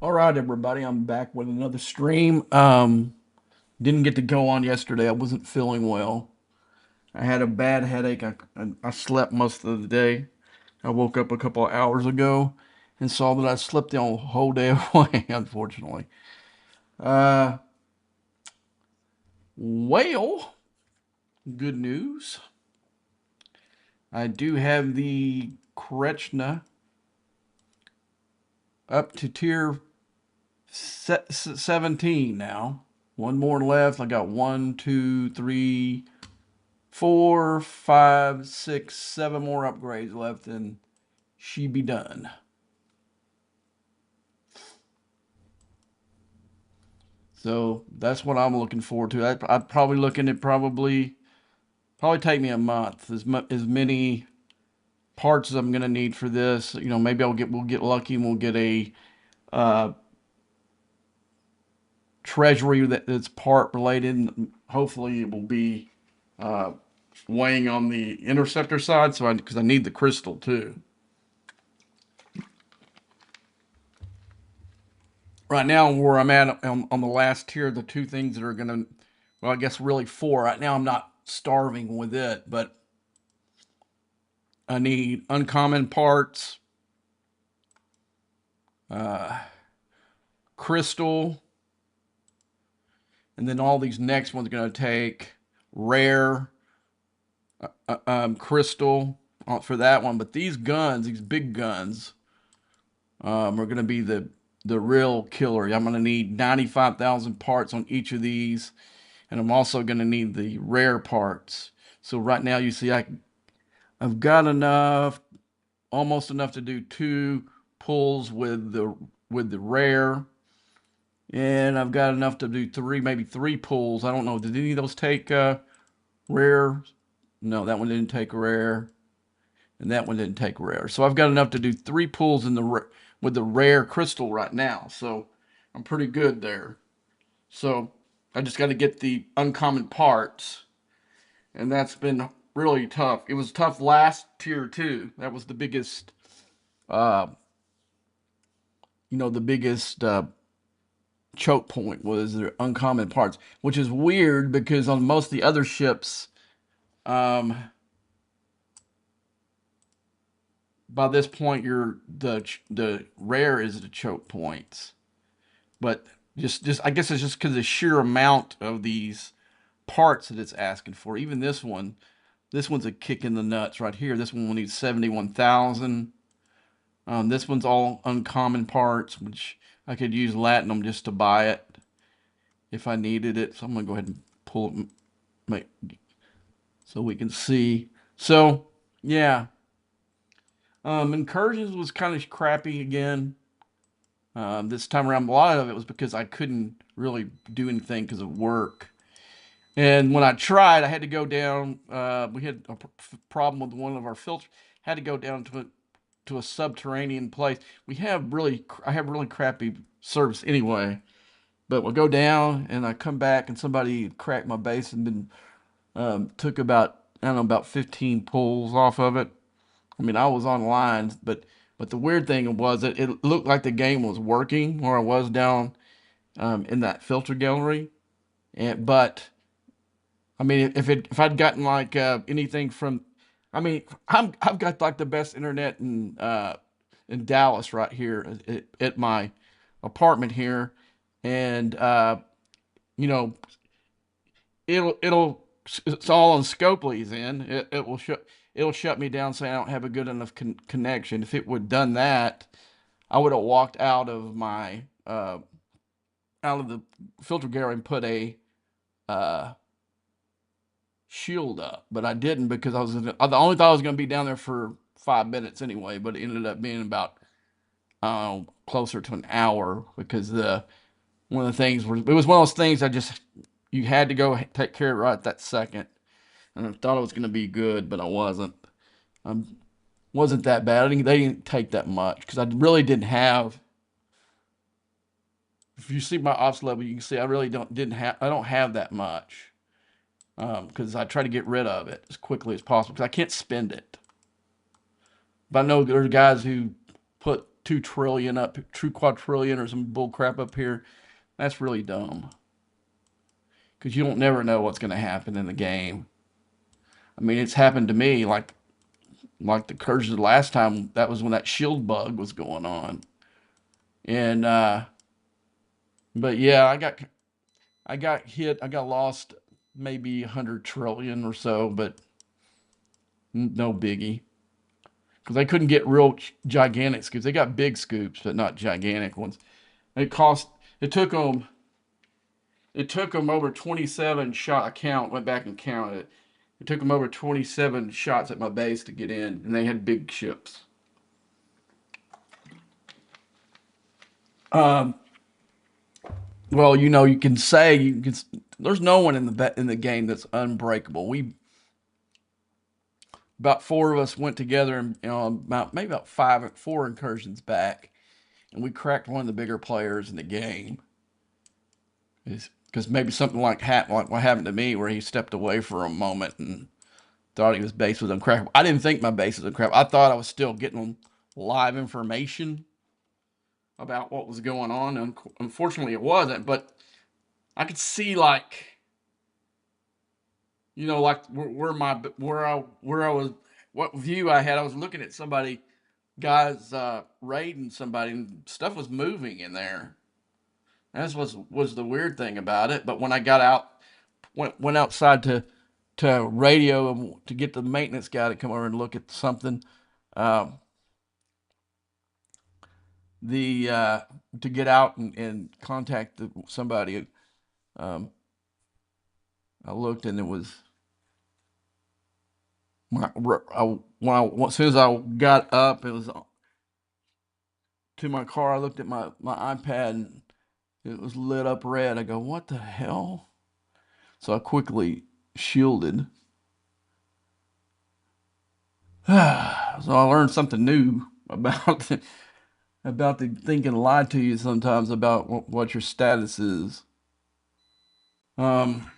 All right, everybody, I'm back with another stream. Didn't get to go on yesterday. I wasn't feeling well. I had a bad headache. I slept most of the day. I woke up a couple of hours ago and saw that I slept the whole day away, unfortunately. Uh, well, good news. I do have the Kretschna up to tier 17 now. One more left. I got one, two, three, four, five, six, seven more upgrades left, and she be done. So that's what I'm looking forward to. I'd probably looking at probably take me a month. As many parts as I'm gonna need for this. Maybe we'll get lucky and we'll get a uh, treasury that's part related. Hopefully, it will be uh, weighing on the interceptor side. So because I need the crystal too. Right now where I'm at on the last tier, the two things that are gonna, well, I guess really four. Right now I'm not starving with it, but I need uncommon parts, uh, crystal, and then all these next ones are gonna take rare, crystal for that one. But these guns, these big guns, are gonna be the real killer. I'm gonna need 95,000 parts on each of these, and I'm also gonna need the rare parts. So right now you see I've got enough, almost enough to do two pulls with the rare, and I've got enough to do maybe three pulls. I don't know. Did any of those take rare? No, that one didn't take rare, and that one didn't take rare. So I've got enough to do three pulls with the rare crystal right now. So I'm pretty good there. So I just got to get the uncommon parts, and that's been really tough. It was tough last tier too. That was the biggest, uh, the biggest choke point was their uncommon parts, which is weird because on most of the other ships, um, by this point, the rare is the choke points, but just I guess it's just because the sheer amount of these parts that it's asking for. Even this one's a kick in the nuts right here. This one will need 71,000. This one's all uncommon parts, which I could use Latinum just to buy it if I needed it. So I'm gonna go ahead and pull it, make, so we can see. So yeah, incursions was kind of crappy again. This time around, a lot of it was because I couldn't really do anything because of work. And when I tried, I had to go down. We had a problem with one of our filters. Had to go down to a subterranean place. I have really crappy service anyway. But we'll go down and I come back and somebody cracked my base and then took about, I don't know, about 15 pulls off of it. I mean, I was online, but the weird thing was that it looked like the game was working where I was down in that filter gallery. But I mean, if I'd gotten like anything from, I mean, I've got like the best internet in Dallas right here at my apartment here, and you know it'll it's all on Scopely's end. It'll shut me down saying I don't have a good enough connection. If it would have done that, I would have walked out of the filter gallery and put a uh, shield up, but I didn't because I only thought I was going to be down there for 5 minutes anyway, but it ended up being about closer to an hour because the one of the things was it was one of those things I just you had to go take care of it right that second, and I thought it was going to be good, but I wasn't. Wasn't that bad. They didn't take that much because I really didn't have. If you see my ops level, you can see I really don't have that much because I try to get rid of it as quickly as possible because I can't spend it. But I know there's guys who put 2 trillion up, 2 quadrillion or some bull crap up here. That's really dumb because you don't never know what's going to happen in the game. I mean, it's happened to me like the curses the last time. That was when that shield bug was going on, and but yeah, I got hit. I got lost maybe 100 trillion or so, but no biggie. Because they couldn't get real gigantic scoops. They got big scoops, but not gigantic ones. It cost. It took them. It took them over 27 shot. I went back and counted it. It took them over 27 shots at my base to get in, and they had big ships. Um, well, you can say you can. There's no one in the game that's unbreakable. We about four of us went together and about maybe about four incursions back, and we cracked one of the bigger players in the game. Because maybe something like what happened to me, where he stepped away for a moment and thought his base was uncrackable. I didn't think my base was uncrackable. I thought I was still getting live information about what was going on. And unfortunately, it wasn't. But I could see like where I was, what view I had. I was looking at guys raiding somebody, and stuff was moving in there. That was the weird thing about it. But when I got out, went outside to radio to get the maintenance guy to come over and look at something, um, the to get out and contact somebody. Um, I looked and it was as soon as I got up, it was to my car. I looked at my iPad and it was lit up red. I go, what the hell? So I quickly shielded. So I learned something new about the thing can lie to you sometimes about what your status is. Um,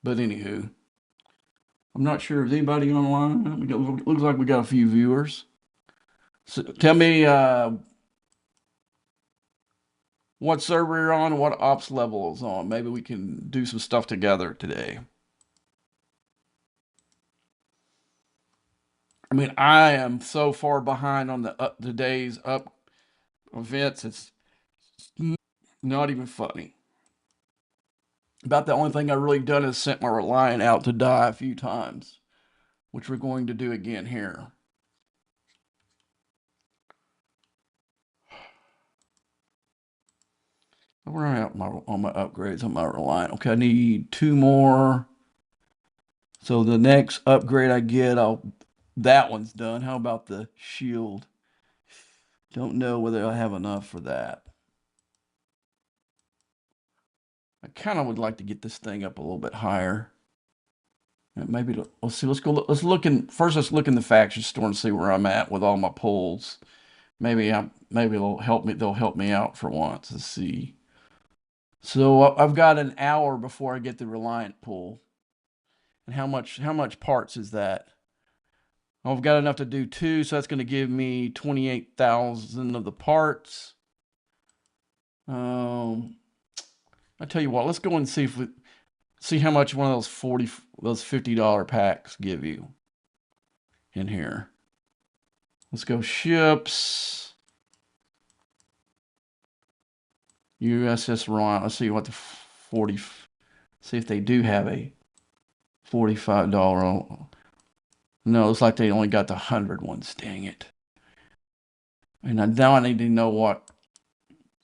but anywho, I'm not sure if anybody online. Looks like we got a few viewers. So tell me what server you're on and what ops level is on. Maybe we can do some stuff together today. I mean, I am so far behind on today's up events. It's not even funny. About the only thing I've really done is sent my Reliant out to die a few times, which we're going to do again here. Where am I at on my upgrades on my Reliant? Okay, I need 2 more. So the next upgrade I get, that one's done. How about the shield? Don't know whether I have enough for that. I kind of would like to get this thing up a little bit higher. Maybe let's see. Let's go. Let's look in first. Let's look in the faction store and see where I'm at with all my pulls. Maybe they'll help me. They'll help me out for once. Let's see. So I've got an hour before I get the Reliant pull. And how much parts is that? Oh, I've got enough to do 2, so that's going to give me 28,000 of the parts. I tell you what, let's go and see how much one of those $50 packs give you in here. Let's go ships. USS Ron. Let's see what the 40. See if they do have a $45. No, it looks like they only got the 100 ones. Dang it. And now I need to know what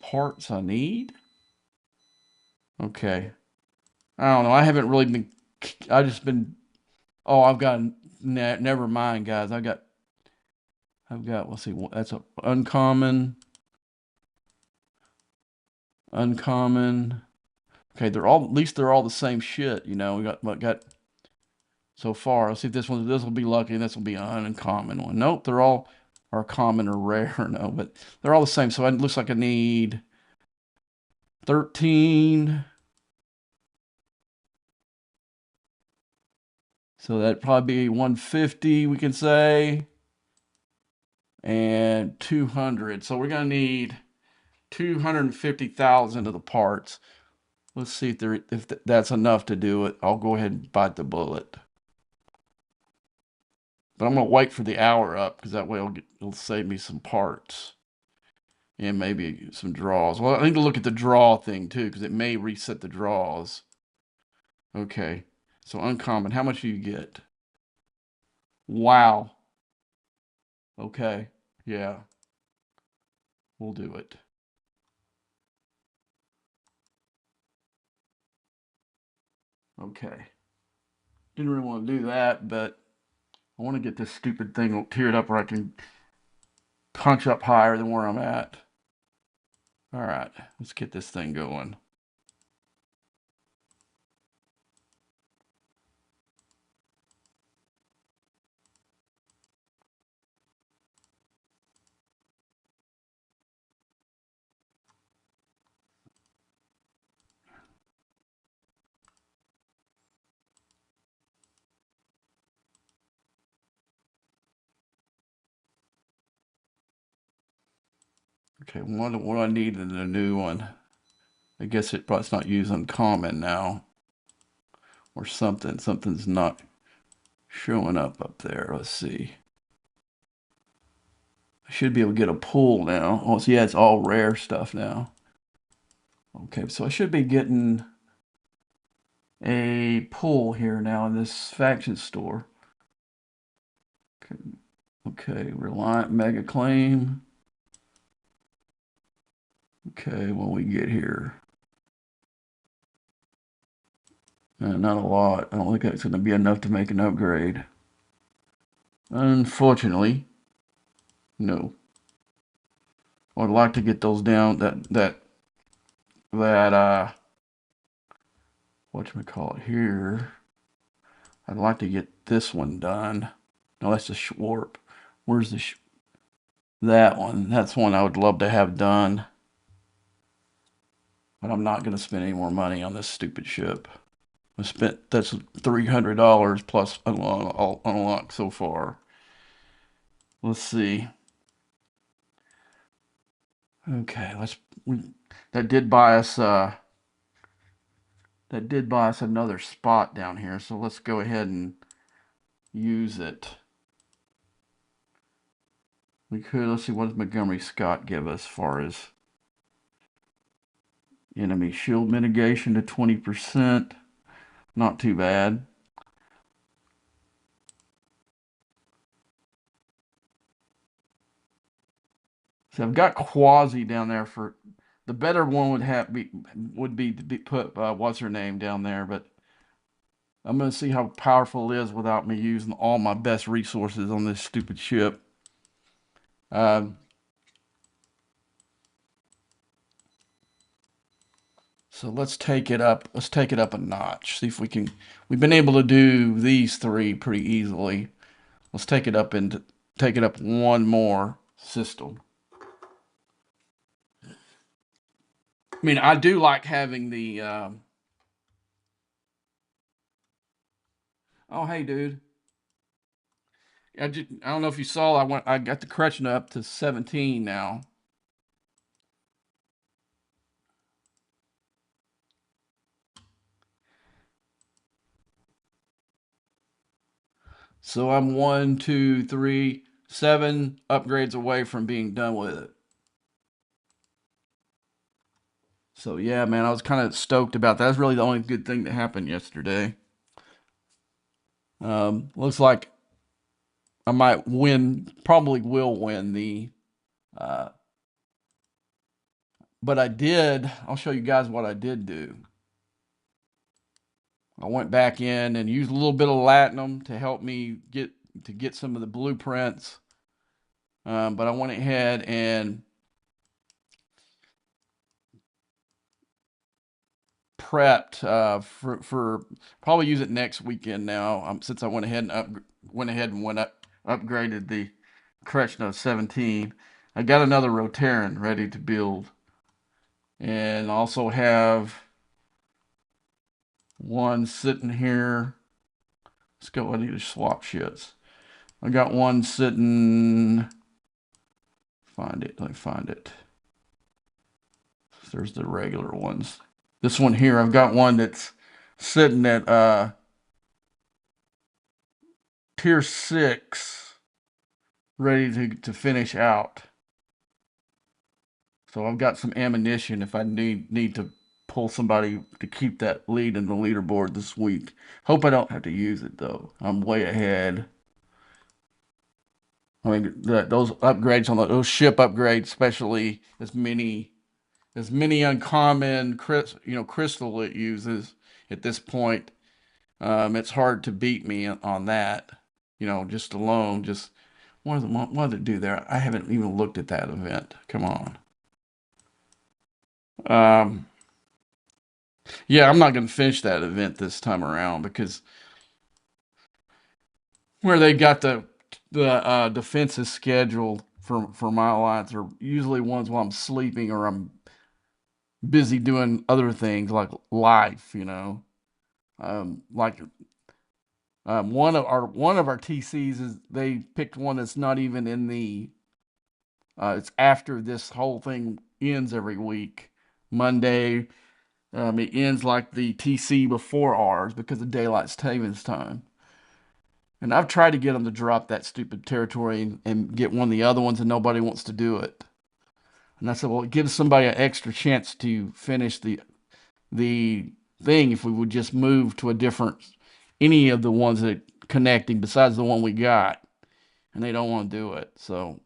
parts I need. Okay. I don't know. I haven't really been. I just been. Oh, I've got. Never mind, guys. I've got. Let's see. That's a uncommon. Uncommon. Okay, at least they're all the same shit. We got so far. Let's see if this will be lucky and this will be an uncommon one. Nope, they're all are common or rare. No, but they're all the same. So it looks like I need 13. So that'd probably be 150, we can say. and 200. So we're going to need 250,000 of the parts. Let's see if that's enough to do it. I'll go ahead and bite the bullet. But I'm going to wait for the hour up because that way it'll save me some parts. And maybe some draws. Well, I need to look at the draw thing too because it may reset the draws. Okay. So uncommon. How much do you get? Wow. Okay. Yeah. We'll do it. Okay. Didn't really want to do that, but I want to get this stupid thing tiered up where I can punch up higher than where I'm at. All right. Let's get this thing going. Okay. What do I need in the new one? I guess it's not used uncommon now. Or something. Something's not showing up there. Let's see. I should be able to get a pull now. Oh, so yeah, it's all rare stuff now. Okay, so I should be getting a pull here now in this faction store. Okay, Reliant Mega Claim. Okay, when we get here. Not a lot. I don't think that's going to be enough to make an upgrade. Unfortunately, no. I'd like to get those down. That whatchamacallit here. I'd like to get this one done. No, that's the Schwarp. Where's the that one? That's one I would love to have done. But I'm not going to spend any more money on this stupid ship. I spent that's $300 plus unlock so far. Let's see. Okay, that did buy us another spot down here. So let's go ahead and use it. Let's see, what does Montgomery Scott give us as far as enemy shield mitigation to 20%. Not too bad. So I've got Quasi down there for the better one would be to put what's her name down there, but I'm gonna see how powerful it is without me using all my best resources on this stupid ship. So let's take it up. Let's take it up a notch. See if we can. We've been able to do these three pretty easily. Let's take it up one more system. I mean, I do like having the. Oh, hey, dude. I don't know if you saw. I got the correction up to 17 now. So I'm 1, 2, 3, 7 upgrades away from being done with it. So yeah, man, I was kind of stoked about that. That's really the only good thing that happened yesterday. Looks like I might win, probably will win the. Uh, but I'll show you guys what I did do. I went back in and used a little bit of latinum to help me get some of the blueprints. But I went ahead and prepped for probably use it next weekend now. Since I went ahead and upgraded the correction of 17. I got another Rotaran ready to build, and also have one sitting here. Let's go. I need to swap shits. I got one sitting Find it. Let me find it. There's the regular ones. This one here, I've got one that's sitting at tier 6, ready to finish out. So I've got some ammunition if I need to pull somebody to keep that lead in the leaderboard this week. Hope I don't have to use it though. I'm way ahead. I mean, those upgrades on those ship upgrades, especially as many uncommon crystal it uses at this point. It's hard to beat me on that. Just alone. Just what did it do there? I haven't even looked at that event. Come on. Um, yeah, I'm not going to finish that event this time around because where they got the defenses scheduled for my alliance are usually ones while I'm sleeping or I'm busy doing other things like life. Like one of our TCs is they picked one that's not even in the. It's after this whole thing ends every week. Monday, it ends like the TC before ours because of daylight savings time. And I've tried to get them to drop that stupid territory and get one of the other ones, and nobody wants to do it. And I said, well, it gives somebody an extra chance to finish the thing if we would just move to a different any of the ones that connecting besides the one we got, and they don't want to do it. So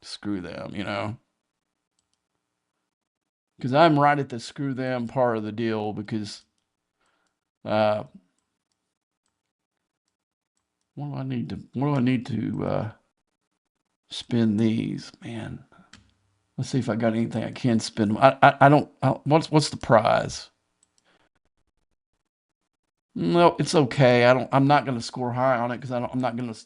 screw them. Because I'm right at the screw them part of the deal because uh, what do I need to spend these, man? Let's see if I got anything I can spend. I don't. What's the prize? No, it's okay. I'm not going to score high on it because I'm not going to.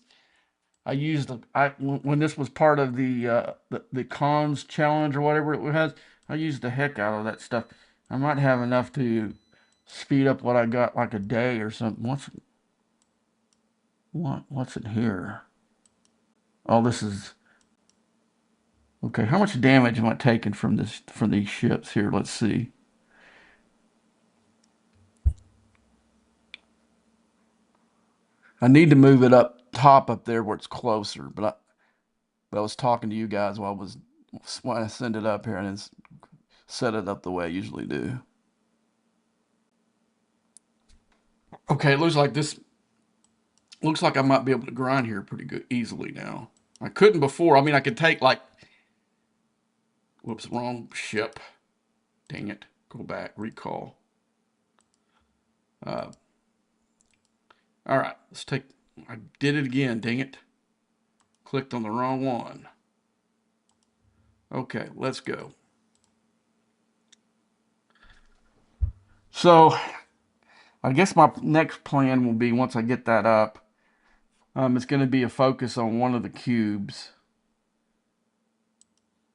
I used when this was part of the cons challenge or whatever it has. I used the heck out of that stuff. I might have enough to speed up what I got like a day or something. What's in here? Oh, this is okay. How much damage am I taking from these ships here? Let's see. I need to move it up top up there where it's closer, but I was talking to you guys when I send it up here and it's set it up the way I usually do. Okay, it looks like I might be able to grind here pretty good easily now. I couldn't before. I mean, I could take like, whoops, wrong ship. Dang it. Go back, recall. Uh, all right, I did it again, dang it. Clicked on the wrong one. Okay, let's go. So, I guess my next plan will be once I get that up, it's going to be a focus on one of the cubes.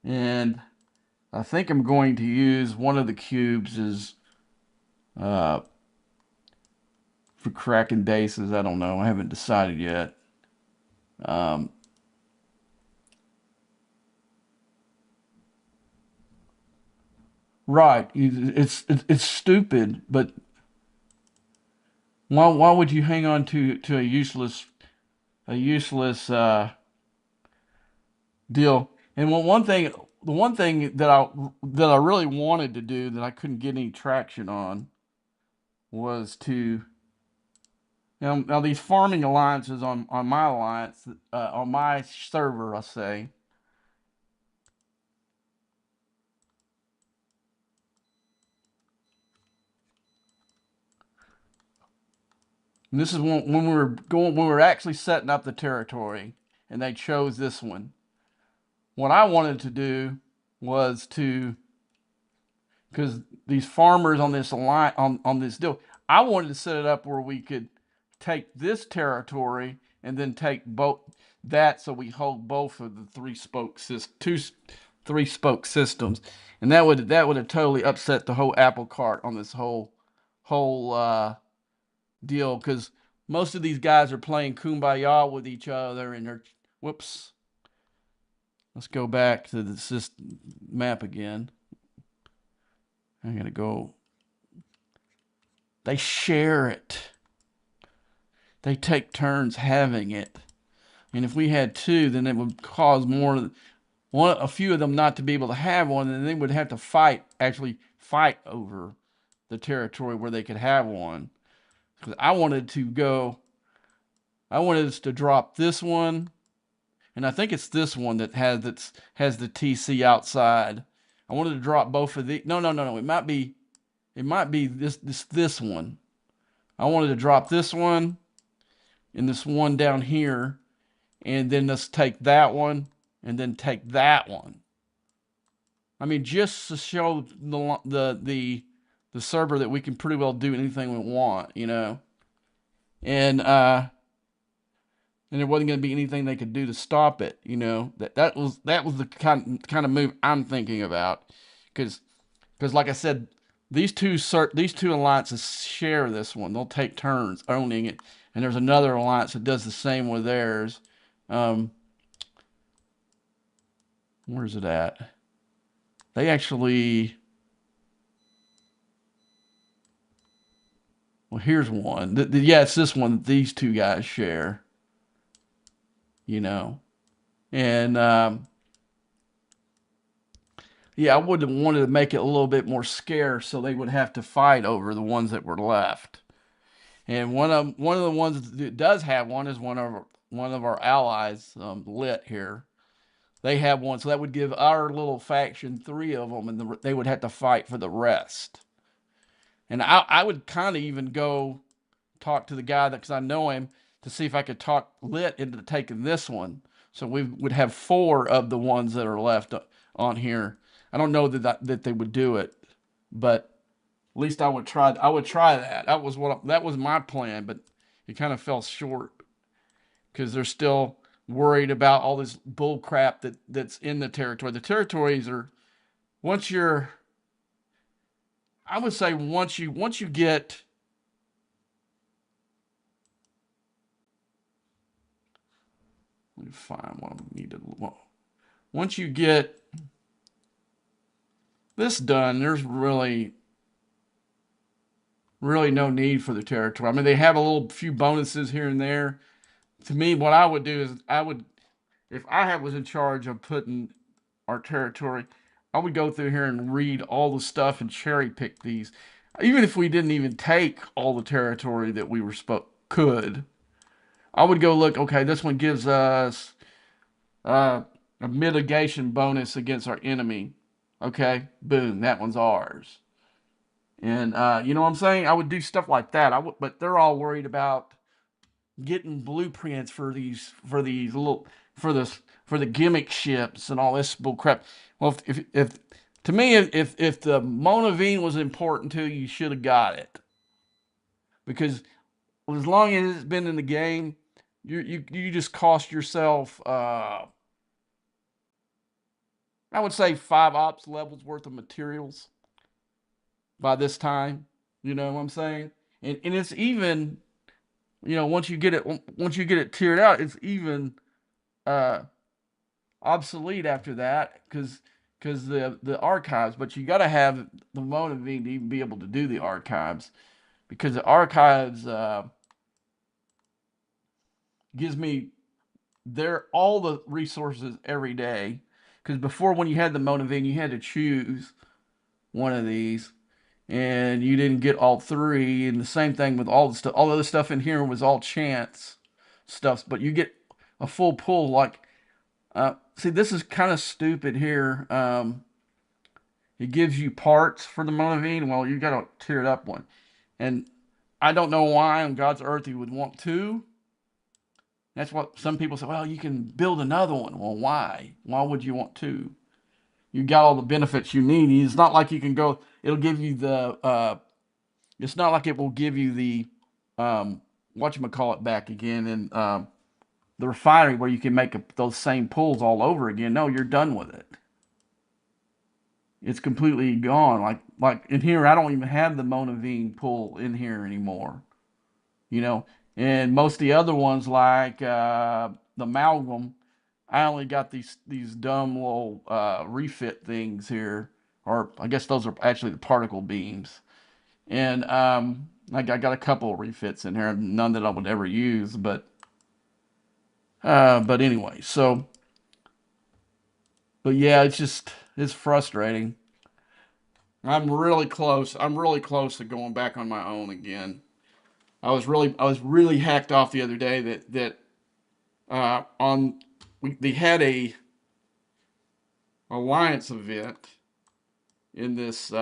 And I think I'm going to use one of the cubes uh, for cracking bases. I don't know. I haven't decided yet. Um, right. It's stupid, but why would you hang on to a useless deal? And the one thing that I really wanted to do that I couldn't get any traction on was to now these farming alliances on my alliance on my server, I say. And this is when we were actually setting up the territory, and they chose this one. What I wanted to do was to because these farmers on this line on this deal, I wanted to set it up where we could take this territory and then take both that so we hold both of the three spoke systems, and that would have totally upset the whole apple cart on this whole deal because most of these guys are playing kumbaya with each other and they're whoops Let's go back to this map again. I'm gonna go. They share it. They take turns having it. And if we had two, then it would cause a few of them not to be able to have one, and they would have to actually fight over the territory where they could have one. Because I wanted us to drop this one, and I think it's this one that has the TC outside. I wanted to drop both of these. No, no, no, no. It might be this one. I wanted to drop this one and this one down here, and then let's take that one and then take that one. I mean, just to show the server that we can pretty well do anything we want, you know. And there wasn't going to be anything they could do to stop it, you know. That was the kind of move I'm thinking about, because like I said, these two alliances share this one. They'll take turns owning it, and there's another alliance that does the same with theirs. Um, where's it at? They actually. Well, here's one. Yeah, it's this one that these two guys share. You know, and yeah, I would have wanted to make it a little bit more scarce, so they would have to fight over the ones that were left. And one of the ones that does have one is one of our allies, Lit here. They have one, so that would give our little faction three of them, and they would have to fight for the rest. And I would kind of even go talk to the guy because I know him to see if I could talk Lit into taking this one. So we would have four of the ones that are left on here. I don't know that they would do it, but at least I would try. I would try that. That was my plan, but it kind of fell short because they're still worried about all this bull crap that's in the territory. The territories are once you're, I would say once you get. Let me find what I need to. Once you get this done, there's really no need for the territory. I mean, they have a little few bonuses here and there. To me, what I would do is if was in charge of putting our territory, I would go through here and read all the stuff and cherry pick these. Even if we didn't even take all the territory that we could, I would go look. Okay, this one gives us a mitigation bonus against our enemy. Okay, boom, that one's ours. And you know what I'm saying? I would do stuff like that. But they're all worried about getting blueprints for these little for the gimmick ships and all this bull crap. Well, if to me, if the Monavine was important to you, you should have got it, because as long as it's been in the game, you just cost yourself. I would say 5 ops levels worth of materials by this time. You know what I'm saying? And it's even, you know, once you get it tiered out, it's even uh obsolete after that because the archives. But you got to have the Monavine to even be able to do the archives, because the archives gives me all the resources every day. Because before, when you had the Monavine, you had to choose one of these, and you didn't get all three. And the same thing with all the stuff. All the other stuff in here was all chance stuff, but you get a full pull. Like, see, this is kind of stupid here. It gives you parts for the Monavine. Well, you got to tear it up one, and I don't know why on God's earth you would want two. That's what some people say. Well, you can build another one. Well, why? Why would you want two? You got all the benefits you need. It's not like you can go. It'll give you the. It's not like it will give you the. Whatchamacallit back again in the refinery where you can make those same pulls all over again. No, you're done with it. It's completely gone. Like in here, I don't even have the Monavine pull in here anymore. You know, and most of the other ones like the amalgam, I only got these dumb little refit things here, or I guess those are actually the particle beams. And I got a couple of refits in here, none that I would ever use, but anyway. So, but yeah, it's frustrating. I'm really close. I'm really close to going back on my own again. I was really hacked off the other day that on they had a alliance event in this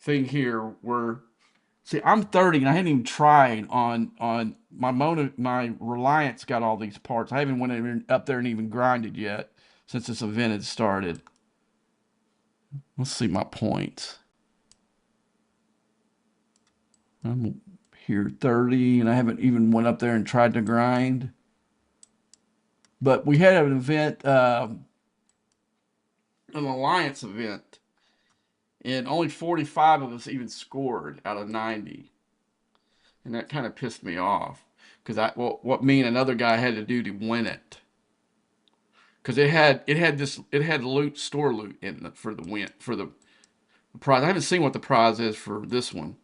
thing here where, see, I'm 30 and I hadn't even tried on my Reliance got all these parts. I haven't went up there and even grinded yet since this event had started. Let's see my points. I'm here 30 and I haven't even went up there and tried to grind. But we had an event, an alliance event, and only 45 of us even scored out of 90, and that kind of pissed me off because what me and another guy had to do to win it, because it had loot, store loot in it for the win, for the prize. I haven't seen what the prize is for this one.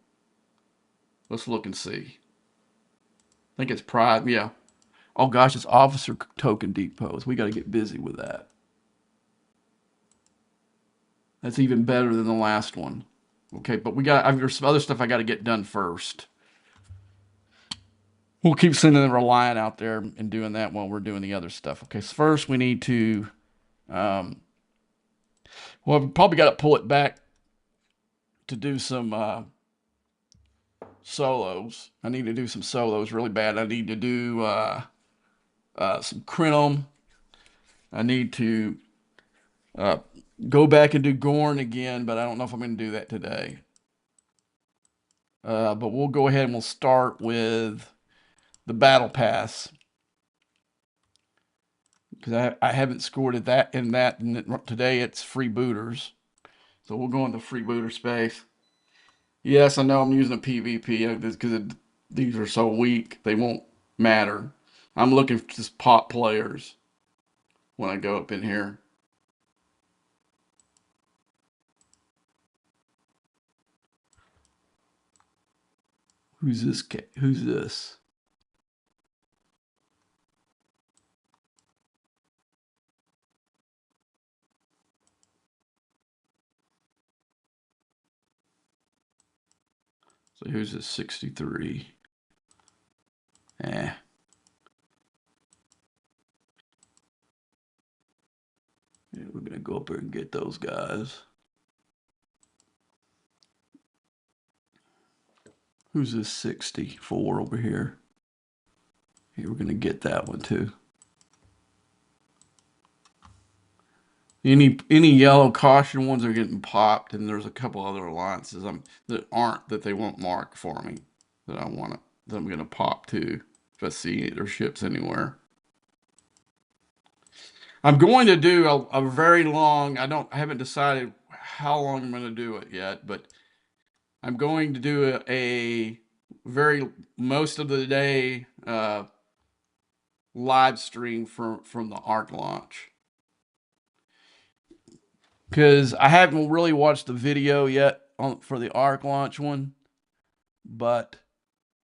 Let's look and see. I think it's prize. Yeah. Oh gosh, it's officer token depots. We got to get busy with that. That's even better than the last one. Okay, but there's some other stuff I got to get done first. We'll keep sending the Reliant out there and doing that while we're doing the other stuff. Okay, so first we need to, um, well, we probably got to pull it back to do some solos. I need to do some solos really bad. I need to do some Crinum. I need to uh, go back and do Gorn again, but I don't know if I'm going to do that today. But we'll go ahead and we'll start with the Battle Pass because I haven't scored at that in that. And today it's freebooters, so we'll go into freebooter space. Yes, I know I'm using a PvP because these are so weak they won't matter. I'm looking for just pop players when I go up in here. Who's this? Who's this? So who's this 63? Eh. Yeah, we're gonna go up there and get those guys. Who's this 64 over here? Here, we're gonna get that one too. Any yellow caution ones are getting popped, and there's a couple other alliances that they won't mark for me that that I'm gonna pop too if I see their ships anywhere. I'm going to do a very long. I haven't decided how long I'm going to do it yet, but I'm going to do a very most of the day live stream from the Arc launch because I haven't really watched the video yet for the Arc launch one, but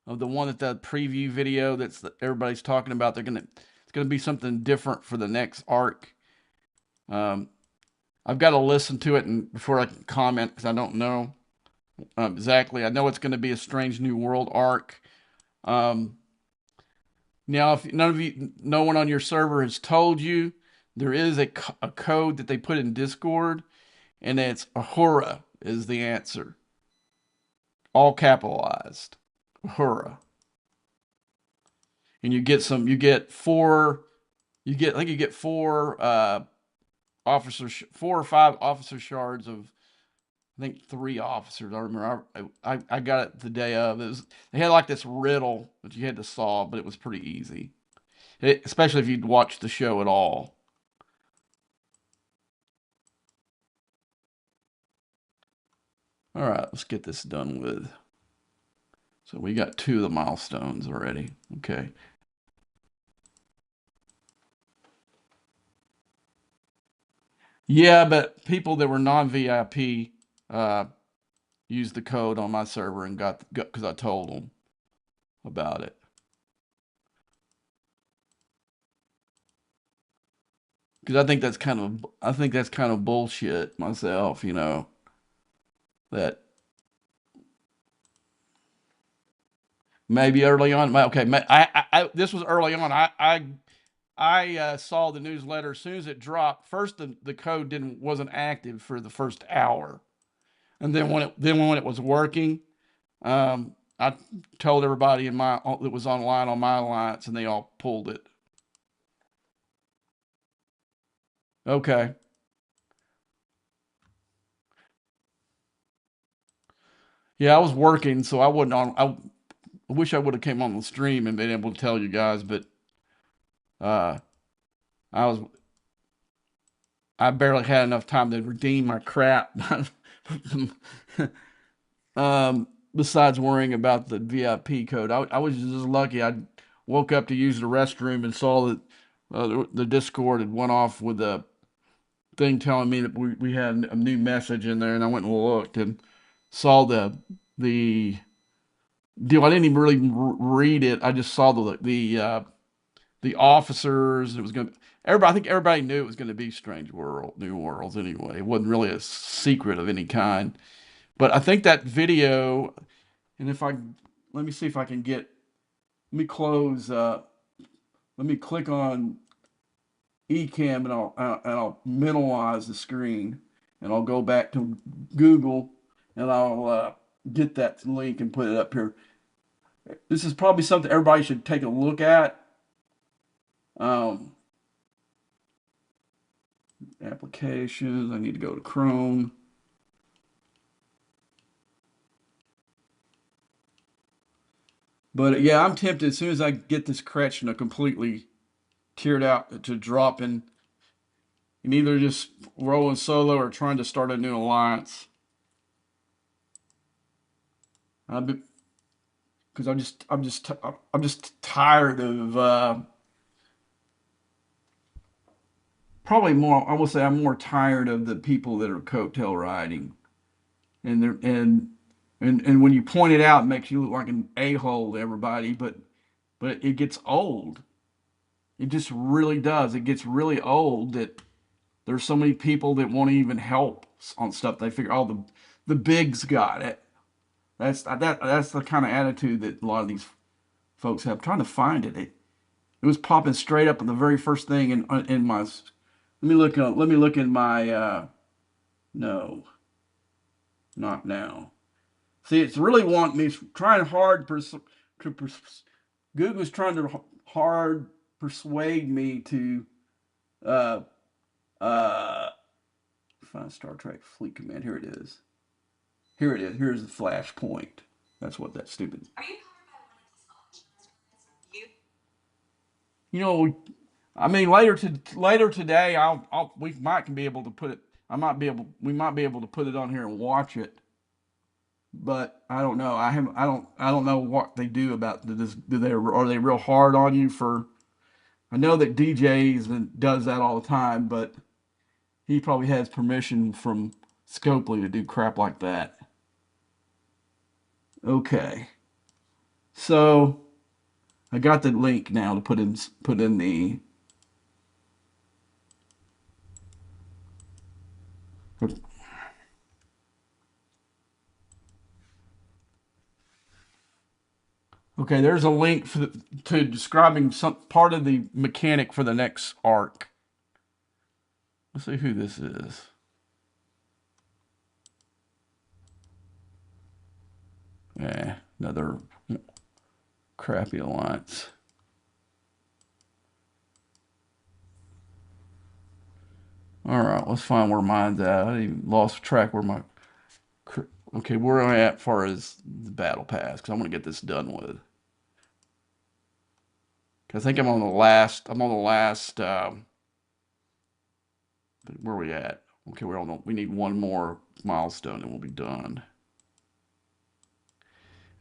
of the one the preview video everybody's talking about, it's gonna be something different for the next Arc. Um, I've got to listen to it before I can comment because I don't know exactly. I know it's going to be a Strange New World Arc. Um, Now, if no one on your server has told you, there is a code that they put in Discord, and it's Ahura is the answer, all capitalized, Ahura. And you get four, I think you get four four or five officer shards of, I think 3 officers. I remember I got it the day of. They had like this riddle that you had to solve, but it was pretty easy. Especially if you'd watched the show at all. All right, let's get this done with. So we got 2 of the milestones already. Okay. Yeah, but people that were non-VIP uh, used the code on my server and got because I told them about it. Because I think that's kind of bullshit myself. That maybe early on. Okay, this was early on. I saw the newsletter as soon as it dropped. First, the code didn't wasn't active for the first hour, and then when it was working, I told everybody in my that was online on my alliance, and they all pulled it. Okay, yeah, I was working, so I wasn't on. I wish I would have came on the stream and been able to tell you guys, but uh, I was I barely had enough time to redeem my crap. Besides worrying about the VIP code, I was just lucky. I woke up to use the restroom and saw that the Discord had went off with a thing telling me that we had a new message in there, and I went and looked and saw the deal. I didn't even really read it. I just saw the officers. It was going to everybody. I think everybody knew it was going to be Strange World, New Worlds. Anyway, it wasn't really a secret of any kind. But I think that video, and if I let me see if I can get. Let me close. Let me click on Ecamm, and I'll minimize the screen, and I'll go back to Google, and I'll get that link and put it up here. This is probably something everybody should take a look at. Um, Applications. I need to go to Chrome. But yeah, I'm tempted as soon as I get this Kretschner completely tiered out to drop in either just rolling solo or trying to start a new alliance. Because I'm just tired of probably more. I will say I'm more tired of the people that are coattail riding, and they're and when you point it out, it makes you look like an a-hole to everybody. But it gets old. It just really does. It gets really old that there's so many people that won't even help on stuff. They figure, oh, the bigs got it. That's the kind of attitude that a lot of these folks have. I'm trying to find it. It was popping straight up on the very first thing in my. Let me look in my. No, not now. See, it's really wanting me trying hard Google's trying to hard persuade me to uh uh find Star Trek Fleet Command. Here it is. Here it is. Here's the flashpoint. That's what that stupid. You know, I mean, later today, we might be able to put it. We might be able to put it on here and watch it. But I don't know. I don't know what they do about this. Are they real hard on you for? I know that DJs and does that all the time, but he probably has permission from Scopely to do crap like that. Okay, so I got the link now to put in the. Okay, there's a link to describing some part of the mechanic for the next arc. Let's see who this is. Another crappy alliance. All right, let's find where mine's at. I even lost track where my. Okay, where am I at far as the battle pass? Because I want to get this done with. Cause I think I'm on the last. I'm on the last. Where are we at? Okay, we're on. We need one more milestone and we'll be done.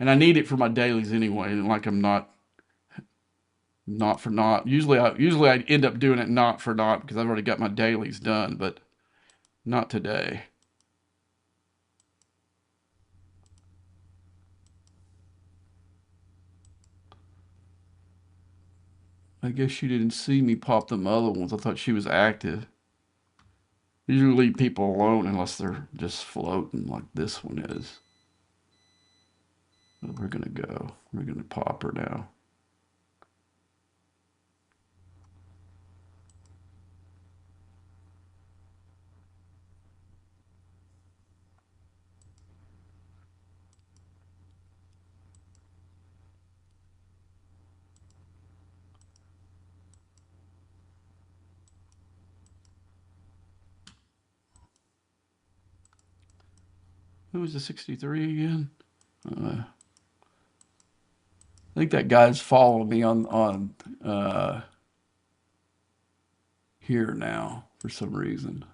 And I need it for my dailies anyway. Like I'm not for not. Usually I end up doing it not for not because I've already got my dailies done. But Not today. I guess she didn't see me pop them other ones. I thought she was active. Usually leave people alone unless they're just floating like this one is. But we're gonna go. We're gonna pop her now. Who was the 63 again? I think that guy's following me on here now for some reason.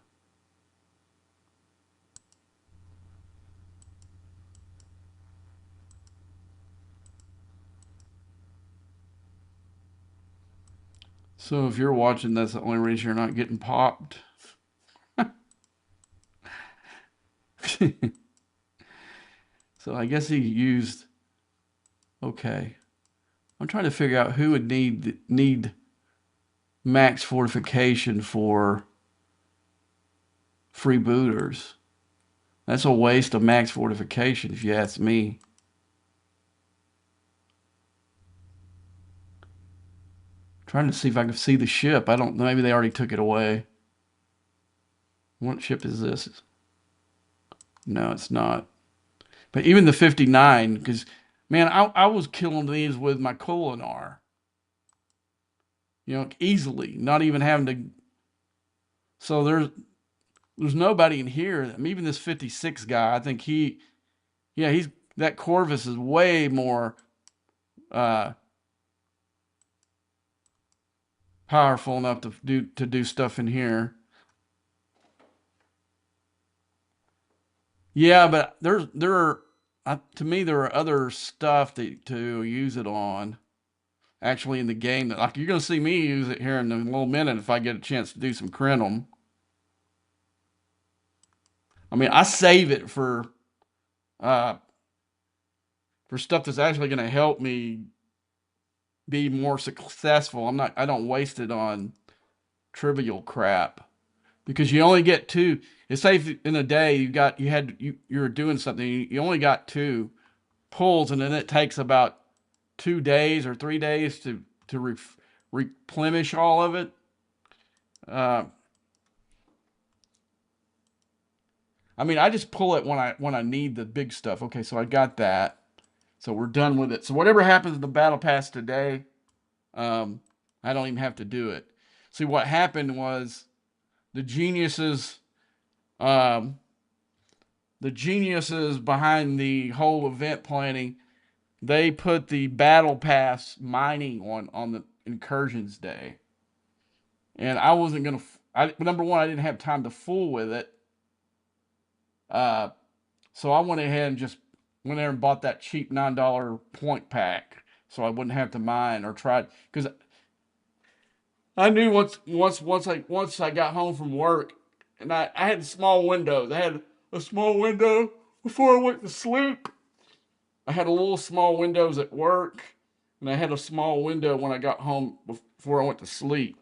So if you're watching, that's the only reason you're not getting popped. So I guess he used. Okay, I'm trying to figure out who would need max fortification for freebooters. That's a waste of max fortification, if you ask me. Trying to see if I can see the ship. I don't know. Maybe they already took it away. What ship is this? No, it's not. But even the 59, because man, I was killing these with my Kulinar. Easily, not even having to. So there's nobody in here. I mean, even this 56 guy, I think he's that Corvus is way more uh, powerful enough to do stuff in here. Yeah, but to me there are other stuff to use it on actually in the game that like you're gonna see me use it here in a little minute if I get a chance to do some Crenum. I mean, I save it uh for stuff that's actually gonna help me be more successful. I don't waste it on trivial crap because you only get two. It's safe in a day you're doing something. You only got two pulls, and then it takes about 2 days or 3 days to replenish all of it. Uh, I mean, I just pull it when I need the big stuff. Okay, so I got that. So we're done with it. So whatever happens in the battle pass today, um, I don't even have to do it. See, what happened was the geniuses, um, the geniuses behind the whole event planning, they put the battle pass mining on the incursions day, and I wasn't gonna. Number one, I didn't have time to fool with it, uh, so I went ahead and just went there and bought that cheap $9 point pack, so I wouldn't have to mine or try because I knew once I got home from work, and I had small windows. I had a small window before I went to sleep. I had a little small windows at work, and I had a small window when I got home before I went to sleep.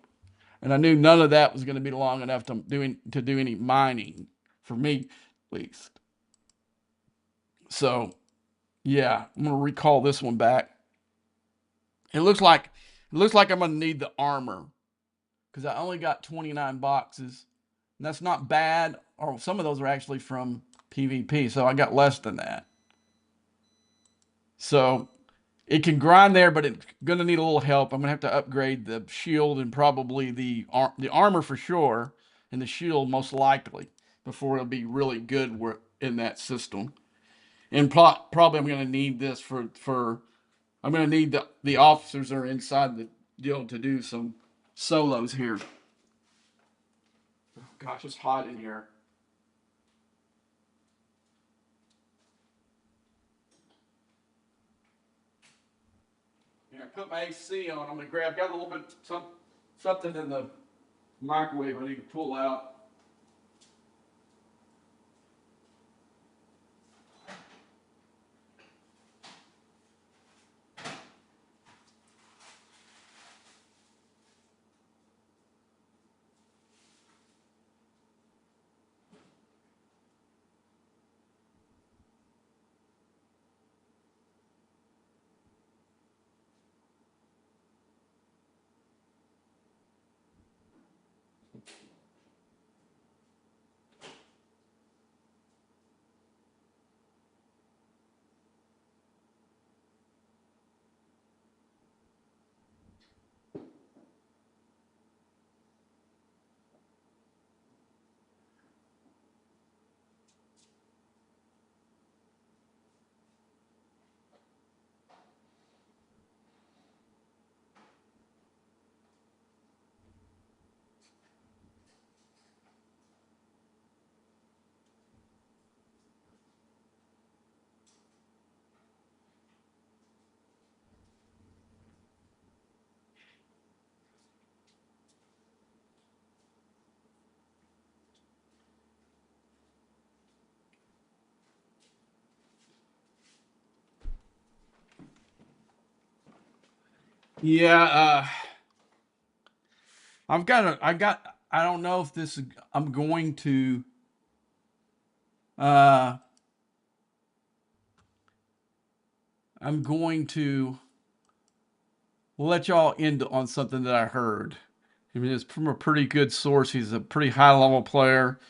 And I knew none of that was going to be long enough to do any mining for me, at least. So yeah, I'm gonna recall this one back. It looks like I'm gonna need the armor because I only got 29 boxes. And that's not bad. Or some of those are actually from PvP, so I got less than that. So it can grind there, but it's gonna need a little help. I'm gonna have to upgrade the shield and probably the armor for sure, and the shield most likely before it'll be really good in that system. And probably I'm gonna need this for I'm gonna need the officers that are inside the deal to do some solos here. Gosh, it's hot in here. Yeah, I put my AC on. I'm gonna grab. Got a little bit something in the microwave I need to pull out. Yeah, I don't know if this is, I'm going to, uh, I'm going to let y'all end on something that I heard. I mean, it's from a pretty good source. He's a pretty high level player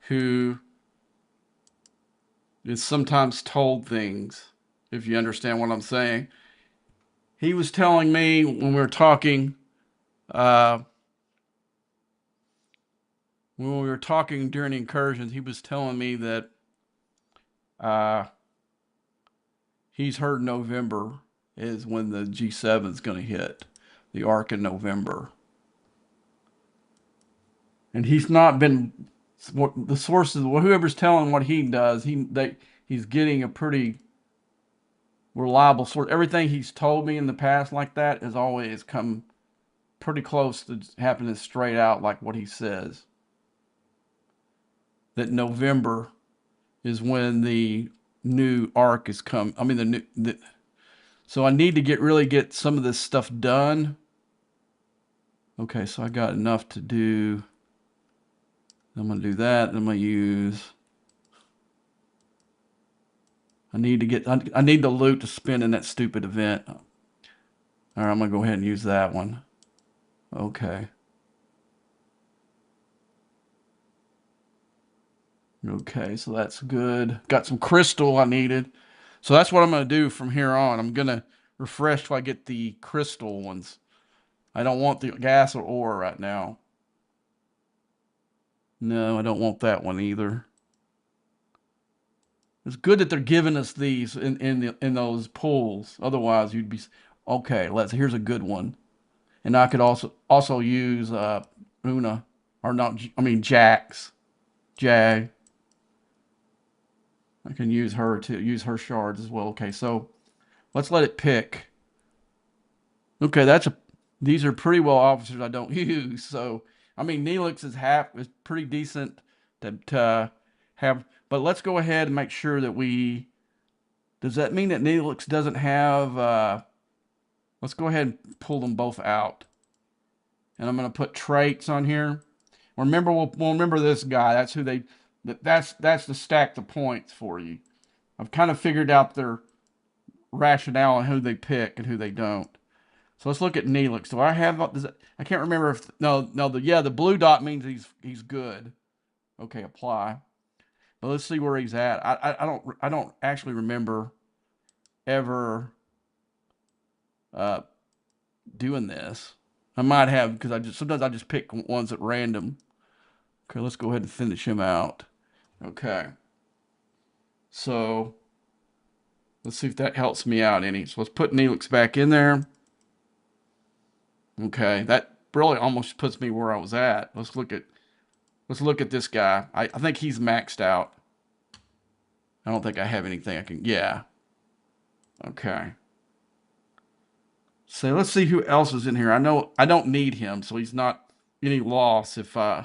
who is sometimes told things, if you understand what I'm saying. He was telling me when we were talking, uh, during incursions, he was telling me that uh, he's heard November is when the G7 is going to hit the arc in November, and he's not been what the sources. Whoever's telling what he does, he's getting a pretty reliable source. Everything he's told me in the past like that has always come pretty close to happening straight out like what he says. That November is when the new arc is come. I mean so I need to get some of this stuff done. Okay, so I got enough to do. I'm gonna do that. I'm gonna use. I need to get. I need the loot to spend in that stupid event. All right, I'm gonna go ahead and use that one. Okay. Okay, so that's good. Got some crystal I needed. So that's what I'm gonna do from here on. I'm gonna refresh till I get the crystal ones. I don't want the gas or ore right now. No, I don't want that one either. It's good that they're giving us these in those pools. Otherwise, you'd be okay. Here's a good one, and I could also use Una or not. I mean Jax, Jag. I can use her to use her shards as well. Okay, so let's let it pick. Okay, that's a. These are pretty well officers I don't use. So I mean Neelix is pretty decent to have. But let's go ahead and make sure that we. Does that mean that Neelix doesn't have? Let's go ahead and pull them both out. And I'm going to put traits on here. Remember, we'll remember this guy. That's who they. That's to stack the points for you. I've kind of figured out their rationale and who they pick and who they don't. So let's look at Neelix. Do I have? I can't remember if no the blue dot means he's good. Okay, apply. But let's see where he's at. I don't actually remember ever uh, doing this. I might have because I just sometimes I just pick ones at random. Okay, let's go ahead and finish him out. Okay, so let's see if that helps me out any. So let's put Neelix back in there. Okay, that really almost puts me where I was at. Let's look at this guy. I think he's maxed out. I don't think I have anything I can. Yeah. Okay. So let's see who else is in here. I know I don't need him, so he's not any loss if uh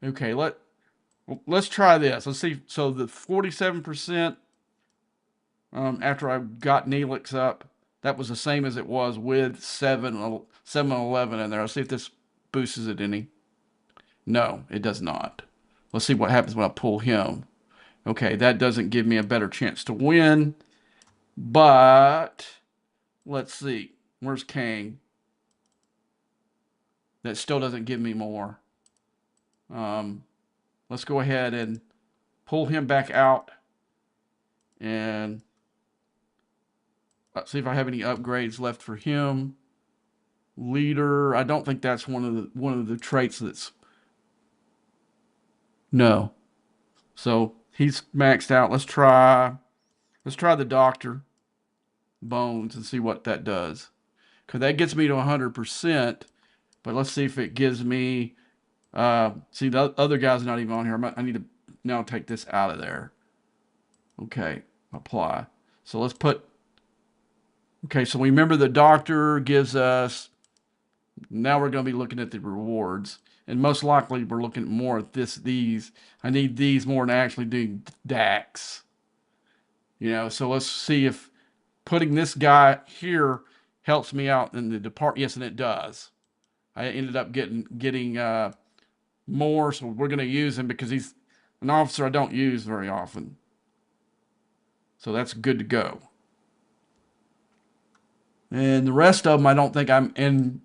okay, let's try this. Let's see. So the 47% after I got Neelix up, that was the same as it was with 711 in there. Let's see if this boosts it any. No, it does not. Let's see what happens when I pull him. Okay, that doesn't give me a better chance to win, but let's see. Where's Kang? That still doesn't give me more. Um, let's go ahead and pull him back out and let's see if I have any upgrades left for him. Leader, I don't think that's one of the traits that's no. So he's maxed out. Let's try the doctor bones and see what that does. Cause that gets me to 100%. But let's see if it gives me. See the other guy's not even on here. I need to now take this out of there. Okay, apply. So let's put. Okay, so we remember the doctor gives us. Now we're going to be looking at the rewards, and most likely we're looking more at these. I need these more than actually doing DAX. So let's see if putting this guy here helps me out in the department. Yes, and it does. I ended up getting more, so we're going to use him because he's an officer I don't use very often. So that's good to go. And the rest of them, I don't think I'm in.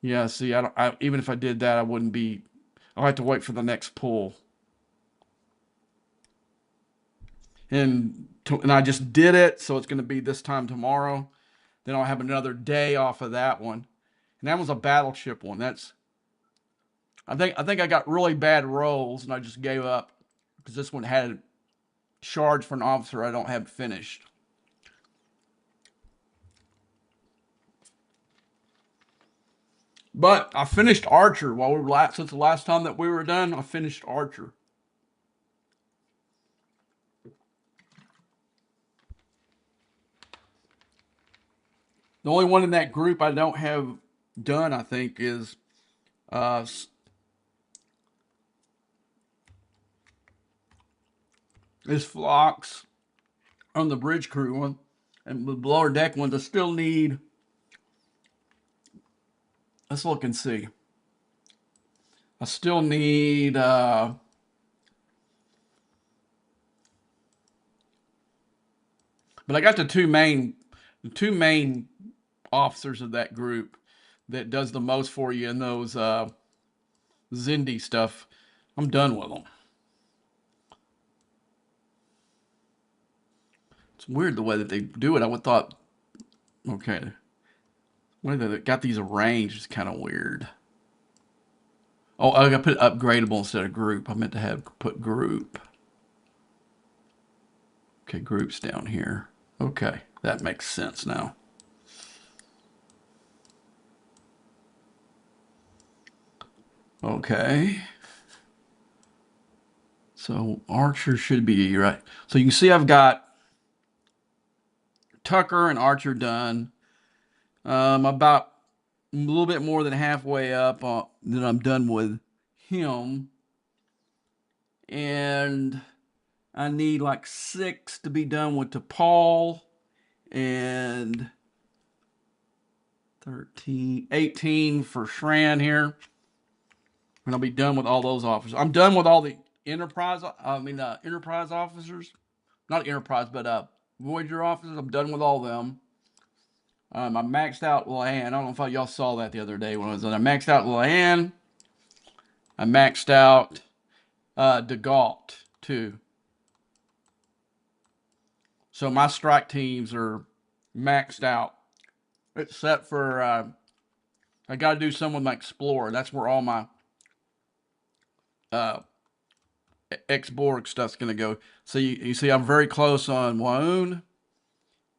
Yeah, see, I don't. Even if I did that, I wouldn't be. I'll have to wait for the next pull. And I just did it, so it's going to be this time tomorrow. Then I'll have another day off of that one, and that was a battleship one. I think I got really bad rolls, and I just gave up because this one had charge for an officer I don't have finished. But I finished Archer while we were since the last time that we were done. I finished Archer. The only one in that group I don't have done, I think, uh, is Phlox on the bridge crew one, and the lower deck ones. I still need. Let's look and see. I still need. But I got the two main officers of that group that does the most for you in those Zindi stuff. I'm done with them. It's weird the way that they do it. I would thought, okay, the way that they got these arranged is kind of weird. Oh, I got to put upgradable instead of group. I meant to have put group. Okay, group's down here. Okay, that makes sense now. Okay. So Archer should be right. So you can see I've got Tucker and Archer done. About a little bit more than halfway up. Then I'm done with him, and I need like 6 to be done with Paul, and 13, 18 for Shran here, and I'll be done with all those officers. I'm done with all the Enterprise. Enterprise officers, not Enterprise, but Voyager officers. I'm done with all of them. I maxed out Lan. I don't know if y'all saw that the other day when I was on. I maxed out Lan. I maxed out DeGault too. So my strike teams are maxed out, except for I got to do some with my Explorer. That's where all my uh, X-Borg stuff's going to go. So you see, I'm very close on Waun,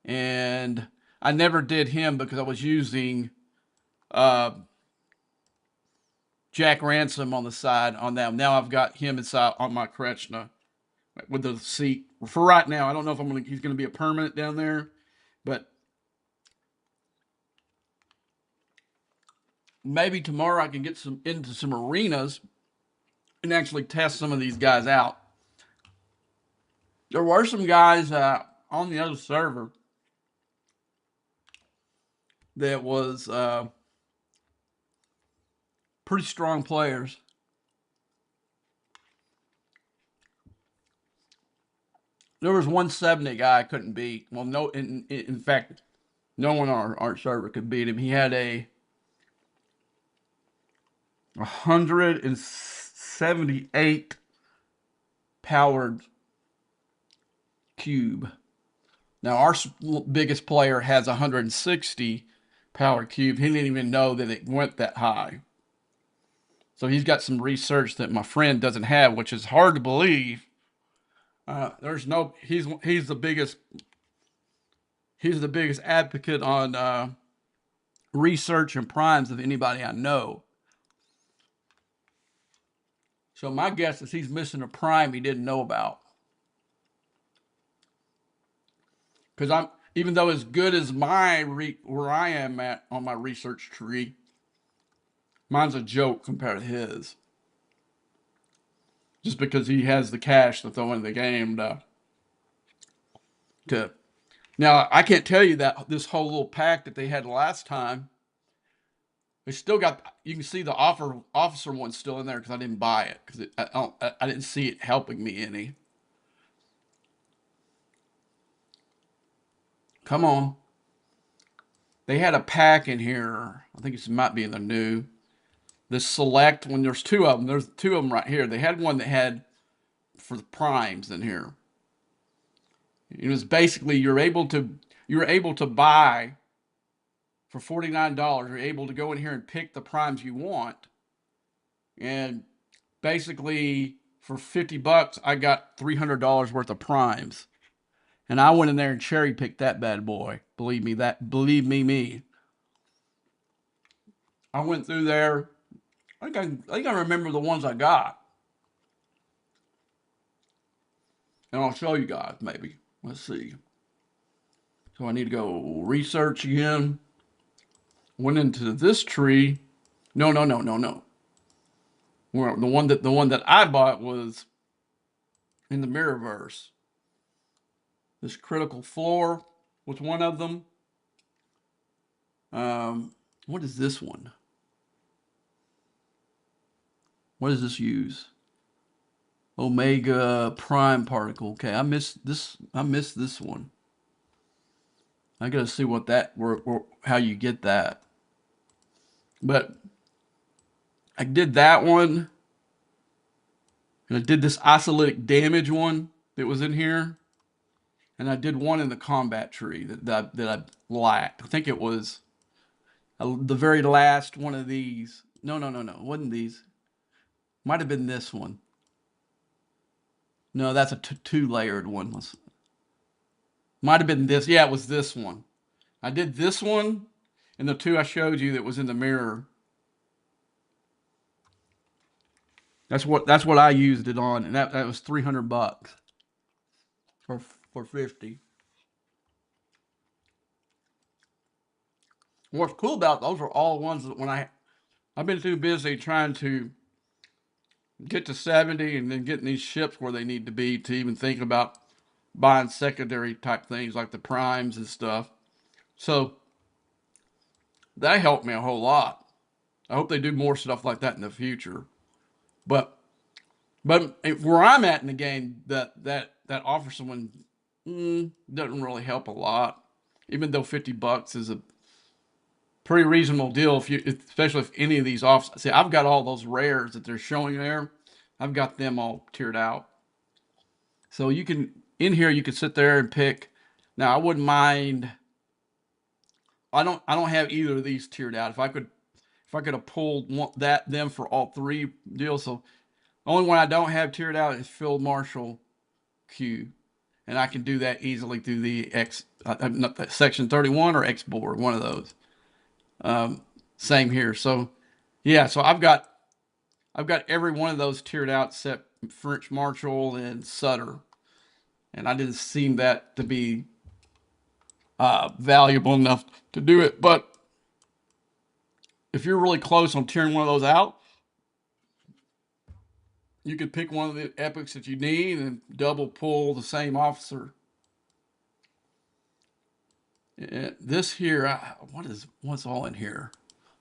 and I never did him because I was using uh, Jack Ransom on the side on that. Now I've got him inside on my Krechna with the seat for right now. I don't know if he's going to be a permanent down there, but maybe tomorrow I can get into some arenas and actually test some of these guys out. There were some guys on the other server that was pretty strong players. There was 170 guy I couldn't beat. Well, no, in fact, no one on our server could beat him. He had a 178 powered cube. Now our biggest player has 160 powered cube. He didn't even know that it went that high. So he's got some research that my friend doesn't have, which is hard to believe. He's the biggest advocate on research and primes of anybody I know. So my guess is he's missing a prime he didn't know about. Because I'm even though as good as where I am at on my research tree, mine's a joke compared to his. Just because he has the cash to throw in the game to Now, I can't tell you that this whole little pack that they had last time, they still got, you can see the officer one still in there because I didn't buy it because I didn't see it helping me any. Come on. They had a pack in here. I think it might be in the new. The select, when there's two of them, there's two of them right here. They had one that had for the primes in here. It was basically you're able to buy for $49. You're able to go in here and pick the primes you want, and basically for $50 I got $300 worth of primes, and I went in there and cherry picked that bad boy. Believe me. I went through there. I think I remember the ones I got, and I'll show you guys maybe. Let's see. So I need to go research again. Went into this tree. No, no, no, no, no. Well, the one that I bought was in the Mirrorverse. This critical floor was one of them. What is this one? What does this use? Omega prime particle. Okay, I missed this. I missed this one. I gotta see what how you get that. But I did that one, and I did this isolytic damage one that was in here, and I did one in the combat tree that I lacked. I think it was the very last one of these. No, no, no, no. It wasn't these. Might have been this one. No, that's a two-layered one. Might have been this. Yeah, it was this one. I did this one and the two I showed you that was in the mirror. That's what I used it on, and that was $300 for for 50. What's cool about those are all ones that when I've been too busy trying to get to 70 and then getting these ships where they need to be to even think about buying secondary type things like the primes and stuff. So that helped me a whole lot. I hope they do more stuff like that in the future. But where I'm at in the game, that offer someone doesn't really help a lot. Even though $50 is a pretty reasonable deal, especially if any of these offs. See, I've got all those rares that they're showing there. I've got them all tiered out. So you can in here you can sit there and pick. Now I wouldn't mind. I don't have either of these tiered out. If I could have pulled them for all three deals. So the only one I don't have tiered out is Field Marshal Q, and I can do that easily through the not Section 31 or X board, one of those. Same here. So yeah, so I've got every one of those tiered out except French Marshal and Sutter, and I didn't seem that to be valuable enough to do it. But if you're really close on tearing one of those out, you could pick one of the epics that you need and double pull the same officer. This here, what's all in here?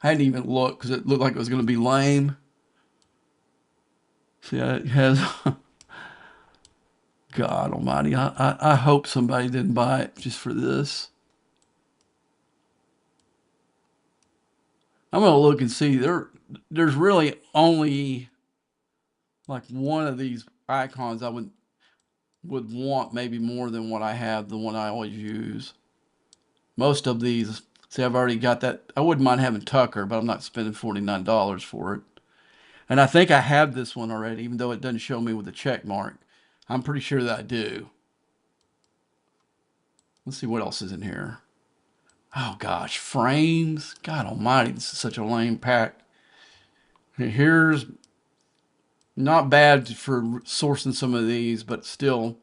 I hadn't even looked because it looked like it was going to be lame. See, it has. God Almighty! I hope somebody didn't buy it just for this. I'm gonna look and see. There's really only like one of these icons I would want maybe more than what I have. The one I always use. Most of these, see, I've already got that. I wouldn't mind having Tucker, but I'm not spending $49 for it. And I think I have this one already, even though it doesn't show me with a check mark. I'm pretty sure that I do. Let's see what else is in here. Oh gosh, frames. God almighty, this is such a lame pack. Here's not bad for sourcing some of these, but still,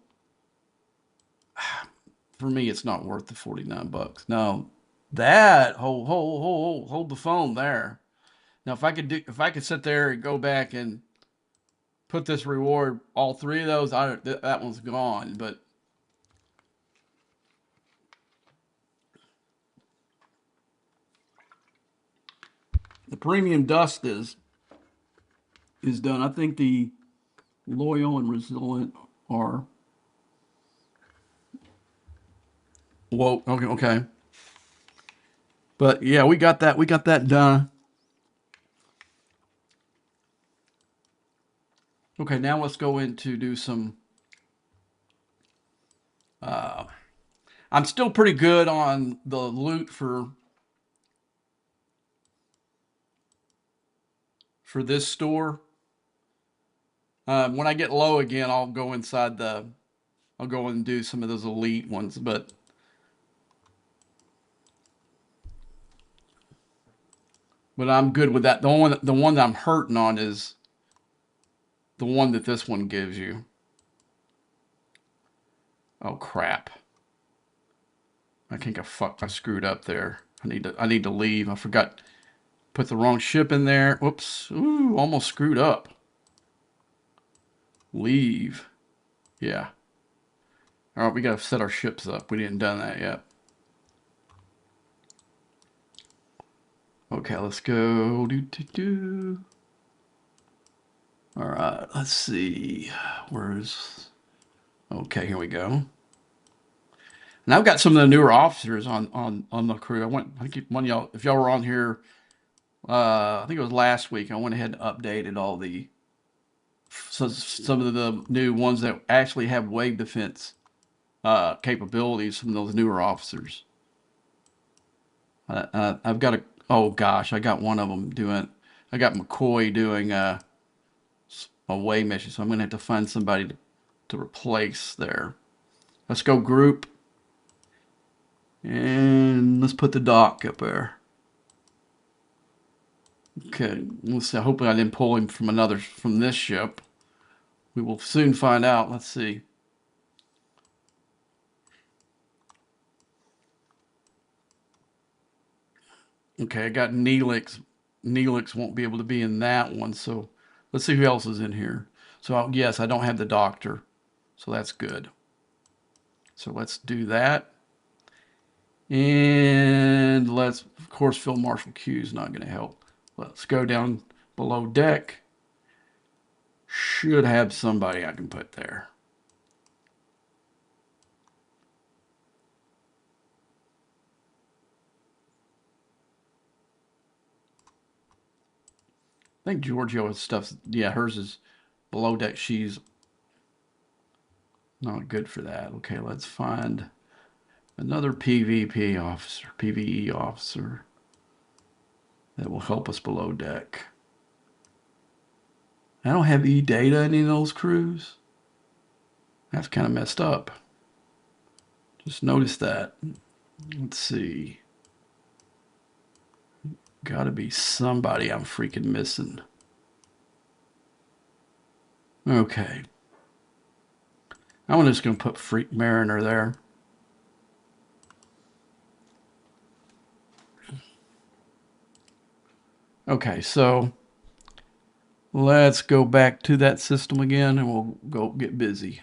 for me, it's not worth the $49. No, that hold the phone there. Now, if I could sit there and go back and put this reward, all three of those, that one's gone. But The premium dust is done. I think the loyal and resilient are. Whoa. Okay. Okay. But yeah, we got that. We got that done. Okay. Now let's go into do some. Uh, I'm still pretty good on the loot for this store. When I get low again, I'll go inside the. I'll go and do some of those elite ones, but I'm good with that. The one that I'm hurting on is the one that this one gives you. Oh crap! I think I screwed up there. I need to leave. I forgot put the wrong ship in there. Whoops! Ooh, almost screwed up. Leave. Yeah. All right, we gotta set our ships up. We didn't done that yet. Okay, let's go. Do do do. All right, let's see. Where's? Okay, here we go. And I've got some of the newer officers on the crew. I think one of y'all, if y'all were on here, I think it was last week. I went ahead and updated all the some of the new ones that actually have wave defense capabilities from those newer officers. I've got oh gosh, I got one of them doing. I got McCoy doing a wave mission, so I'm gonna have to find somebody to replace there. Let's go group. And let's put the dock up there. Okay, let's see. Hopefully I didn't pull him from this ship. We will soon find out. Let's see. Okay, I got Neelix. Neelix won't be able to be in that one, so let's see who else is in here. So yes, I don't have the doctor, so that's good. So let's do that. And let's, of course, Field Marshal Q is not going to help. Let's go down below deck. Should have somebody I can put there. I think Giorgio's stuff's, yeah, hers is below deck. She's not good for that. Okay, let's find another PvP officer, PvE officer that will help us below deck. I don't have E-data in any of those crews. That's kind of messed up. Just noticed that. Let's see. Gotta be somebody I'm freaking missing. Okay. I'm just going to put Freak Mariner there. Okay, so let's go back to that system again and we'll go get busy.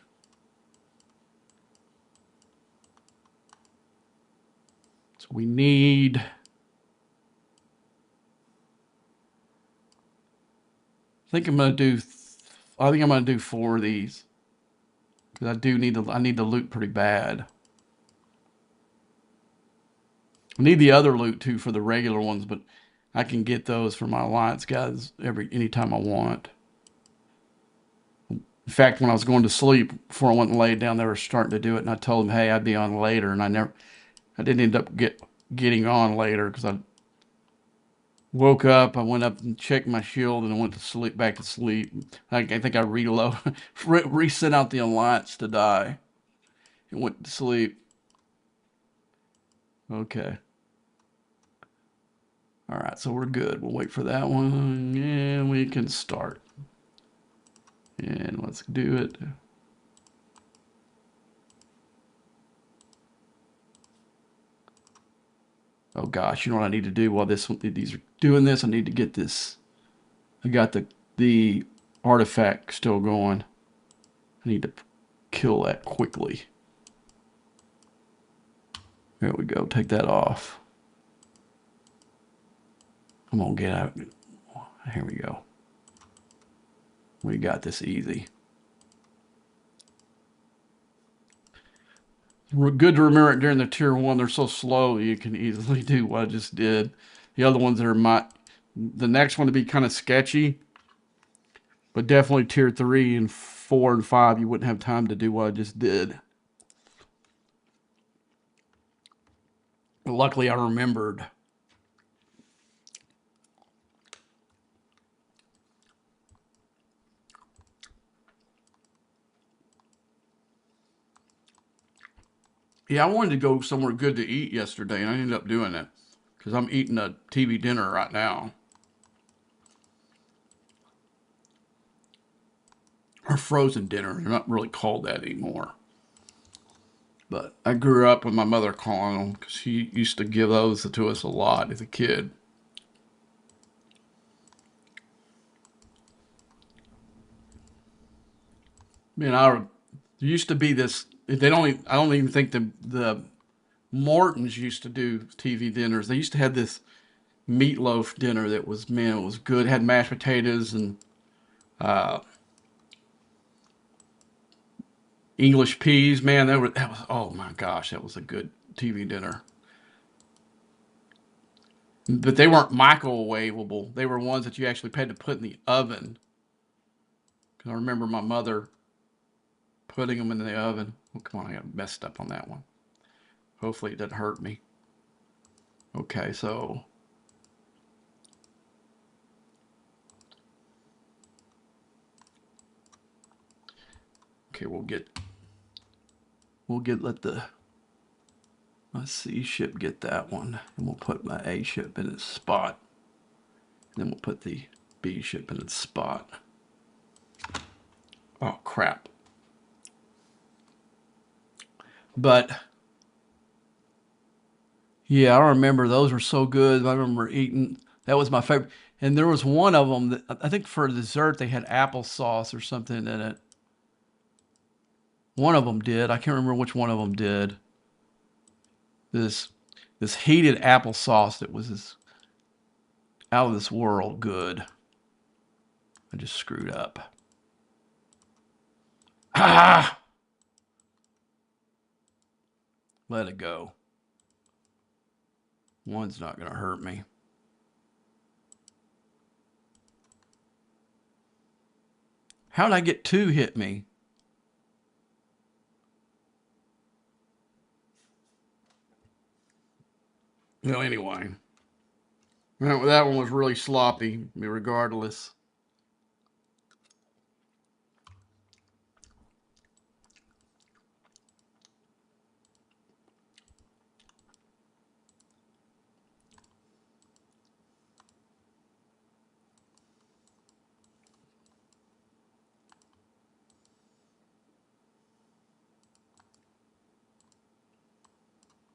So we need... I think I'm going to do 4 of these. Because I need the loot pretty bad. I need the other loot too for the regular ones, but I can get those for my alliance guys anytime I want. In fact, when I was going to sleep before I went and laid down, they were starting to do it, and I told them, "Hey, I'd be on later," and I didn't end up getting on later because I woke up. I went up and checked my shield, and I went to sleep, back to sleep. I think I reset out the alliance to die, and went to sleep. Okay. All right, so we're good. We'll wait for that one, and we can start. And let's do it. Oh gosh, you know what I need to do while these are doing this? I need to get this. I got the artifact still going. I need to kill that quickly. There we go. Take that off. Come on, get out. Here we go. We got this easy. Good to remember it during the tier 1. They're so slow you can easily do what I just did. The other ones that are the next one to be kind of sketchy, but definitely tier 3 and 4 and 5 you wouldn't have time to do what I just did. But luckily I remembered. Yeah, I wanted to go somewhere good to eat yesterday, and I ended up doing it because I'm eating a TV dinner right now. Or frozen dinner. They're not really called that anymore. But I grew up with my mother calling them because she used to give those to us a lot as a kid. Man, there used to be this. They don't. I don't even think the Mortons used to do TV dinners. They used to have this meatloaf dinner that was, man, it was good. It had mashed potatoes and uh, English peas. Man, that was oh my gosh, that was a good TV dinner. But they weren't microwavable. They were ones that you actually had to put in the oven. 'Cause I remember my mother putting them in the oven. Oh, come on, I got messed up on that one. Hopefully it doesn't hurt me. Okay, so okay, let the my C ship get that one, and we'll put my A ship in its spot. And then we'll put the B ship in its spot. Oh crap! But yeah, I remember those were so good. I remember eating. That was my favorite. And there was one of them that I think for dessert they had applesauce or something in it. One of them did. I can't remember which one of them did. This this heated applesauce that was out of this world good. I just screwed up. Ah! Let it go. One's not going to hurt me. How'd I get two hit me? Well, anyway. That one was really sloppy, regardless.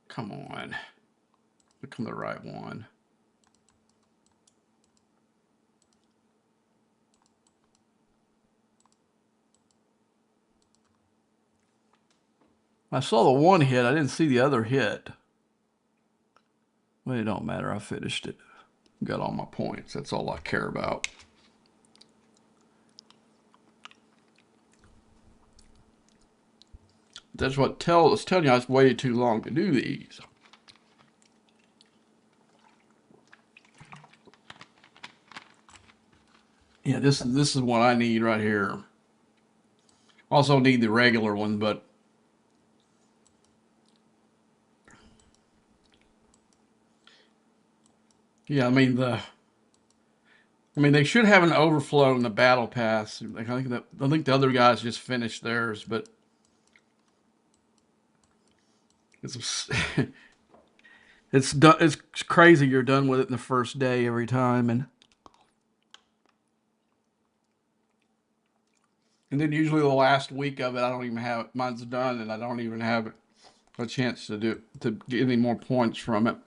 Come on. Become the right one. I saw the one hit. I didn't see the other hit. Well, it don't matter. I finished it. Got all my points. That's all I care about. That's what it's telling you I waited too long to do these. Yeah, this is what I need right here. Also need the regular one, but yeah, I mean they should have an overflow in the battle pass. Like I think the other guys just finished theirs, but it's it's crazy. You're done with it in the first day every time, and then usually the last week of it, I don't even have it. Mine's done, and I don't even have a chance to get any more points from it.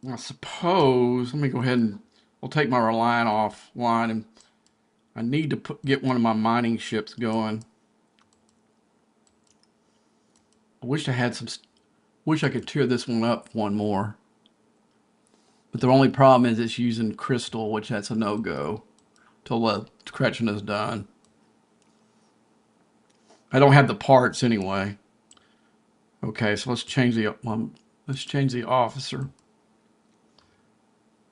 I suppose. Let me go ahead and we'll take my Reliant offline, and I need to get one of my mining ships going. I wish I had some. Wish I could tear this one up one more. But the only problem is it's using crystal, which that's a no-go till the correction is done. I don't have the parts anyway. Okay, so let's change the officer.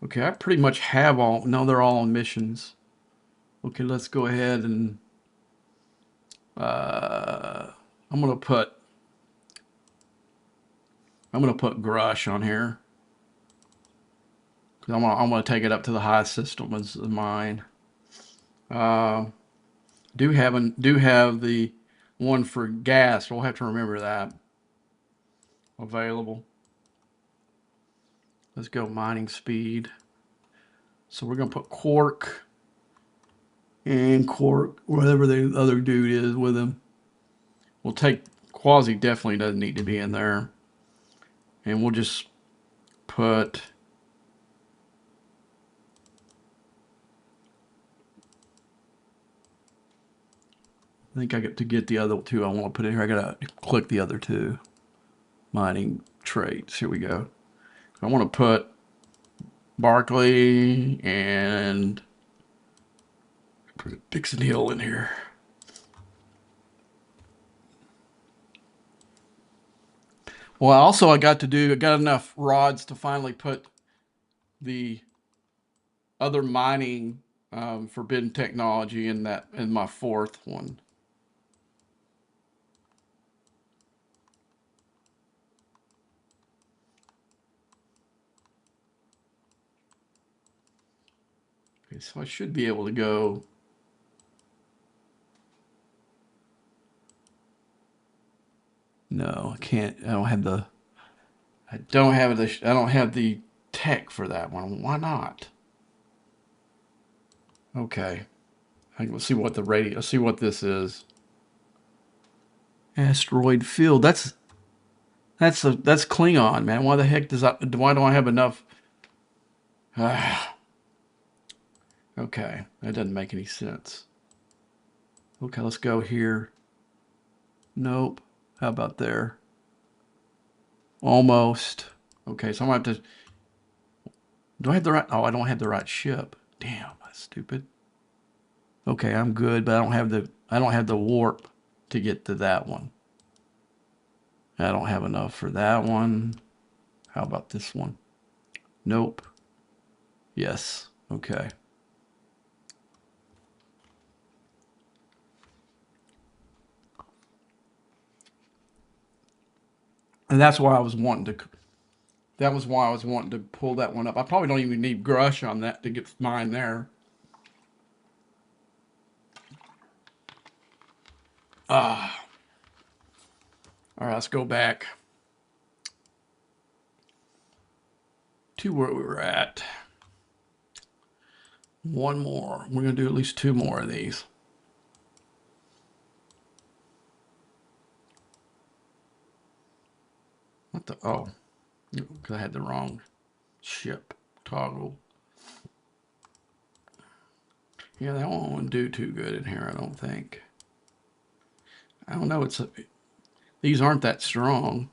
Okay, I pretty much have all. No, they're all on missions. Okay, let's go ahead and I'm gonna put Grush on here because I'm gonna take it up to the highest system as mine. Do have the one for gas. We'll have to remember that available. Let's go mining speed. So we're gonna put Quark and Quark, whatever the other dude is with him. We'll take Quasi. Definitely doesn't need to be in there, and we'll just put. I think I get to get the other two I want to put in here. I gotta click the other two mining traits. Here we go. I want to put Barkley and put Dixon Hill in here. Well, also I got enough rods to finally put the other mining forbidden technology in my fourth one. Okay, so I should be able to go. No, I can't. I don't have the. I don't have the tech for that one. Why not? Okay. Let's see what the radio. Let's see what this is. Asteroid field. That's Klingon, man. Why the heck why don't I have enough? Okay, that doesn't make any sense. Okay, let's go here. Nope. How about there? Almost. Okay, so I'm gonna have to. Do I have the right? Oh, I don't have the right ship. Damn, that's stupid. Okay, I'm good, but I don't have the warp to get to that one. I don't have enough for that one. How about this one? Nope. Yes. Okay. And that's why I was wanting to. That was why I was wanting to pull that one up. I probably don't even need Grush on that to get mine there. Ah. All right, let's go back to where we were at. One more. We're going to do at least two more of these. What the? Oh, because I had the wrong ship toggle. Yeah, that one won't do too good in here, I don't think. I don't know. These aren't that strong.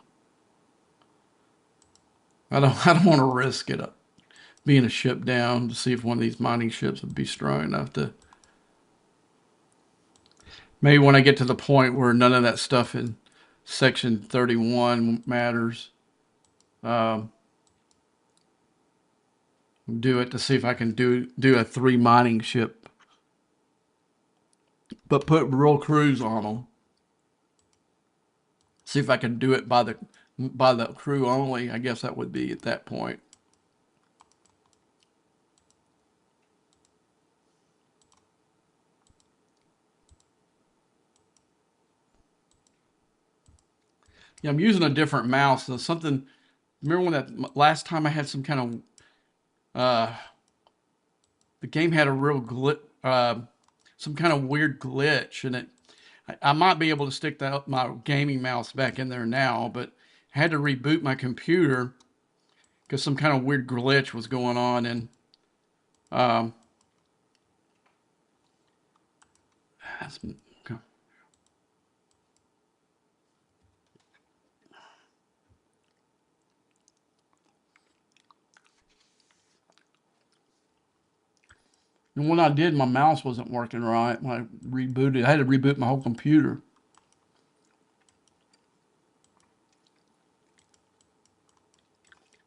I don't want to risk it being a ship down to see if one of these mining ships would be strong enough to. Maybe when I get to the point where none of that stuff in section 31 matters, do it to see if I can do a 3 mining ship, but put real crews on them. See if I can do it by the crew only. I guess that would be at that point. Yeah, I'm using a different mouse. So something. Remember when that last time I had some kind of the game had a real glitch, some kind of weird glitch, and I might be able to stick my gaming mouse back in there now, but I had to reboot my computer because some kind of weird glitch was going on, and um, And when I did, my mouse wasn't working right. When I rebooted, I had to reboot my whole computer.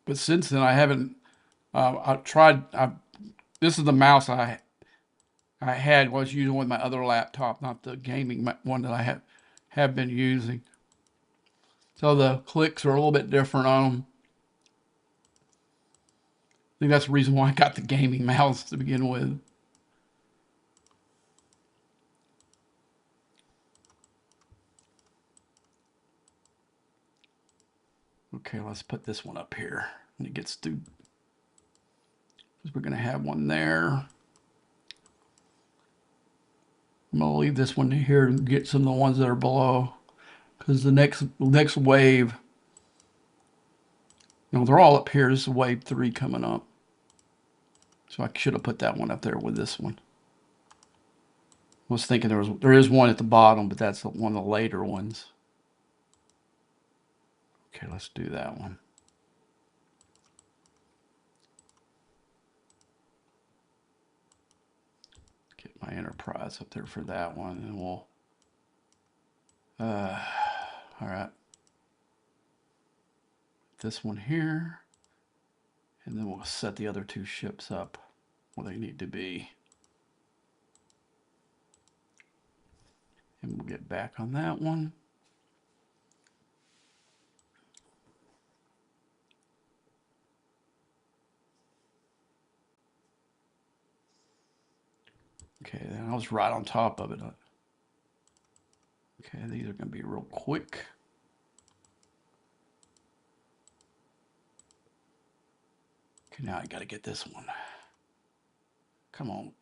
But since then, I haven't. I tried. This is the mouse I had was using with my other laptop, not the gaming one that I have been using. So the clicks are a little bit different on them. I think that's the reason why I got the gaming mouse to begin with. Okay, let's put this one up here when it gets through. Because we're going to have one there. I'm going to leave this one here and get some of the ones that are below. Because the next wave, they're all up here. This is wave 3 coming up. So I should have put that one up there with this one. I was thinking there is one at the bottom, but that's one of the later ones. Okay, let's do that one. Get my enterprise up there for that one, and we'll. All right. This one here, and then we'll set the other 2 ships up where they need to be. And we'll get back on that one. Okay, then I was right on top of it. Okay, these are going to be real quick. Okay, now I got to get this one. Come on.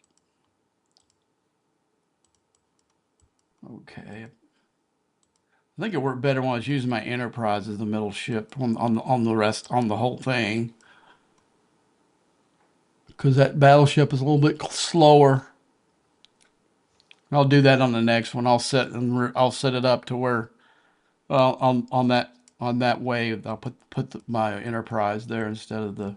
Okay. I think it worked better when I was using my Enterprise as the middle ship on the whole thing. Because that battleship is a little bit slower. I'll do that on the next one. I'll set it up to where, well, on that wave, I'll put my Enterprise there instead of the.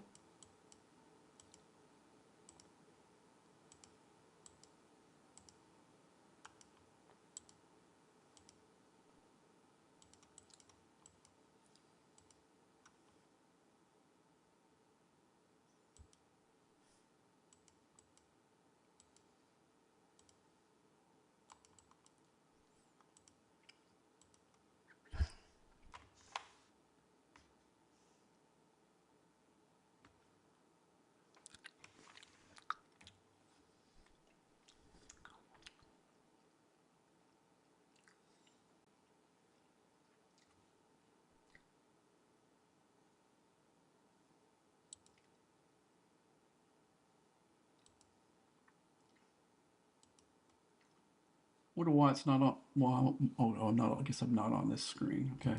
Wonder why it's not on. Well, oh no, I guess I'm not on this screen. Okay.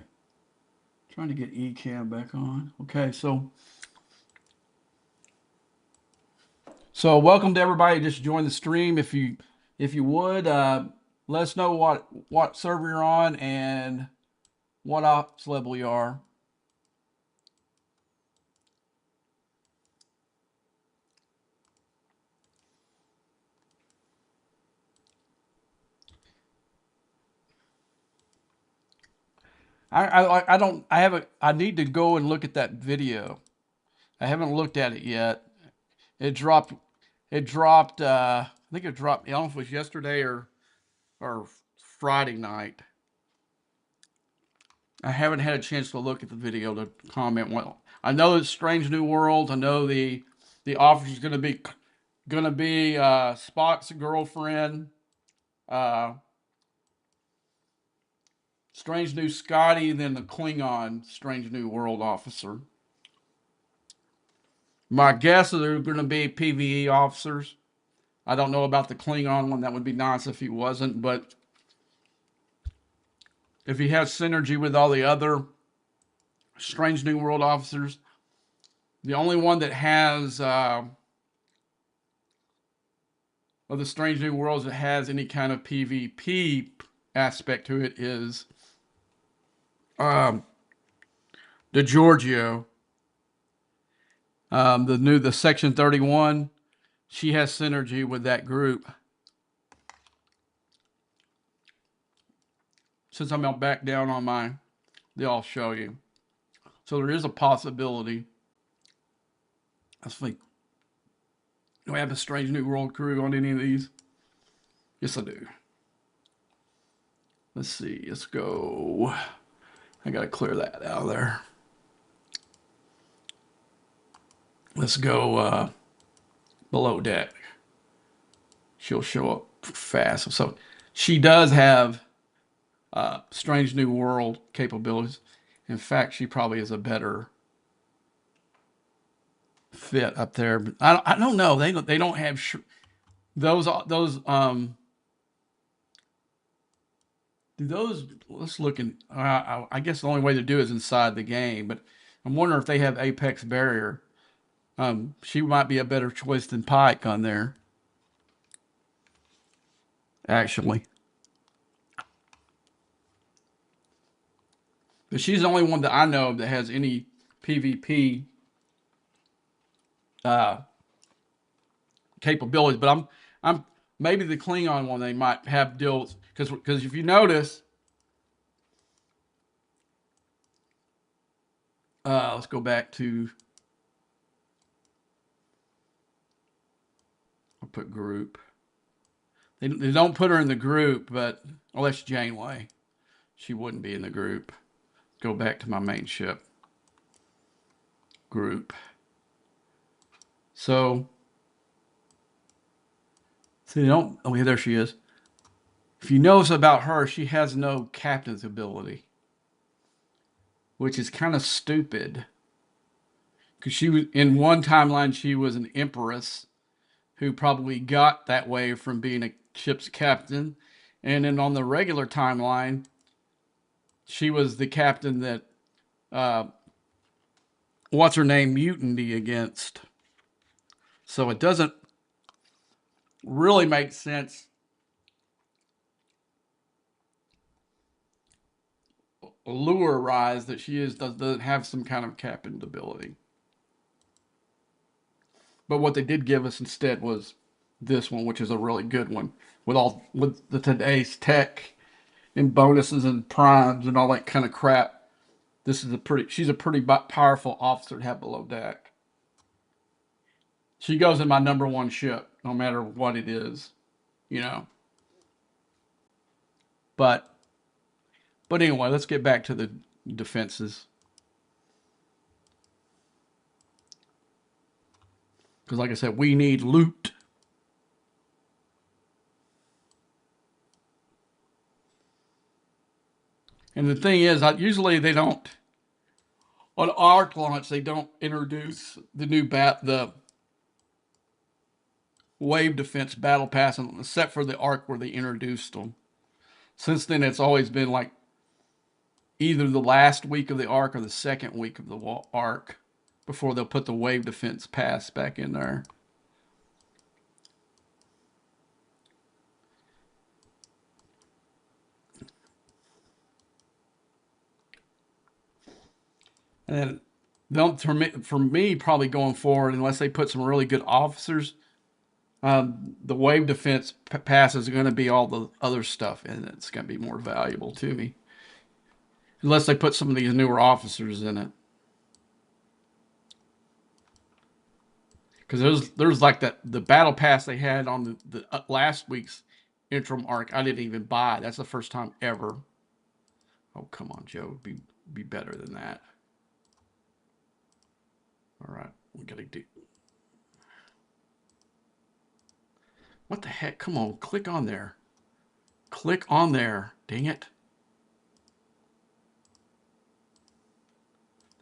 Trying to get eCam back on. Okay, so welcome to everybody just joined the stream. If you would let us know what server you're on and what ops level you are. I don't I haven't I need to go and look at that video. I haven't looked at it yet. It dropped I think it dropped, I don't know if it was yesterday or Friday night. I haven't had a chance to look at the video to comment. Well, I know it's Strange New Worlds. I know the officer's gonna be Spock's girlfriend. Uh, Strange New Scotty, and then the Klingon Strange New World officer. My guess is they're gonna be PVE officers. I don't know about the Klingon one. That would be nice if he wasn't, but if he has synergy with all the other Strange New World officers, the only one that has of the Strange New Worlds that has any kind of PvP aspect to it is um, the Giorgio, the Section 31. she has synergy with that group. Since I'm back down on mine, I'll show you. So there is a possibility. Let's think. Do I have a Strange New World crew on any of these? Yes, I do. Let's see. Let's go. I got to clear that out of there. Let's go below deck. She'll show up fast. So she does have Strange New World capabilities. In fact, she probably is a better fit up there. But I don't know. They don't have those do those. Let's look in. I guess the only way to do it is inside the game. But I'm wondering if they have Apex Barrier. She might be a better choice than Pike on there. Actually, but she's the only one that I know of that has any PvP uh, capabilities. But I'm maybe the Klingon one they might have deals because if you notice, let's go back to. I'll put group. They don't put her in the group, but unless Janeway, she wouldn't be in the group. Go back to my main ship. Group. So, see, they don't. Oh, yeah, there she is. If you notice about her, she has no captain's ability, which is kind of stupid. Because she was in one timeline, she was an empress who probably got that way from being a ship's captain, and then on the regular timeline, she was the captain that what's her name mutiny against. So it doesn't really make sense lure-rise that she doesn't have some kind of captain ability. But what they did give us instead was this one, which is a really good one with the today's tech and bonuses and primes and all that kind of crap. She's a pretty powerful officer to have below deck. She goes in my number one ship, no matter what it is, you know. But anyway, let's get back to the defenses. Because like I said, we need loot. And the thing is, usually they don't, on ARC launch, they don't introduce the wave defense battle pass, except for the ARC where they introduced them. Since then, it's always been like either the last week of the ARC or the second week of the ARC before they'll put the wave defense pass back in there. And then for me, probably going forward, unless they put some really good officers, the wave defense passes are going to be all the other stuff, and it's going to be more valuable to me. Unless they put some of these newer officers in it. Because there's like the battle pass they had on the last week's interim arc. I didn't even buy. That's the first time ever. Oh, come on, Joe. Be better than that. All right. We got to do. What the heck? Come on. Click on there. Click on there. Dang it.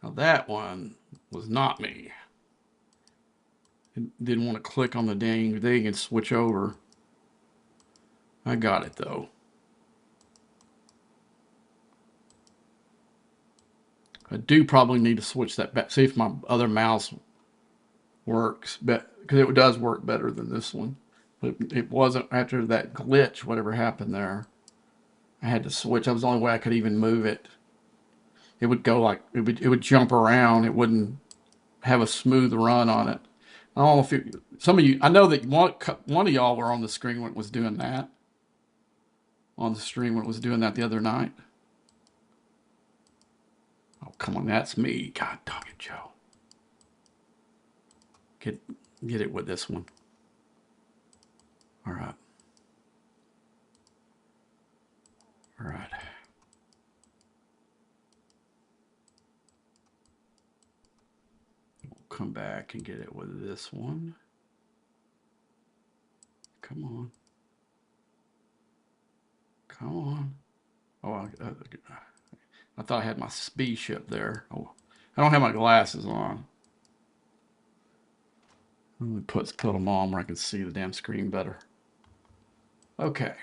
Now that one was not me. Didn't want to click on the dang thing and switch over. I got it though. I do probably need to switch that back. See if my other mouse works, because it does work better than this one. But it wasn't after that glitch, whatever happened there. I had to switch. That was the only way I could even move it. It would go like it would jump around. It wouldn't have a smooth run on it. I don't know if you, some of you, I know that one of y'all were on the screen when it was doing that. On the stream when it was doing that the other night. Oh, come on, that's me. God dog it, Joe. Get, get it with this one. All right. All right. We'll come back and get it with this one. Come on. Come on. Oh, I thought I had my speed ship there. Oh, I don't have my glasses on. Let me put them on where I can see the damn screen better. Okay.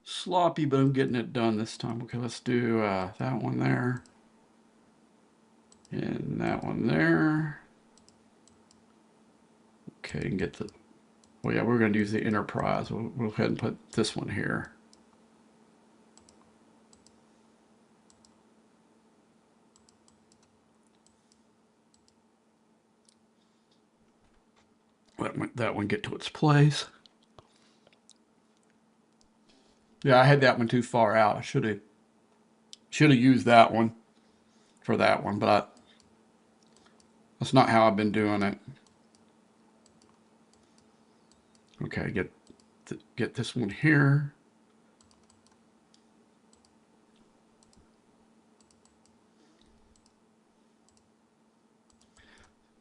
Sloppy, but I'm getting it done this time. Okay, let's do that one there. And that one there. Okay, and get the... Well, yeah, we're going to use the Enterprise. We'll go ahead and put this one here. Let that one get to its place. Yeah, I had that one too far out. I should have used that one for that one, but that's not how I've been doing it. Okay, get this one here.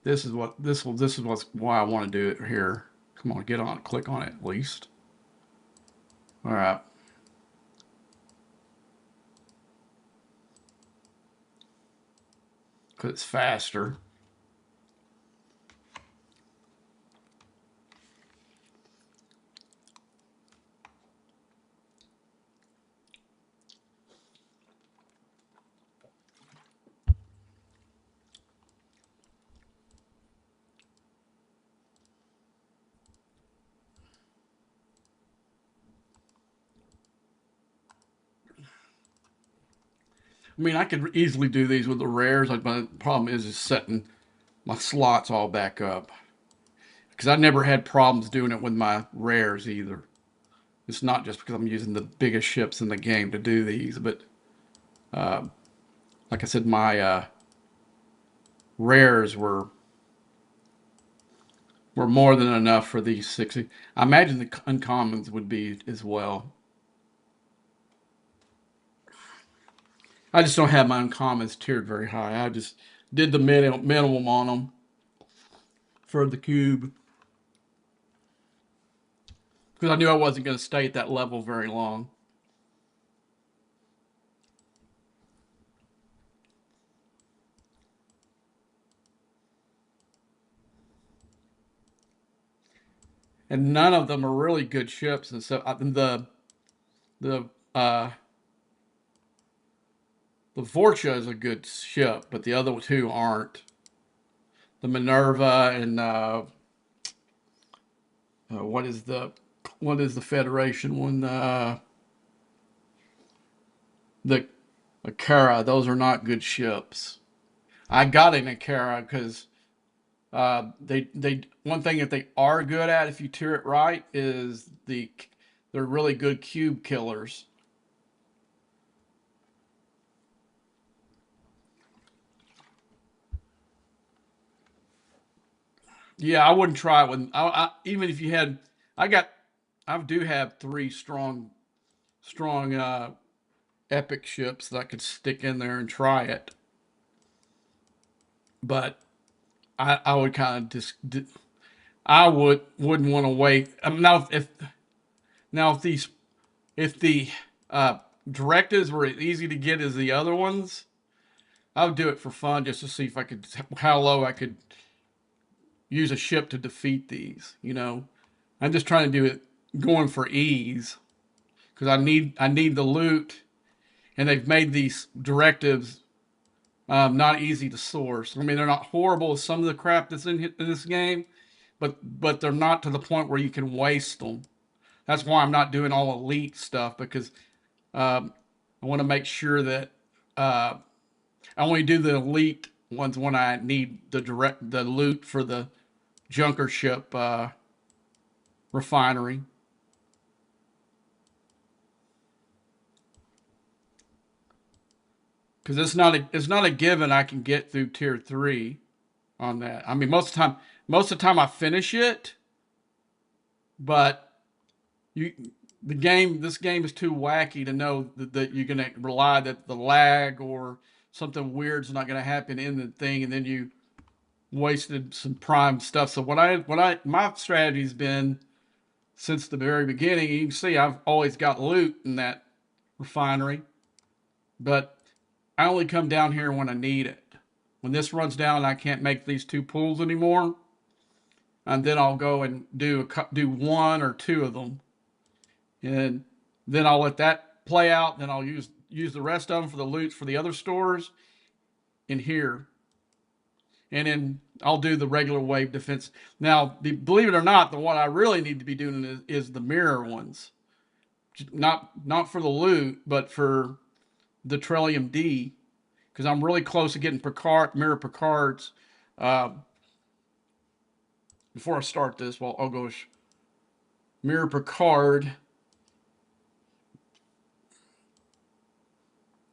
This is why I want to do it here. Come on, get on, click on it at least. All right. Because it's faster. I mean, I could easily do these with the rares, but the problem is setting my slots all back up. Because I never had problems doing it with my rares either. It's not just because I'm using the biggest ships in the game to do these, but like I said, my rares were more than enough for these 60. I imagine the uncommons would be as well. I just don't have my uncommons tiered very high. I just did the minimum on them for the cube because I knew I wasn't going to stay at that level very long. And none of them are really good ships. And so the uh, the Vorcha is a good ship, but the other two aren't. The Minerva and what is the Federation one? The Akara. Those are not good ships. I got an Akara because they one thing that they are good at if you tier it right is they're really good cube killers. Yeah, I wouldn't try it with even if you had. I got I do have three strong epic ships that I could stick in there and try it, but I would kind of just I wouldn't want to wait. Now if the uh, directives were as easy to get as the other ones, I would do it for fun just to see if I could how low I could use a ship to defeat these. I'm just trying to do it going for ease because I need the loot, and they've made these directives Not easy to source. I mean, they're not horrible as some of the crap that's in this game, but they're not to the point where you can waste them. That's why I'm not doing all elite stuff, because um, I want to make sure that uh, I only do the elite ones when I need the loot for the junker ship refinery. Because it's not a given I can get through tier 3 on that. I mean, most of the time I finish it, but you this game is too wacky to know that you're gonna rely that the lag or something weird's not gonna happen in the thing, and then you wasted some prime stuff. So my strategy's been since the very beginning. You can see I've always got loot in that refinery, but I only come down here when I need it. When this runs down and I can't make these 2 pools anymore, and then I'll go and do 1 or 2 of them, and then I'll let that play out. Then I'll use the rest of them for the loots for the other stores in here, and then I'll do the regular wave defense. Now, believe it or not, the one I really need to be doing is the mirror ones, not for the loot, but for the Trillium D, because I'm really close to getting mirror Picards. Uh, Before I start this, well, I'll go mirror Picard.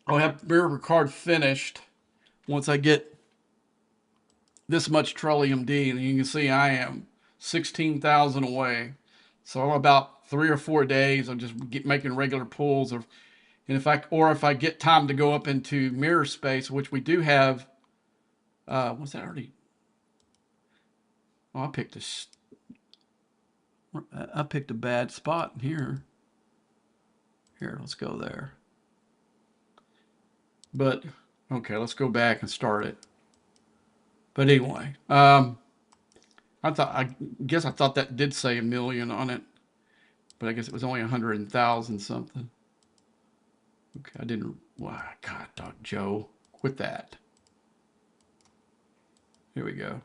I'll have mirror Picard finished once I get this much Trillium D, and you can see I am 16,000 away. So I'm about 3 or 4 days. I'm just making regular pulls, and if I get time to go up into mirror space, which we do have. Was that already? Oh, I picked a bad spot here. Here, let's go there. But okay, let's go back and start it. But anyway, I guess I thought that did say 1,000,000 on it, but I guess it was only 100,000 something. Okay, I didn't. Why, God, dog, Joe, quit that. Here we go.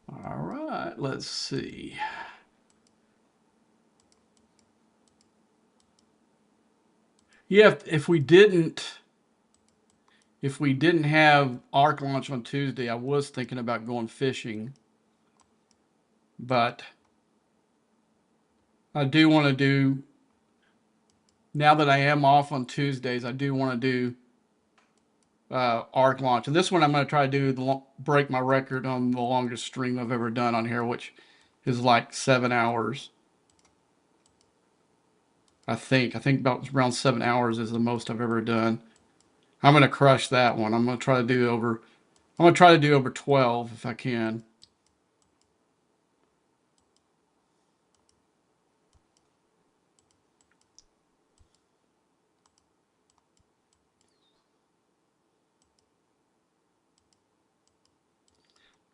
All right, let's see. Yeah, if we didn't have arc launch on Tuesday, I was thinking about going fishing, but I do want to do, now that I am off on Tuesdays, I do want to do arc launch. And this one I'm going to try to do break my record on the longest stream I've ever done on here, which is like 7 hours. I think about around 7 hours is the most I've ever done. I'm going to crush that one. I'm going to try to do over 12 if I can.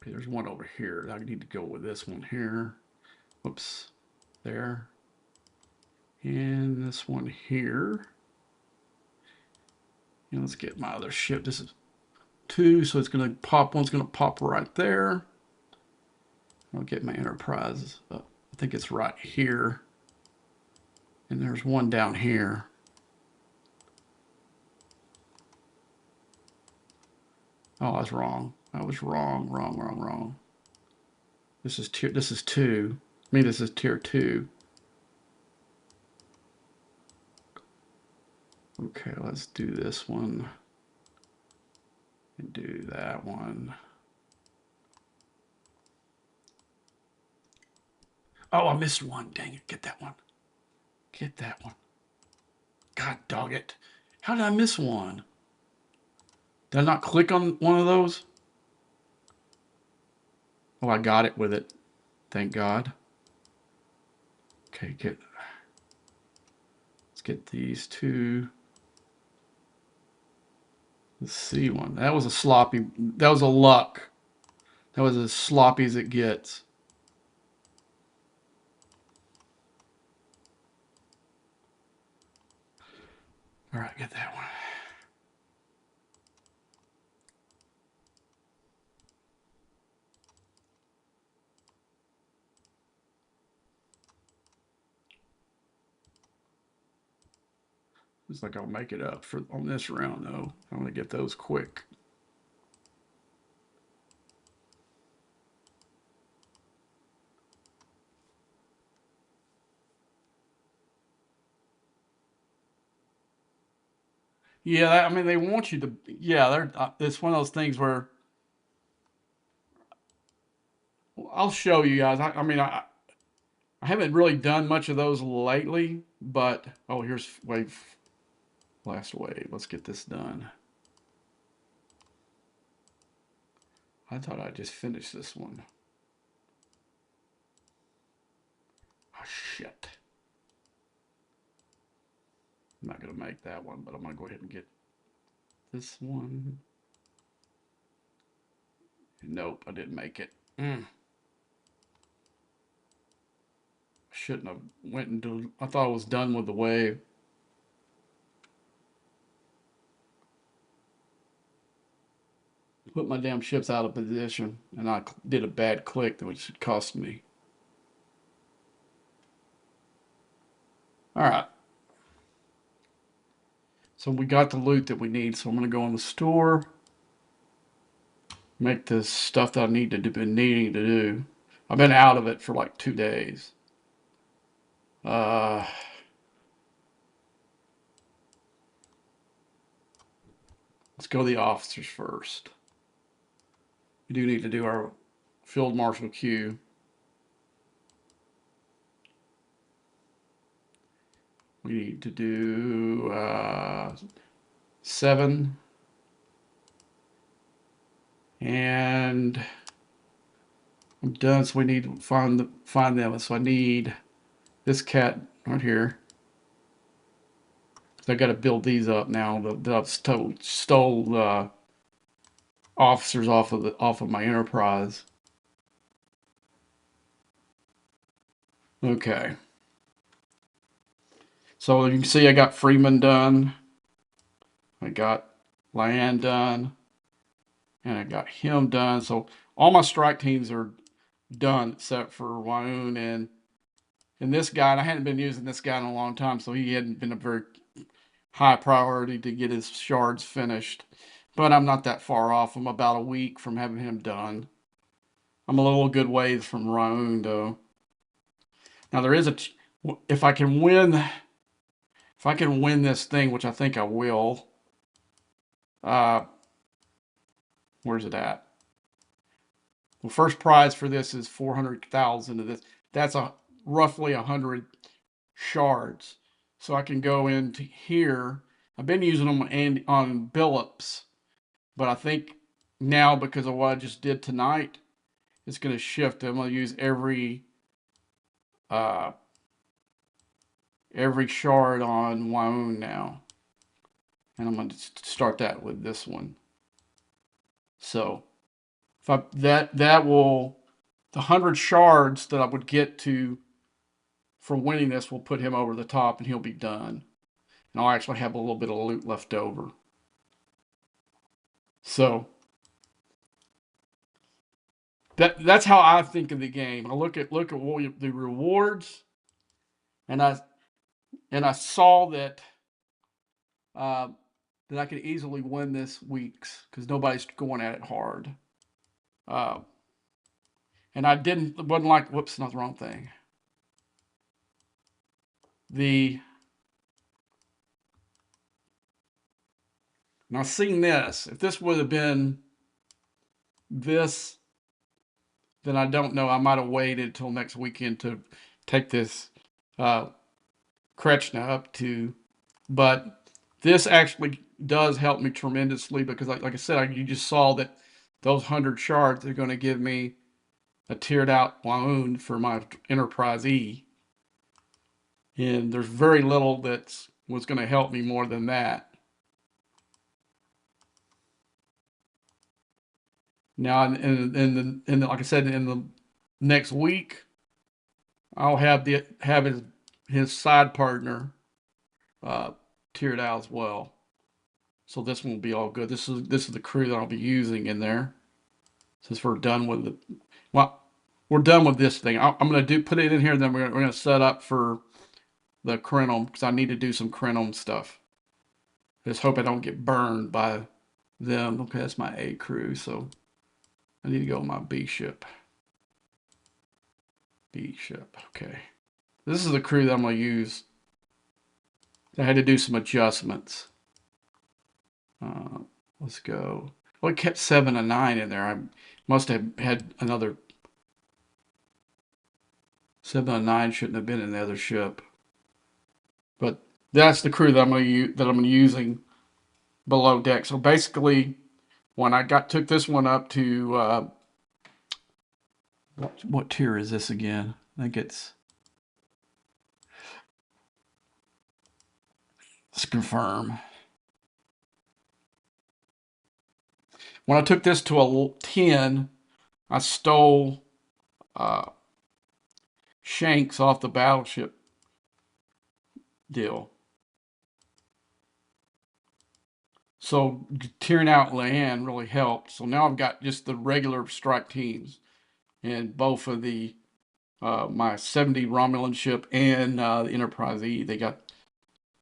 Okay, there's one over here. I need to go with this one here. Whoops. There. And this one here. And let's get my other ship. This is 2, so it's going to pop. One's going to pop right there. I'll get my Enterprise. I think it's right here. And there's one down here. Oh, I was wrong. I was wrong. This is 2. This is tier 2. Okay, let's do this one. And do that one. Oh, I missed one. Dang it. Get that one. Get that one. God dog it. How did I miss one? Did I not click on one of those? Oh, I got it with it. Thank God. Okay, let's get these 2. Let's see one. That was a luck. That was as sloppy as it gets. All right, get that one. Looks like I'll make it up for on this round though. I'm gonna get those quick. Yeah, I mean they want you to. Yeah, they're. It's one of those things where I'll show you guys. I haven't really done much of those lately, but oh, here's last wave. Let's get this done. I thought I just finished this one. Oh shit! I'm not gonna make that one, but I'm gonna go ahead and get this one. Nope, I didn't make it. Shouldn't have went into. I thought I was done with the wave. Put my damn ships out of position, and I did a bad click, which cost me. All right. So we got the loot that we need. So I'm gonna go in the store, make the stuff that I need to do, been needing to do. I've been out of it for like 2 days. Uh, let's go to the officers first. We do need to do our Field Marshal Q. We need to do 7. And I'm done, so we need to find them. So I need this cat right here. So I got to build these up now. That I've stole officers off of my enterprise. Okay. So you can see I got Freeman done. I got Land done. And I got him done. So all my strike teams are done except for Waun and this guy. And I hadn't been using this guy in a long time, so he hadn't been a very high priority to get his shards finished. But I'm not that far off. I'm about a week from having him done. I'm a little good ways from Waun though. Now there is if I can win this thing, which I think I will. Uh, where's it at? Well, first prize for this is 400,000 of this. That's roughly 100 shards. So I can go into here. I've been using them on Billups, but I think now because of what I just did tonight, it's going to shift. I'm going to use uh, every shard on Waun now. And I'm going to start that with this one. So if that will, the 100 shards that I would get to for winning this will put him over the top and he'll be done. And I'll actually have a little bit of loot left over. So that's how I think of the game. I look at what the rewards, and I saw that that I could easily win this week's because nobody's going at it hard. Uh, and I wasn't like, whoops, not the wrong thing. Now seeing this, if this would have been this, then I don't know. I might have waited till next weekend to take this Kretschna up to, but this actually does help me tremendously because, like I said, you just saw that those 100 shards are going to give me a tiered out Waun for my Enterprise E, and there's very little that was going to help me more than that. Now, and like I said, in the next week, I'll have his side partner tiered out as well. So this one will be all good. This is the crew that I'll be using in there. Since we're done with it. Well, we're done with this thing. I'm going to put it in here, and then we're going to set up for the crenum, because I need to do some crenum stuff. Just hope I don't get burned by them. Okay, that's my A crew, so I need to go with my B ship. B ship, okay. This is the crew that I'm going to use. I had to do some adjustments. Let's go. Well, it kept 7 and 9 in there. I must have had another 7 and 9 shouldn't have been in the other ship. But that's the crew that I'm going to be using below deck. So basically, when I took this one up to what tier is this again? I think it's, let's confirm. When I took this to a 10, I stole Shanks off the battleship deal. So tearing out Leanne really helped. So now I've got just the regular strike teams, and both of the my 70 Romulan ship and the Enterprise E. They got,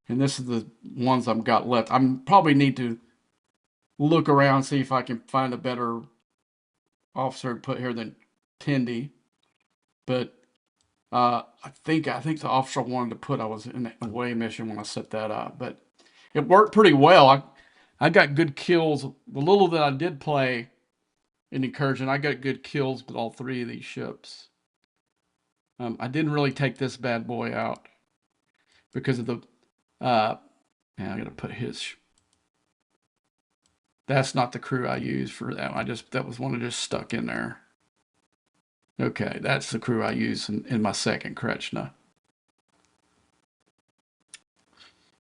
and this is the ones I've got left. I'm probably need to look around, see if I can find a better officer to put here than Tendy. But I think the officer I wanted to put, I was in the away mission when I set that up, but it worked pretty well. I got good kills. The little that I did play in Incursion, I got good kills with all 3 of these ships. I didn't really take this bad boy out because of the. Yeah, I gotta put his. That's not the crew I used for that. That was one that just stuck in there. Okay, that's the crew I use in my second Krechna.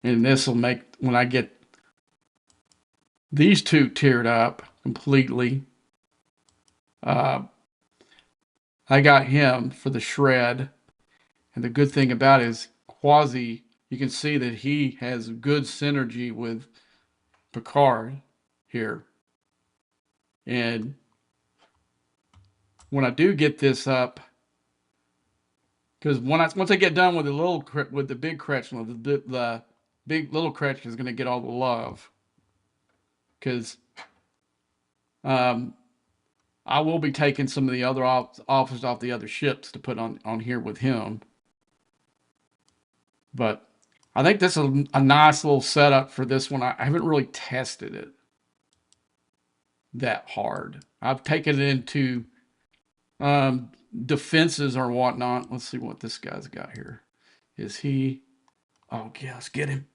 And this will make, when I get these 2 tiered up completely, I got him for the shred. And the good thing about it is Quasi, you can see that he has good synergy with Picard here. And when I do get this up, because once I get done with the big Krechna, the big little Krechna is going to get all the love, because I will be taking some of the other officers off the other ships to put on here with him. But I think this is a nice little setup for this one. I haven't really tested it that hard. I've taken it into defenses or whatnot. Let's see what this guy's got here. Is he? Oh, yes, get him.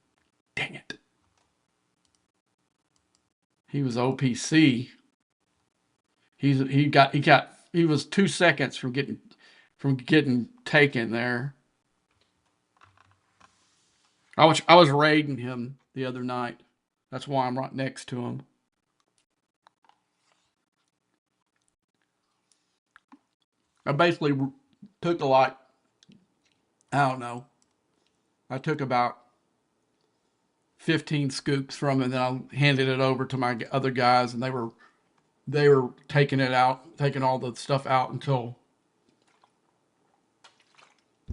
Dang it. He was OPC. He was 2 seconds from getting taken there. I was raiding him the other night. That's why I'm right next to him. I basically took I don't know. I took about 15 scoops from it, and then I handed it over to my other guys, and they were taking it out, taking all the stuff out until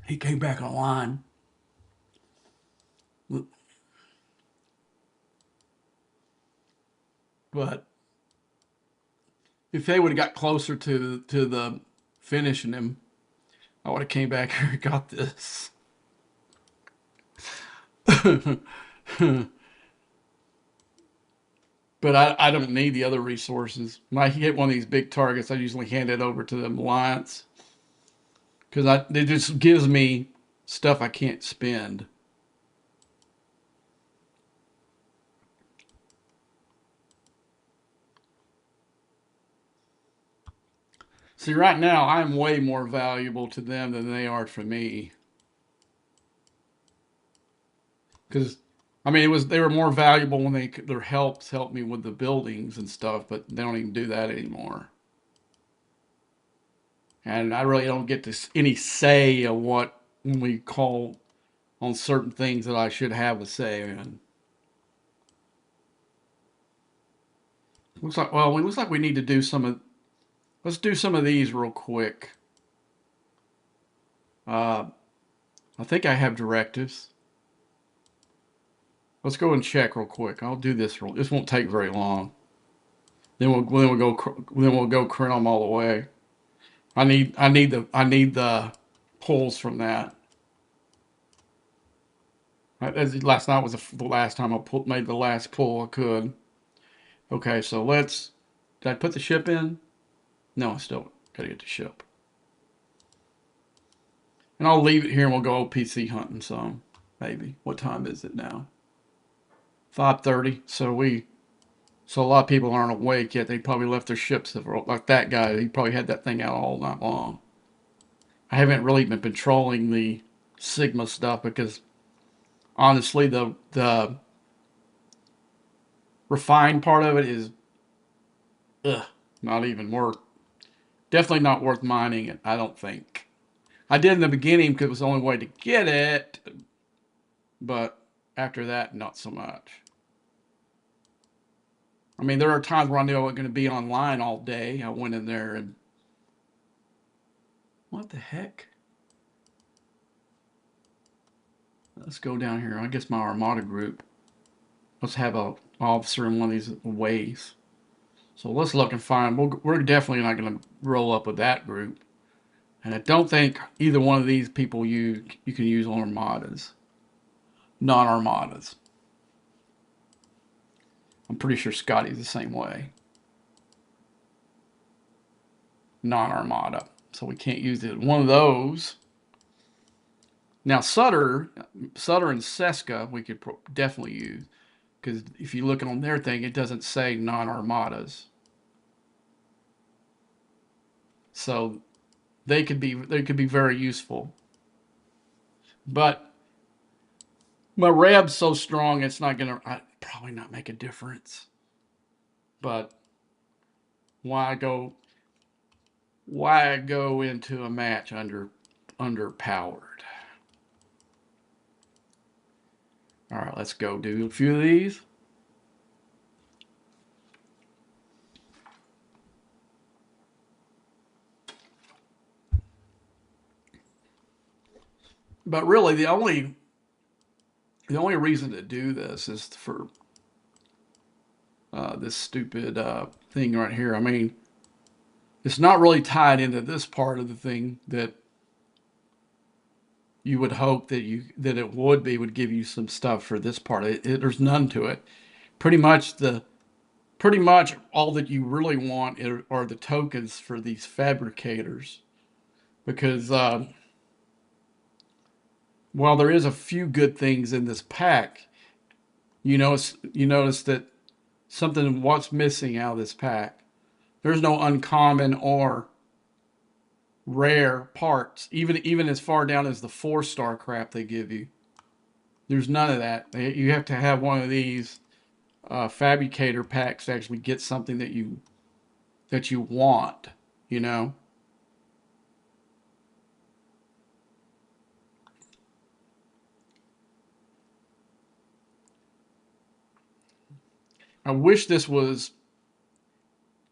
he came back online. But if they would have got closer to the finishing him, I would have came back here and got this. But I don't need the other resources. When I hit one of these big targets, I usually hand it over to the Alliance, because it just gives me stuff I can't spend. See, right now, I'm way more valuable to them than they are for me. Because, I mean, they were more valuable when their helps helped me with the buildings and stuff, but they don't even do that anymore. And I really don't get any say of when we call on certain things that I should have a say in. Looks like we need to do some of. Let's do some of these real quick. Uh, I think I have directives. Let's go and check real quick. I'll do this. This won't take very long. Then we'll go crim them all the way. I need the pulls from that. Last night was the last time made the last pull I could. Okay, so let's. Did I put the ship in? No, I still gotta get the ship. And I'll leave it here and we'll go PC hunting some. Maybe. What time is it now? 5:30. So a lot of people aren't awake yet. They probably left their ships like that guy. He probably had that thing out all night long. I haven't really been patrolling the Sigma stuff because honestly, the refined part of it is ugh, not even worth. Definitely not worth mining it. I don't think. I did in the beginning because it was the only way to get it, but after that, not so much. I mean, there are times where I knew I wasn't going to be online all day. I went in there and what the heck? Let's go down here. I guess my Armada group. Let's have a officer in one of these ways. So let's look and find. We're definitely not going to roll up with that group. And I don't think either one of these people you can use on armadas, non-armadas. I'm pretty sure Scotty's the same way, non-armada. So we can't use it. One of those. Now Sutter and Seska we could definitely use because if you look on their thing, it doesn't say non-armadas. So they could be very useful. But my Rab's so strong, it's not gonna probably not make a difference. But why go into a match underpowered? All right, let's go do a few of these. But really, the only reason to do this is for this stupid thing right here. I mean, it's not really tied into this part of the thing that you would hope that it would give you some stuff for this part. There's none to it. Pretty much all that you really want are the tokens for these fabricators because while there is a few good things in this pack, you notice that what's missing out of this pack. There's no uncommon or rare parts, even as far down as the 4-star crap they give you. There's none of that. You have to have one of these fabricator packs to actually get something that you want. You know. I wish this was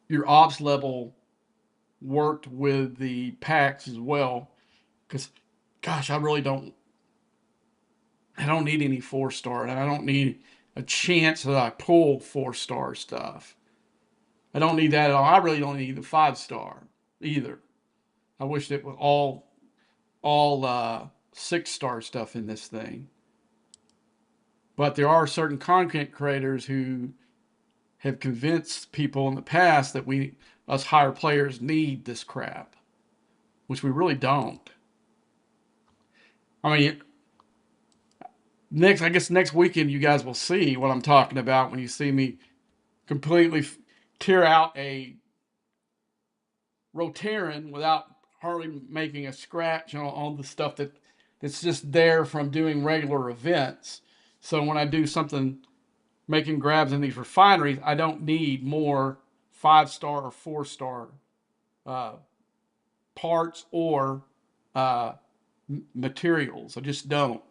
your ops level worked with the packs as well, because gosh, I don't need any 4-star, and I don't need a chance that I pull 4-star stuff. I don't need that at all. I really don't need the 5-star either. I wish it was all 6-star stuff in this thing. But there are certain content creators who have convinced people in the past that us higher players need this crap, which we really don't. I mean, I guess next weekend you guys will see what I'm talking about when you see me completely tear out a Rotaran without hardly making a scratch on the stuff that's just there from doing regular events. So when I do something making grabs in these refineries, I don't need more 5-star or 4-star uh, parts or uh, materials. I just don't.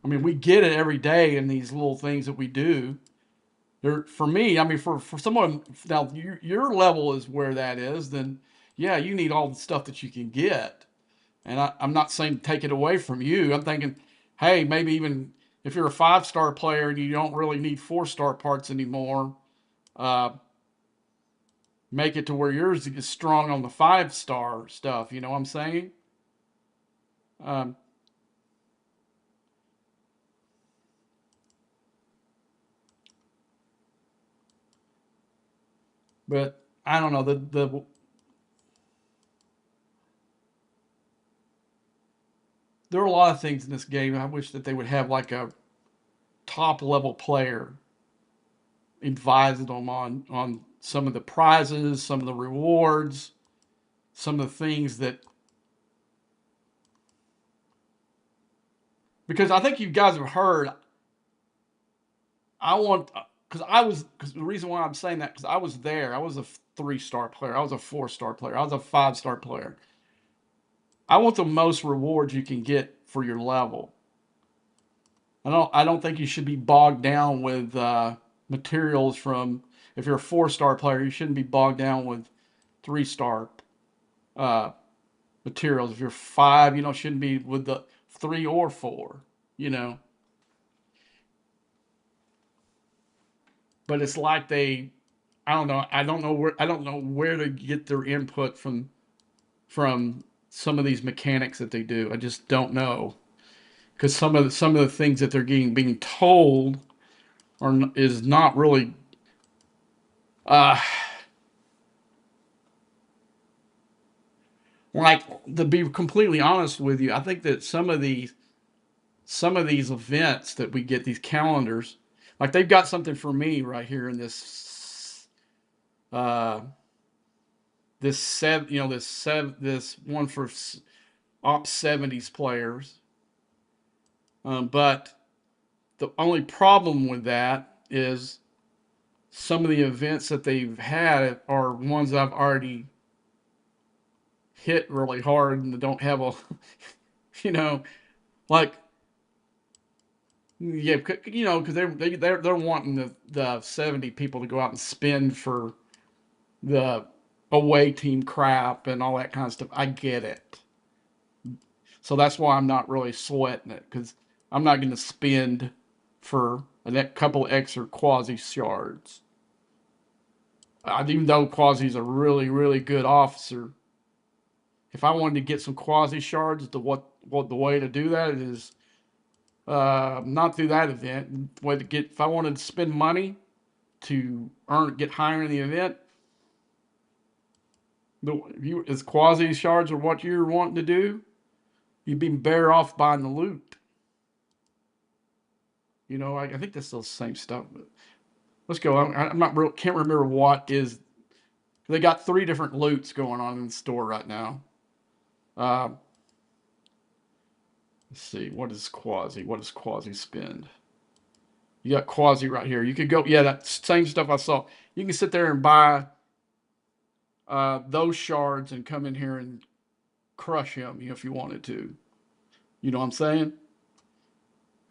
I mean, we get it every day in these little things that we do. There, for me, I mean, for someone now, your level is where that is. Then, yeah, you need all the stuff that you can get. And I'm not saying take it away from you. I'm thinking, hey, maybe even if you're a 5-star player and you don't really need 4-star parts anymore, uh, make it to where yours is strong on the 5-star stuff. You know what I'm saying? Um, but I don't know. There are a lot of things in this game. I wish that they would have like a top level player advising them on some of the prizes, some of the rewards, some of the things that, because I think you guys have heard. I want because the reason why I'm saying that, because I was there. I was a 3-star player. I was a 4-star player. I was a 5-star player. I want the most rewards you can get for your level. I don't think you should be bogged down with materials from. If you're a 4-star player, you shouldn't be bogged down with 3-star uh, materials. If you're 5, shouldn't be with the 3 or 4. You know, but it's like they. I don't know. I don't know where to get their input from some of these mechanics that they do. I just don't know, because some of the things that they're getting being told is not really. Uh, like, to be completely honest with you, I think that some of these events that we get, these calendars, like they've got something for me right here in uh this one for op 70s players. But the only problem with that is some of the events that they've had are ones I've already hit really hard and don't have a, you know, like, yeah, because they're wanting the 70 people to go out and spend for the away team crap and all that kind of stuff. I get it. So that's why I'm not really sweating it, because I'm not going to spend for a couple extra quasi shards. Even though Quasi's a really, really good officer, if I wanted to get some quasi shards, what the way to do that is not through that event. The way to get, if I wanted to spend money to get higher in the event, as quasi shards are what you're wanting to do, you'd be better off buying the loot. I think that's still the same stuff. But let's go. I'm not real. Can't remember what is. They got 3 different loots going on in the store right now. Uh, let's see. What is quasi? What does quasi spend? You got quasi right here. You could go. Yeah, that same stuff I saw. You can sit there and buy those shards and come in here and crush him. If you wanted to. You know what I'm saying?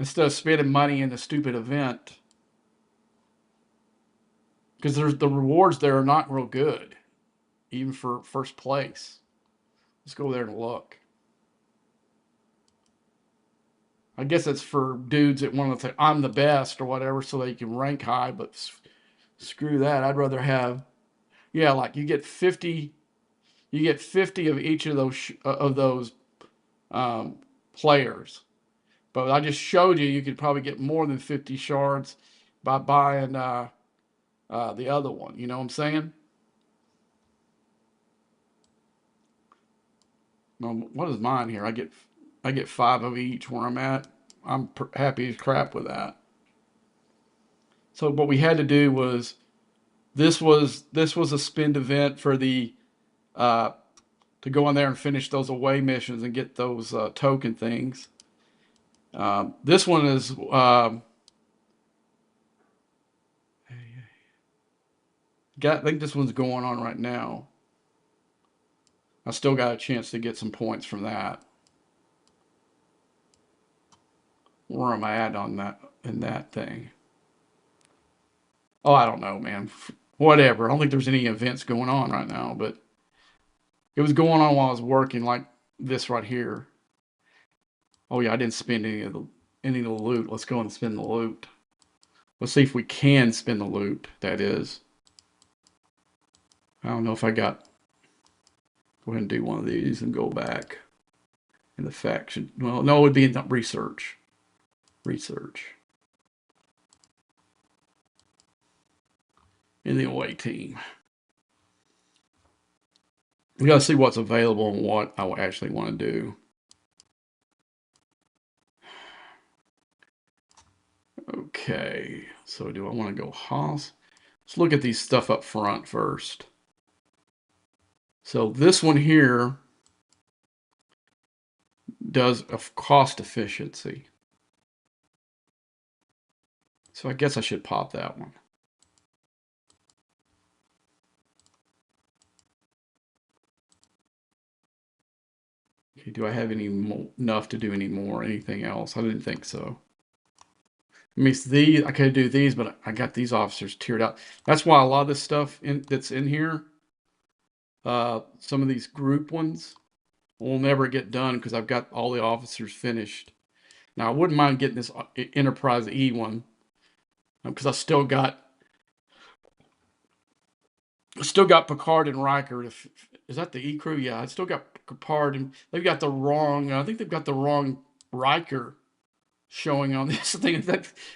Instead of spending money in a stupid event, because there's the rewards there are not real good, even for first place. Let's go there and look. I guess it's for dudes that want to say I'm the best or whatever, so they can rank high. But screw that. I'd rather have, yeah, like you get 50 of each of those um, players. But I just showed you could probably get more than 50 shards by buying the other one. You know what I'm saying? What is mine here? I get 5 of each where I'm at. I'm happy as crap with that. So what we had to do was, this was a spend event for the uh, to go in there and finish those away missions and get those token things. This one is I think this one's going on right now. I still got a chance to get some points from that. Where am I at on that in that thing? Oh, I don't know, man. Whatever. I don't think there's any events going on right now, but it was going on while I was working, like this right here. Oh yeah, I didn't spend any of the loot. Let's go and spend the loot. Let's see if we can spend the loot. That is. I don't know if I got. Go ahead and do one of these and go back in the faction. Well, no, it would be in the research. Research. In the away team. We got to see what's available and what I actually want to do. Okay, so do I want to go Haas? Let's look at these stuff up front first. So this one here does a cost efficiency. So I guess I should pop that one. Okay, do I have enough to do anything else? I didn't think so. I mean, these I could do these, but I got these officers tiered out. That's why a lot of this stuff that's in here, some of these group ones, will never get done because I've got all the officers finished. Now I wouldn't mind getting this Enterprise E one because I still got Picard and Riker. Is that the E crew? Yeah, I still got Picard, and they've got the wrong. I think they've got the wrong Riker showing on this thing.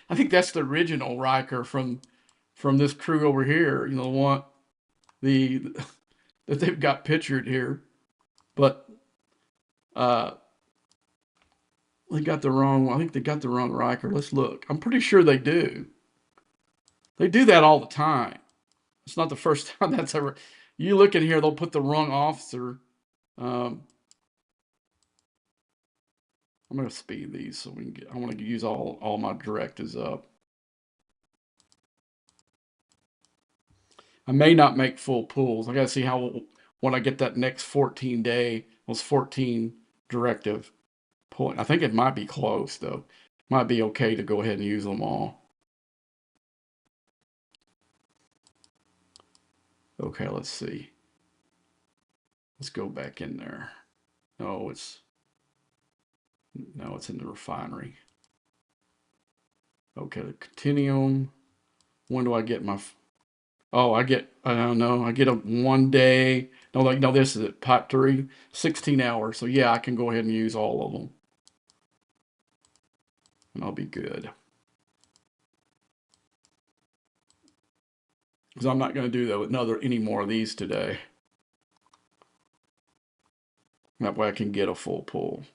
I think that's the original Riker from this crew over here. You know, what the that they've got pictured here, but they got the wrong. I think they got the wrong Riker. Let's look. I'm pretty sure they do. They do that all the time. It's not the first time that's ever. You look in here, they'll put the wrong officer. I'm going to speed these so we can get. I want to use all my directives up. I may not make full pools. I got to see how when I get that next 14 day, those 14 directive point. I think it might be close though. Might be okay to go ahead and use them all. Okay, let's see. Let's go back in there. No, it's in the refinery. Okay, the continuum. When do I get my? Oh, I don't know. I get a 1 day. No, like no, this is it. Part 3, 16 hours. So yeah, I can go ahead and use all of them, and I'll be good. Because I'm not going to do any more of these today. That way I can get a full pull.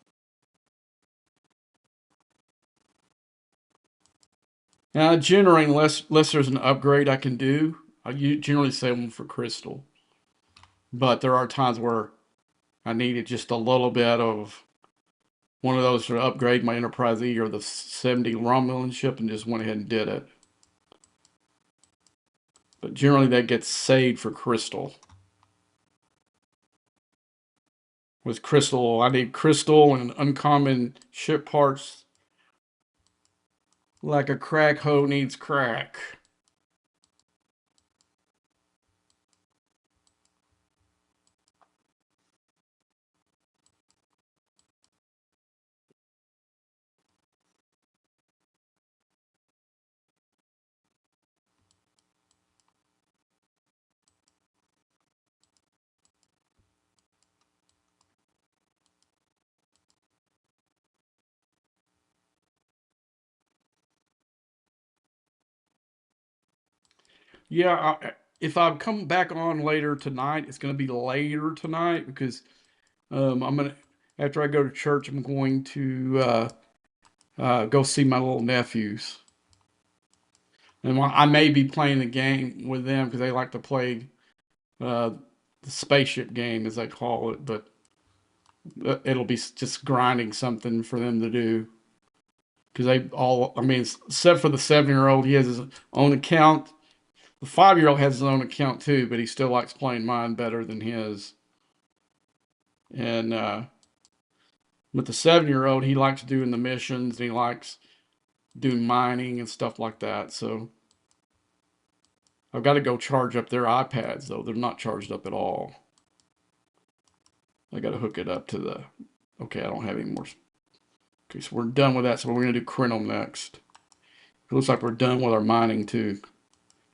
Now, generally, unless there's an upgrade I can do, I generally save them for crystal. But there are times where I needed just a little bit of one of those to upgrade my Enterprise E or the 70 Romulan ship and just went ahead and did it. But generally that gets saved for crystal. With crystal, I need crystal and uncommon ship parts like a crack hoe needs crack. Yeah, if I come back on later tonight, it's going to be later tonight because I'm gonna after I go to church, I'm going to go see my little nephews, and I may be playing the game with them because they like to play uh, the spaceship game, as they call it. But it'll be just grinding something for them to do because they all. I mean, except for the 7-year-old, he has his own account. The 5-year-old has his own account too, but he still likes playing mine better than his. And with the 7-year-old, he likes doing the missions and he likes doing mining and stuff like that. So I've got to go charge up their iPads, though. They're not charged up at all. I got to hook it up to the... Okay, I don't have any more. Okay, so we're done with that. So we're going to do Crinum next. It looks like we're done with our mining, too.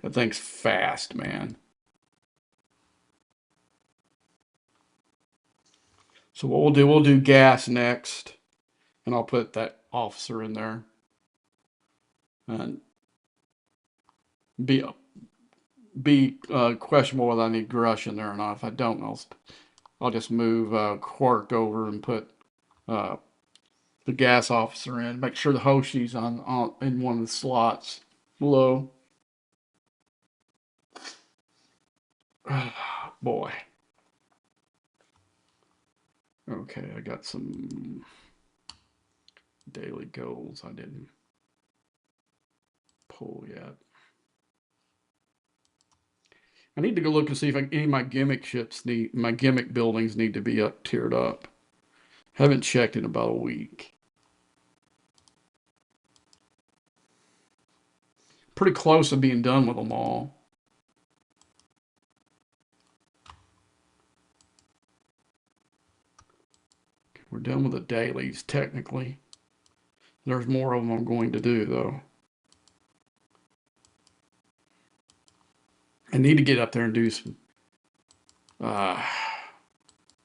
That thing's fast, man. So what we'll do gas next. And I'll put that officer in there. And be questionable whether I need Grush in there or not. If I don't, I'll just move Quark over and put the gas officer in. Make sure the Hoshi's on in one of the slots below. Boy. Okay, I got some daily goals I didn't pull yet. I need to go look and see if any of my gimmick my gimmick buildings need to be tiered up. Haven't checked in about a week. Pretty close to being done with them all. We're done with the dailies, technically. There's more of them I'm going to do, though. I need to get up there and do some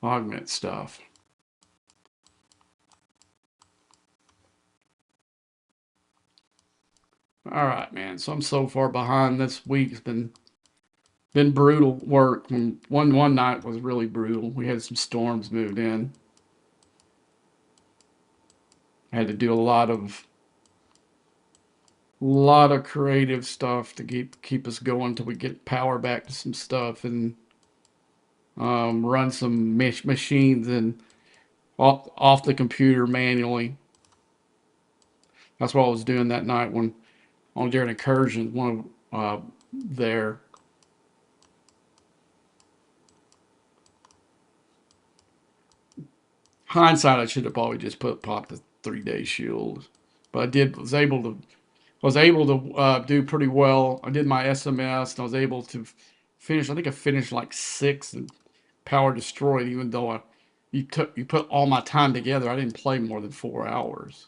augment stuff. All right, man. So I'm so far behind. This week's been brutal work. One night was really brutal. We had some storms moved in. I had to do a lot of creative stuff to keep us going till we get power back to some stuff and run some machines and off the computer manually. That's what I was doing that night when on during incursion. There. Hindsight, I should have probably just popped the 3-day shield, but I was able to do pretty well. I did my SMS and I was able to finish. I think I finished like 6 and power destroyed. Even though you put all my time together, I didn't play more than 4 hours.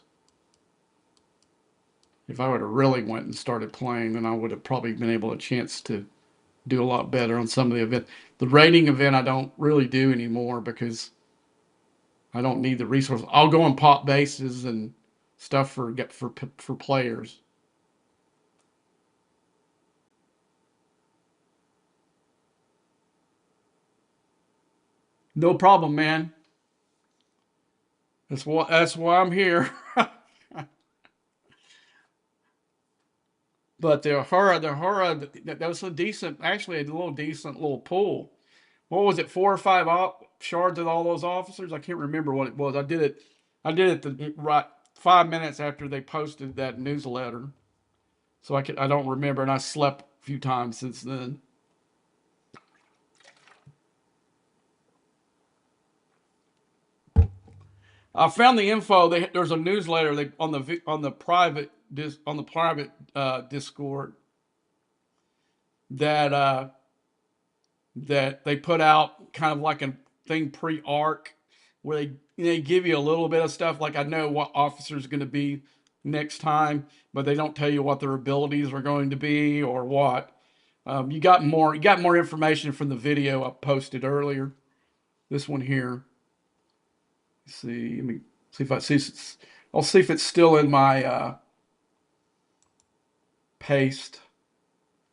If I would have really went and started playing, then I would have probably been able a chance to do a lot better on some of the event. The raiding event I don't really do anymore because I don't need the resources. I'll go and pop bases and stuff for players. No problem, man. That's why I'm here. But the horror, that was a decent, actually a decent little pull. What was it, 4 or 5 shards of all those officers? I can't remember what it was. I did it right 5 minutes after they posted that newsletter, so I don't remember, and I slept a few times since then. I found the info. There's a newsletter on the private Discord that that they put out, kind of like a thing pre-arc, where they give you a little bit of stuff. Like, I know what officer's going to be next time, but they don't tell you what their abilities are going to be or what. You got more information from the video I posted earlier. This one here. Let's see. Let me see if I see. I'll see if it's still in my paste.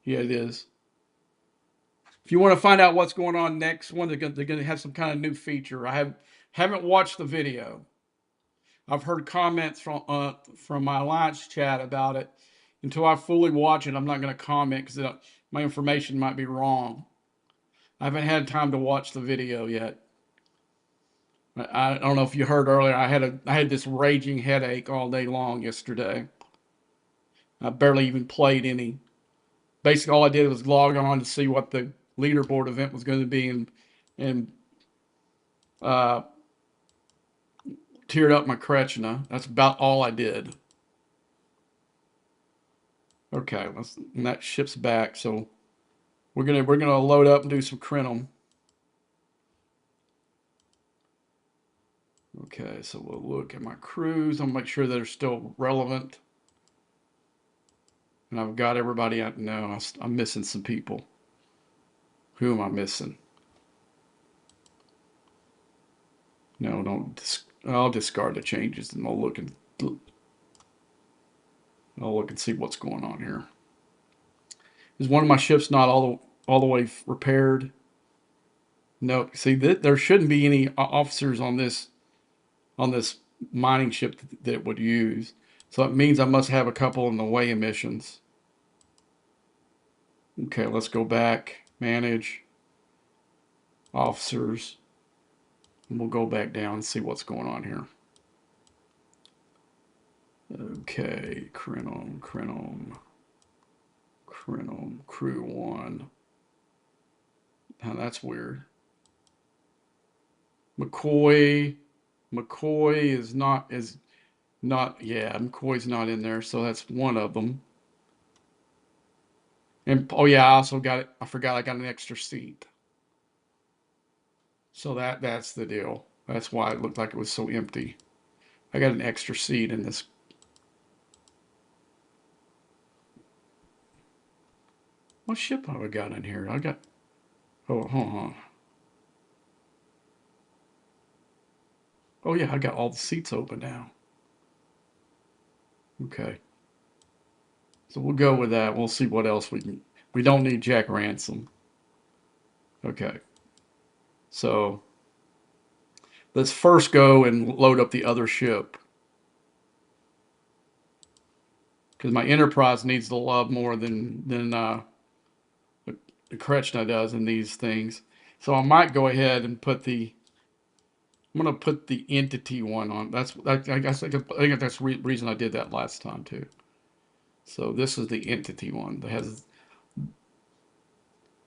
Yeah, it is. If you want to find out what's going on next one, they're going to have some kind of new feature. Haven't watched the video. I've heard comments from my Alliance chat about it. Until I fully watch it, I'm not going to comment because my information might be wrong. I haven't had time to watch the video yet. I don't know if you heard earlier. I had this raging headache all day long yesterday. I barely even played any. Basically, all I did was log on to see what the leaderboard event was going to be and uh, teared up my Krechna. That's about all I did. Okay, and that ships back. So we're gonna load up and do some crinum. Okay, so we'll look at my crews. I'll make sure they're still relevant. And I've got everybody out. No, I'm missing some people. Who am I missing? No, don't. I'll discard the changes and I'll look and see what's going on here. Is one of my ships not all the way repaired? No. See, there shouldn't be any officers on this mining ship that it would use. So it means I must have a couple in the way emissions. Okay, let's go back. Manage officers. And we'll go back down and see what's going on here. Okay, Krenom, crew one. Now that's weird. McCoy is not, yeah, McCoy's not in there, so that's one of them. And oh yeah, I also got it. I forgot I got an extra seat. So that's the deal. That's why it looked like it was so empty. I got an extra seat in this. What ship have I got in here? I got. Oh, hold on. Oh yeah, I got all the seats open now. Okay. So we'll go with that. We'll see what else we can. We don't need Jack Ransom. Okay. So let's first go and load up the other ship. Because my Enterprise needs the love more than the Kretschna does in these things. So I might go ahead and put the. I'm gonna put the entity one on. I guess I think that's the reason I did that last time too. So this is the entity one that has.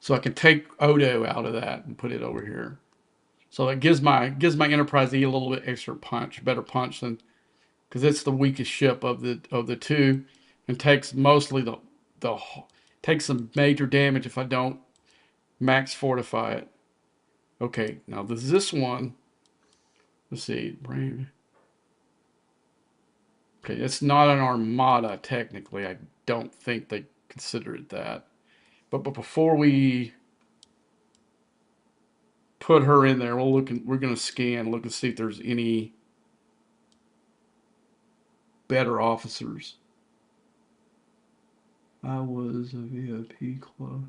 So I can take Odo out of that and put it over here. So it gives my Enterprise E a little bit extra punch, better punch than because it's the weakest ship of the two, and takes mostly the takes some major damage if I don't max fortify it. Okay, now this one. Let's see, brain. Okay, it's not an armada technically. I don't think they consider it that. But before we put her in there, we're gonna scan, look and see if there's any better officers. I was a VIP club.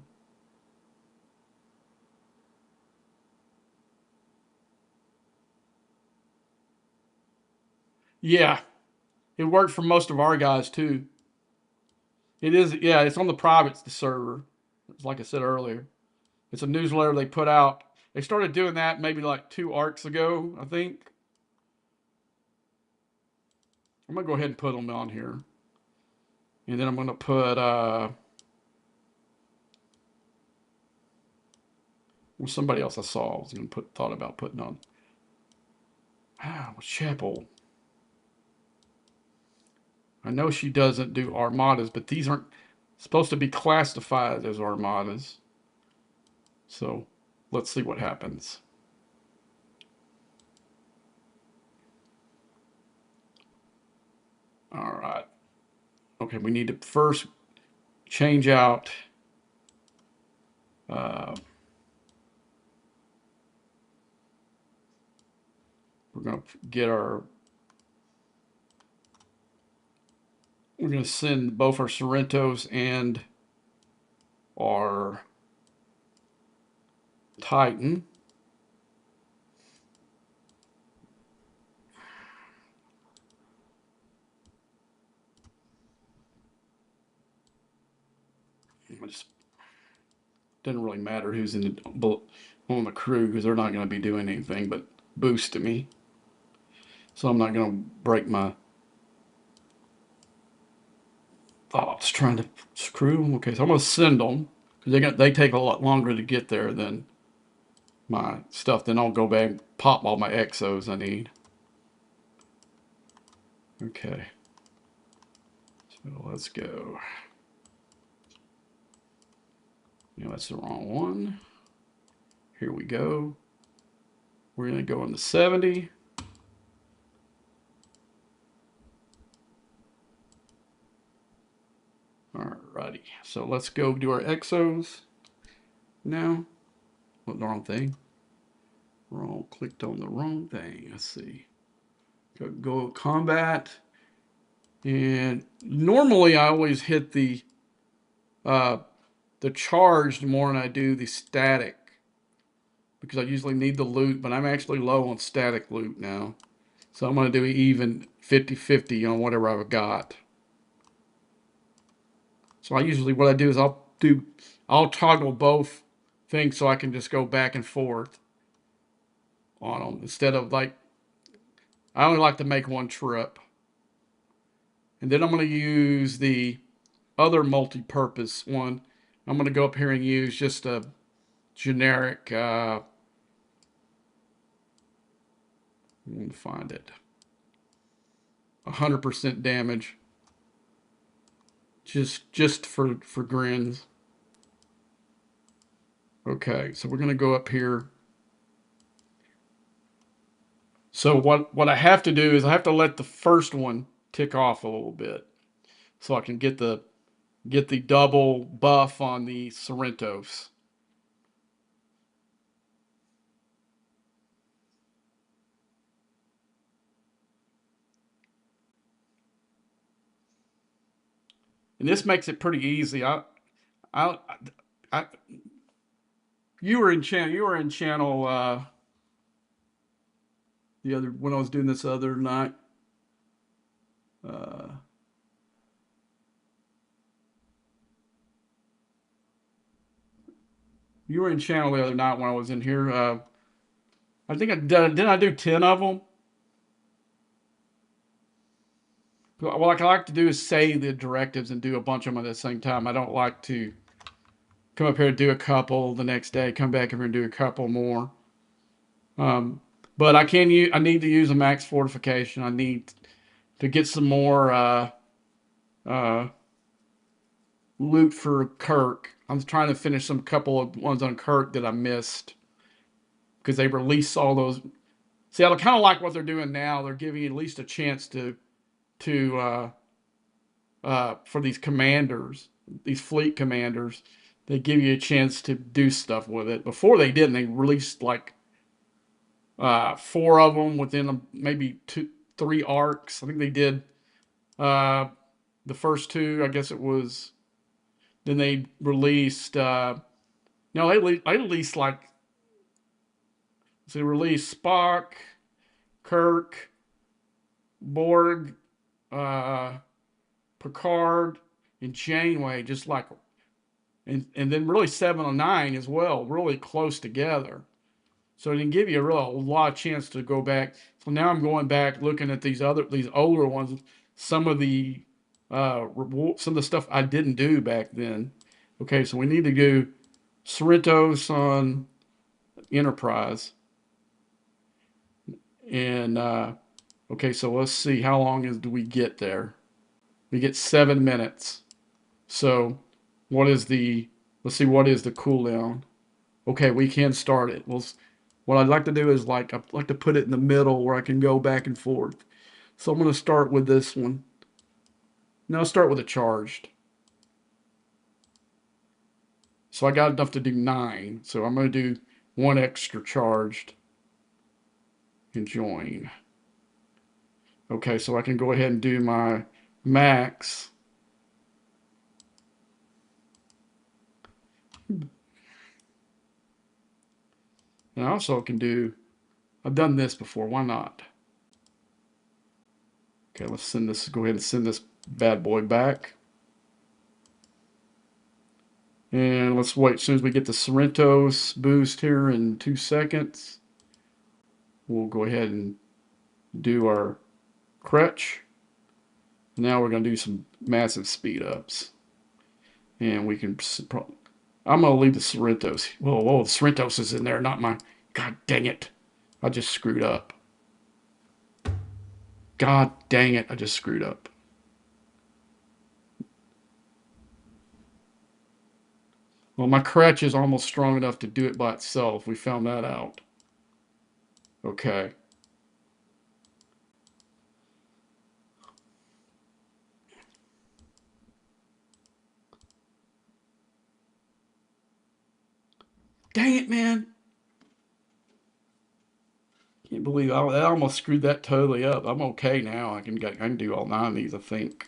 Yeah, it worked for most of our guys too. It is, yeah, it's on the private server. It's like I said earlier. It's a newsletter they put out. They started doing that maybe like 2 arcs ago, I think. I'm gonna go ahead and put them on here, and then I'm gonna put well, somebody else I saw I was gonna thought about putting on. Chapel. I know she doesn't do armadas, but these aren't supposed to be classified as armadas. So let's see what happens. All right. Okay, we need to first change out. Uh, we're going to get our. We're going to send both our Sorrentos and our Titan. It just doesn't really matter who's on the crew because they're not going to be doing anything but boost to me. So I'm not going to break my thoughts trying to screw them. Okay, so I'm going to send them because they take a lot longer to get there than my stuff. Then I'll go back and pop all my exos I need. Okay, so let's go. No, that's the wrong one. Here we go. We're going to go into 70. Alrighty. So let's go do our exos now. What, the wrong thing? Wrong. Clicked on the wrong thing. Let's see. Go combat. And normally I always hit the charged more than I do the static, because I usually need the loot, but I'm actually low on static loot now. So I'm going to do even 50-50 on whatever I've got. So what I do is I'll toggle both things so I can just go back and forth on them instead of like, I only like to make one trip. And then I'm going to use the other multi-purpose one. I'm going to go up here and use just a generic, I'm going to find it, 100% damage, just for grins. Okay, so we're going to go up here. So what I have to do is I have to let the first one tick off a little bit so I can get the double buff on the Sorrentos. And this makes it pretty easy. I, I you were in channel the other, when I was doing this other night. Uh, you were in channel the other night when I was in here. I think didn't I do 10 of them? What I like to do is say the directives and do a bunch of them at the same time. I don't like to come up here and do a couple the next day, come back here and do a couple more. But I need to use a max fortification. I need to get some more uh, loot for Kirk. I'm trying to finish some couple of ones on Kirk that I missed because they released all those. See, I kind of like what they're doing now. They're giving you at least a chance for these commanders, these fleet commanders. They give you a chance to do stuff with it. Before they didn't. They released like 4 of them within maybe 3 arcs. I think they did the first 2. I guess it was. Then they released. No, they released like. So they released Spock, Kirk, Borg, uh, Picard, and Janeway, just like, and then really 7 and 9 as well, really close together. So it didn't give you a lot of chance to go back. So now I'm going back looking at these older ones. Some of the stuff I didn't do back then. Okay, so we need to do Cerritos on Enterprise. And okay, so let's see how long do we get there. We get 7 minutes. So let's see, what is the cooldown? Okay, we can start it. Well, what I'd like to do is I'd like to put it in the middle where I can go back and forth. So I'm going to start with this one. Now I'll start with a charged. So I got enough to do 9. So I'm going to do 1 extra charged and join. Okay, so I can go ahead and do my max. And I also can do, I've done this before, why not? Okay, let's go ahead and send this bad boy back. And let's wait, as soon as we get the Sorrentos boost here in 2 seconds, we'll go ahead and do our crutch. Now we're going to do some massive speed ups. And we can, I'm going to leave the Sorrentos. Whoa, the Sorrentos is in there, not my, God dang it. I just screwed up. God dang it, I just screwed up. Well, my crutch is almost strong enough to do it by itself. We found that out. Okay. Dang it, man. Can't believe I almost screwed that totally up. I'm okay now. I can do all 9 of these, I think.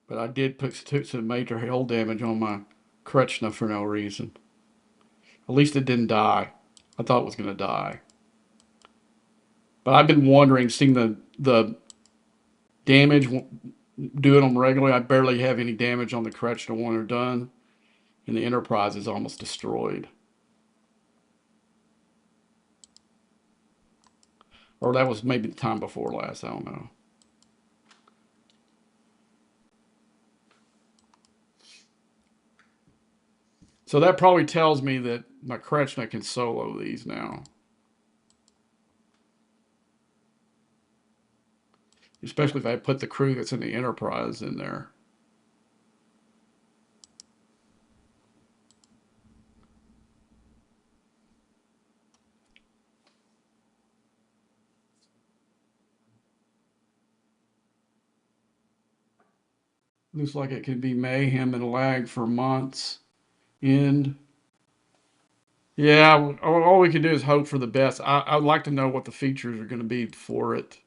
But I did took some major hail damage on my Kretschner for no reason. At least it didn't die. I thought it was going to die. But I've been wondering, seeing the damage, doing them regularly. I barely have any damage on the Kretschner when they're done, and the Enterprise is almost destroyed. Or that was maybe the time before last. I don't know. So that probably tells me that my Kretschner can solo these now. Especially if I put the crew that's in the Enterprise in there. Looks like it could be mayhem and lag for months. And yeah, all we can do is hope for the best. I'd like to know what the features are going to be for it.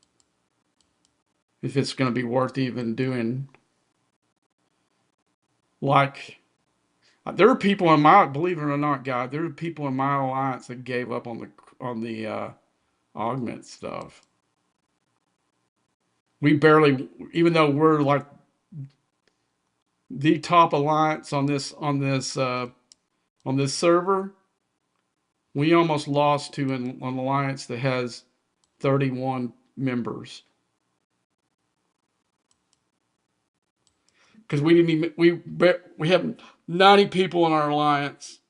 If it's going to be worth even doing. Like, there are people in my, believe it or not, guys, there are people in my alliance that gave up on the augment stuff. We barely, even though we're like the top alliance on this server, we almost lost to an alliance that has 31 members because we didn't even we have 90 people in our alliance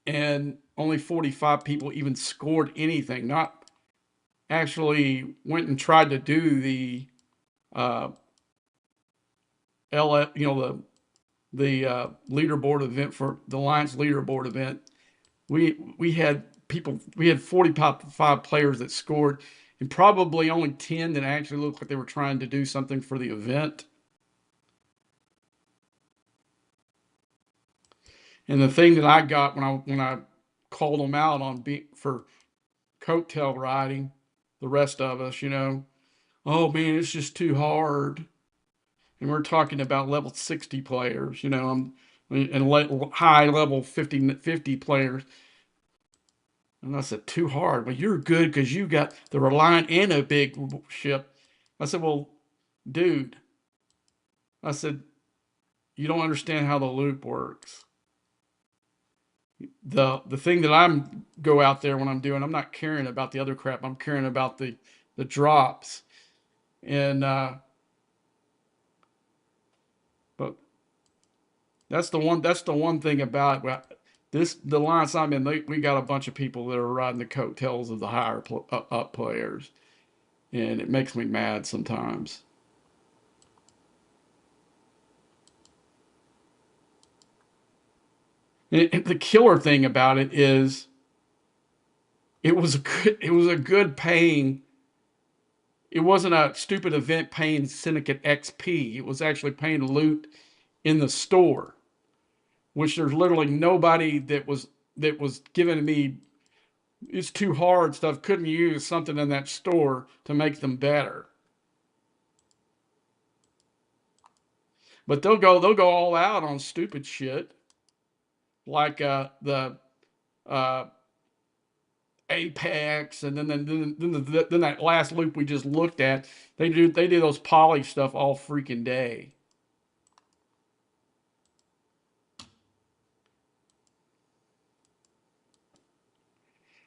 and only 45 people even scored anything. Not actually went and tried to do the uh, LF, the leaderboard event for the alliance leaderboard event. We had people, we had 45 players that scored, and probably only 10 that actually looked like they were trying to do something for the event. And the thing that I got when I called them out on for coattail riding, the rest of us, oh man, it's just too hard. And we're talking about level 60 players, and high level 50 players. And I said, too hard. Well, you're good because you got the Reliant and a big ship. I said, well, dude, I said, you don't understand how the loop works. The thing that I'm go out there when I'm doing, I'm not caring about the other crap. I'm caring about the drops. And but that's the one thing about the alliance I'm in. We got a bunch of people that are riding the coattails of the higher up players, and it makes me mad sometimes. And the killer thing about it is it was a good paying. It wasn't a stupid event paying Syndicate XP. It was actually paying loot in the store, which there's literally nobody that was giving me it's too hard stuff. Couldn't use something in that store to make them better. But they'll go all out on stupid shit like the uh, Apex, and then that last loop we just looked at. They do those poly stuff all freaking day.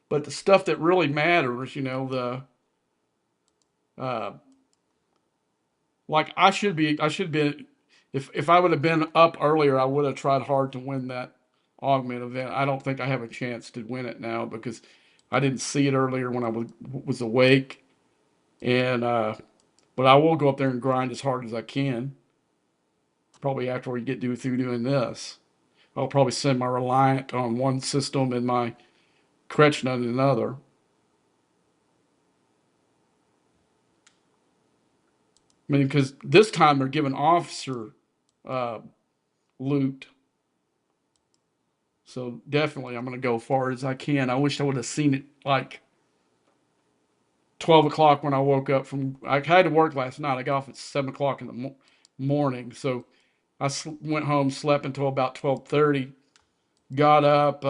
But the stuff that really matters, uh, like I should be, if I would have been up earlier, I would have tried hard to win that augment event. I don't think I have a chance to win it now because I didn't see it earlier when I was awake. And but I will go up there and grind as hard as I can. Probably after we get through doing this, I'll probably send my Reliant on one system and my Kretschner on another. I mean, because this time they're giving officer uh, loot. So definitely, I'm going to go far as I can. I wish I would have seen it like 12 o'clock when I woke up from. I had to work last night. I got off at 7 o'clock in the morning. So I went home, slept until about 12:30. Got up,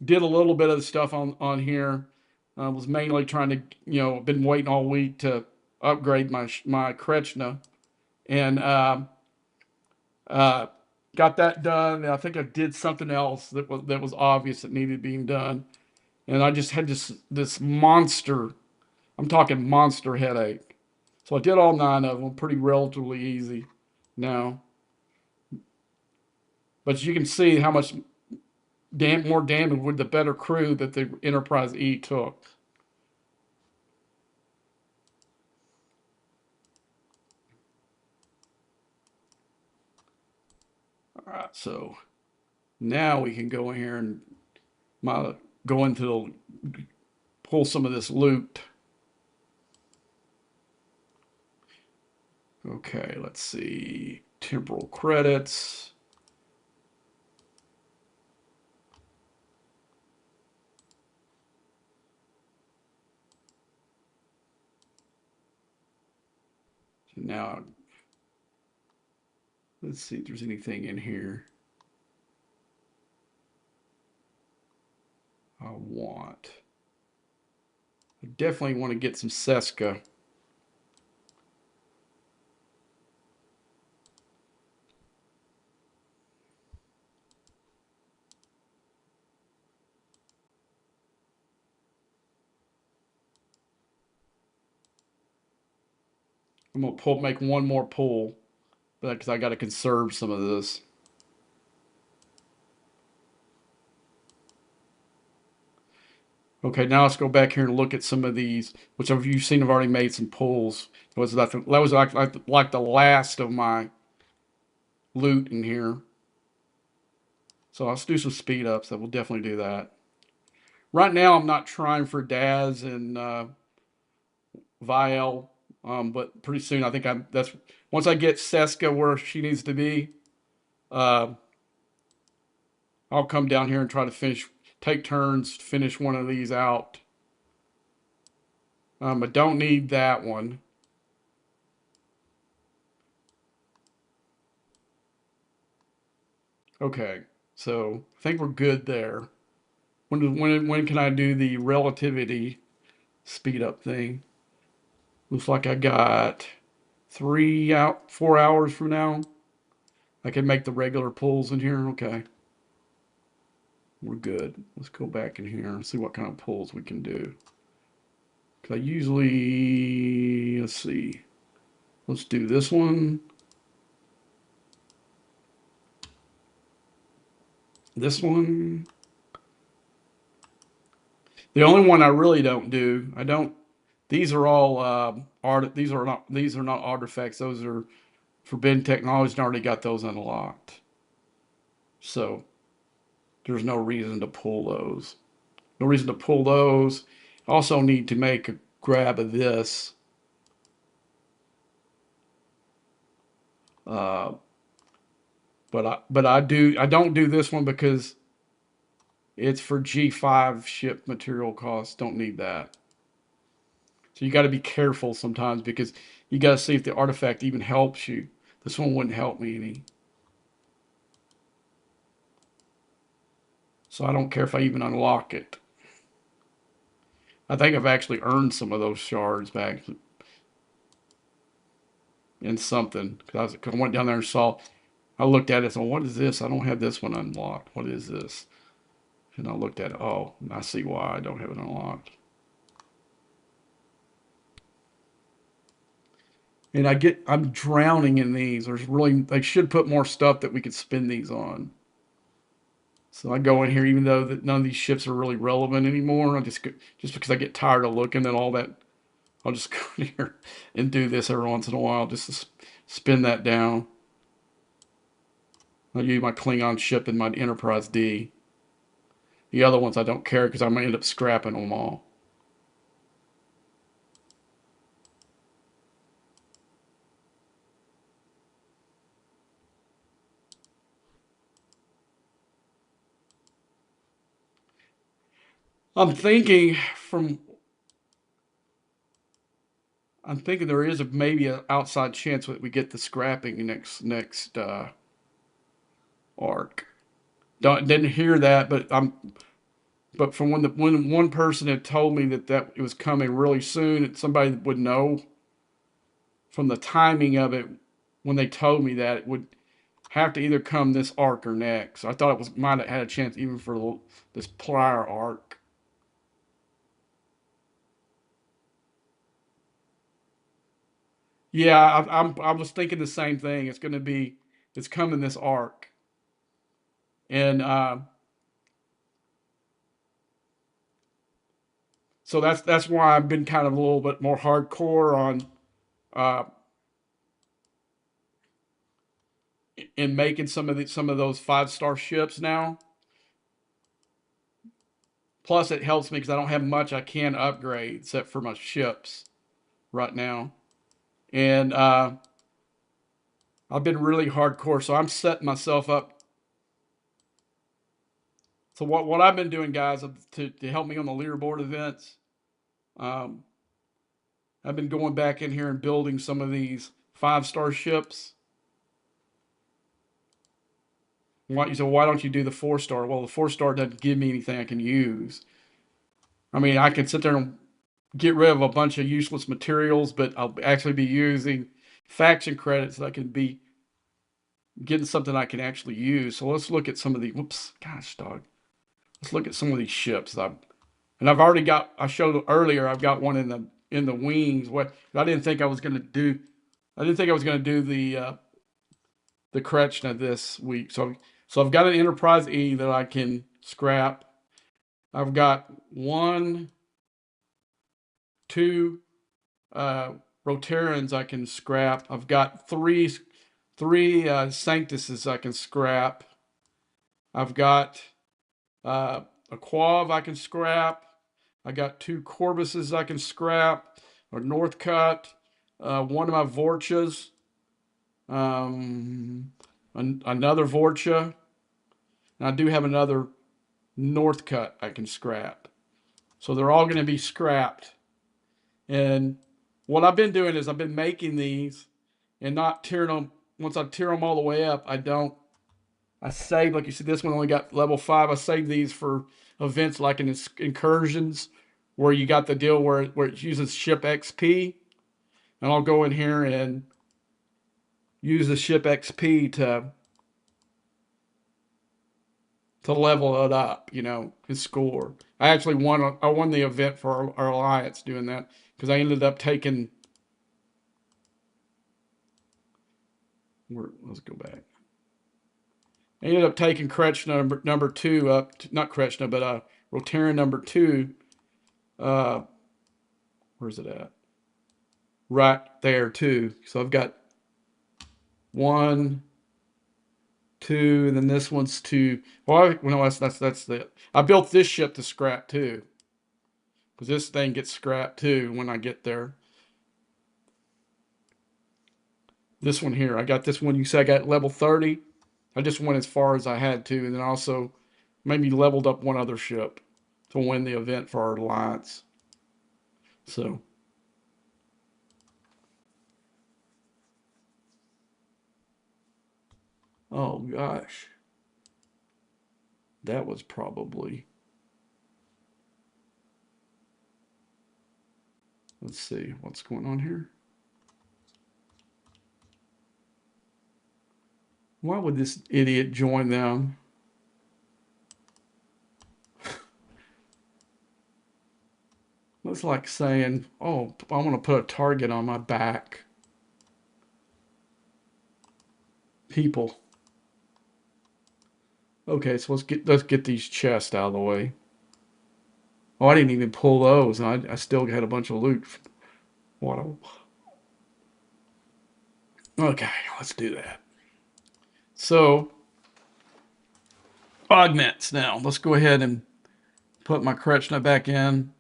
did a little bit of the stuff on here. Was mainly trying to, been waiting all week to upgrade my Kretschner, and uh, got that done. And I think I did something else that was obvious that needed being done, and I just had this monster. I'm talking monster headache. So I did all 9 of them, pretty relatively easy now. But you can see how much more damage with the better crew that the Enterprise E took. All right, so now we can go in here and go into pull some of this loot. Okay, let's see. Temporal credits. So now, let's see if there's anything in here I want. I definitely want to get some Seska. I'm gonna make one more pull, because I got to conserve some of this. Okay, now let's go back here and look at some of these, which you've seen I've already made some pulls. That was like the last of my loot in here. So let's do some speed ups. That will definitely do that. Right now, I'm not trying for Daz and Vial, but pretty soon I think that's once I get Seska where she needs to be, uh, I'll come down here and try to take turns, finish one of these out. I don't need that one. Okay, so I think we're good there. When can I do the relativity speed up thing? Looks like I got 4 hours from now. I can make the regular pulls in here. Okay, we're good. Let's go back in here and see what kind of pulls we can do. Cause I usually, let's see, let's do this one. This one. The only one I really don't do, I don't. These are all art. These are not artifacts. Those are forbidden technology. And I already got those unlocked. So there's no reason to pull those. No reason to pull those. Also need to make a grab of this. Uh, but I don't do this one because it's for G5 ship material costs. Don't need that. So you got to be careful sometimes because you got to see if the artifact even helps you. This one wouldn't help me any. So I don't care if I even unlock it. I think I've actually earned some of those shards back in something. Cause I went down there and saw, I looked at it and said, what is this? I don't have this one unlocked. What is this? And I looked at it. Oh, I see why I don't have it unlocked. And I'm drowning in these. They should put more stuff that we could spin these on. So I go in here, even though that none of these ships are really relevant anymore. I just because I get tired of looking at all that, I'll just go in here and do this every once in a while, just to spin that down. I'll use my Klingon ship and my Enterprise D. The other ones I don't care because I'm gonna end up scrapping them all. I'm thinking from I'm thinking there is maybe an outside chance that we get the scrapping next arc. Didn't hear that, but from when one person had told me that it was coming really soon, and somebody would know from the timing of it when they told me that it would have to either come this arc or next. So I thought it was might have had a chance even for this prior arc. Yeah, I was thinking the same thing. It's coming this arc, and so that's why I've been kind of a little bit more hardcore on uh, in making some of those 5-star ships now. Plus, it helps me because I don't have much I can upgrade except for my ships right now, and I've been really hardcore. So I'm setting myself up. So what I've been doing, guys, to help me on the leaderboard events, um, I've been going back in here and building some of these 5-star ships. You say, why don't you do the 4-star? Well, the 4-star doesn't give me anything I can use. I mean, I can sit there and get rid of a bunch of useless materials, but I'll actually be using faction credits that I can be getting something I can actually use. So let's look at some of the, whoops, gosh, dog. Let's look at some of these ships that I've already got. I showed earlier. I've got one in the wings. What I didn't think I was going to do. I didn't think I was going to do the Kretschna this week. So I've got an Enterprise E that I can scrap. I've got one, two Rotarans I can scrap. I've got three Sanctuses I can scrap. I've got a Quav I can scrap. I got 2 Corbuses I can scrap. A Northcut. One of my Vorchas. Another Vorcha. And I do have another Northcut I can scrap. So they're all going to be scrapped. And what I've been doing is I've been making these and not tearing them. Once I tear them all the way up, I save, like you see, this one only got level 5. I save these for events like in incursions where you got the deal where it uses ship XP. And I'll go in here and use the ship XP to level it up, his score. I won the event for our alliance doing that because I ended up taking. Let's go back. I ended up taking Kretschna number 2 up, not Kretschna, but Rotaran number 2. Uh, where's it at? Right there too. So I've got 1, 2, and then this one's 2. Well, no, that's the. I built this ship to scrap too, because this thing gets scrapped too when I get there. This one here, I got this one. You say I got level 30. I just went as far as I had to, and then also maybe leveled up one other ship to win the event for our alliance. So. Oh gosh. That was probably. Let's see what's going on here. Why would this idiot join them? It's like saying, oh, I want to put a target on my back. People. Okay, so let's get these chests out of the way. Oh, I didn't even pull those, and I still had a bunch of loot. What a... Okay, let's do that. So, augments now. Let's go ahead and put my Kretschner back in.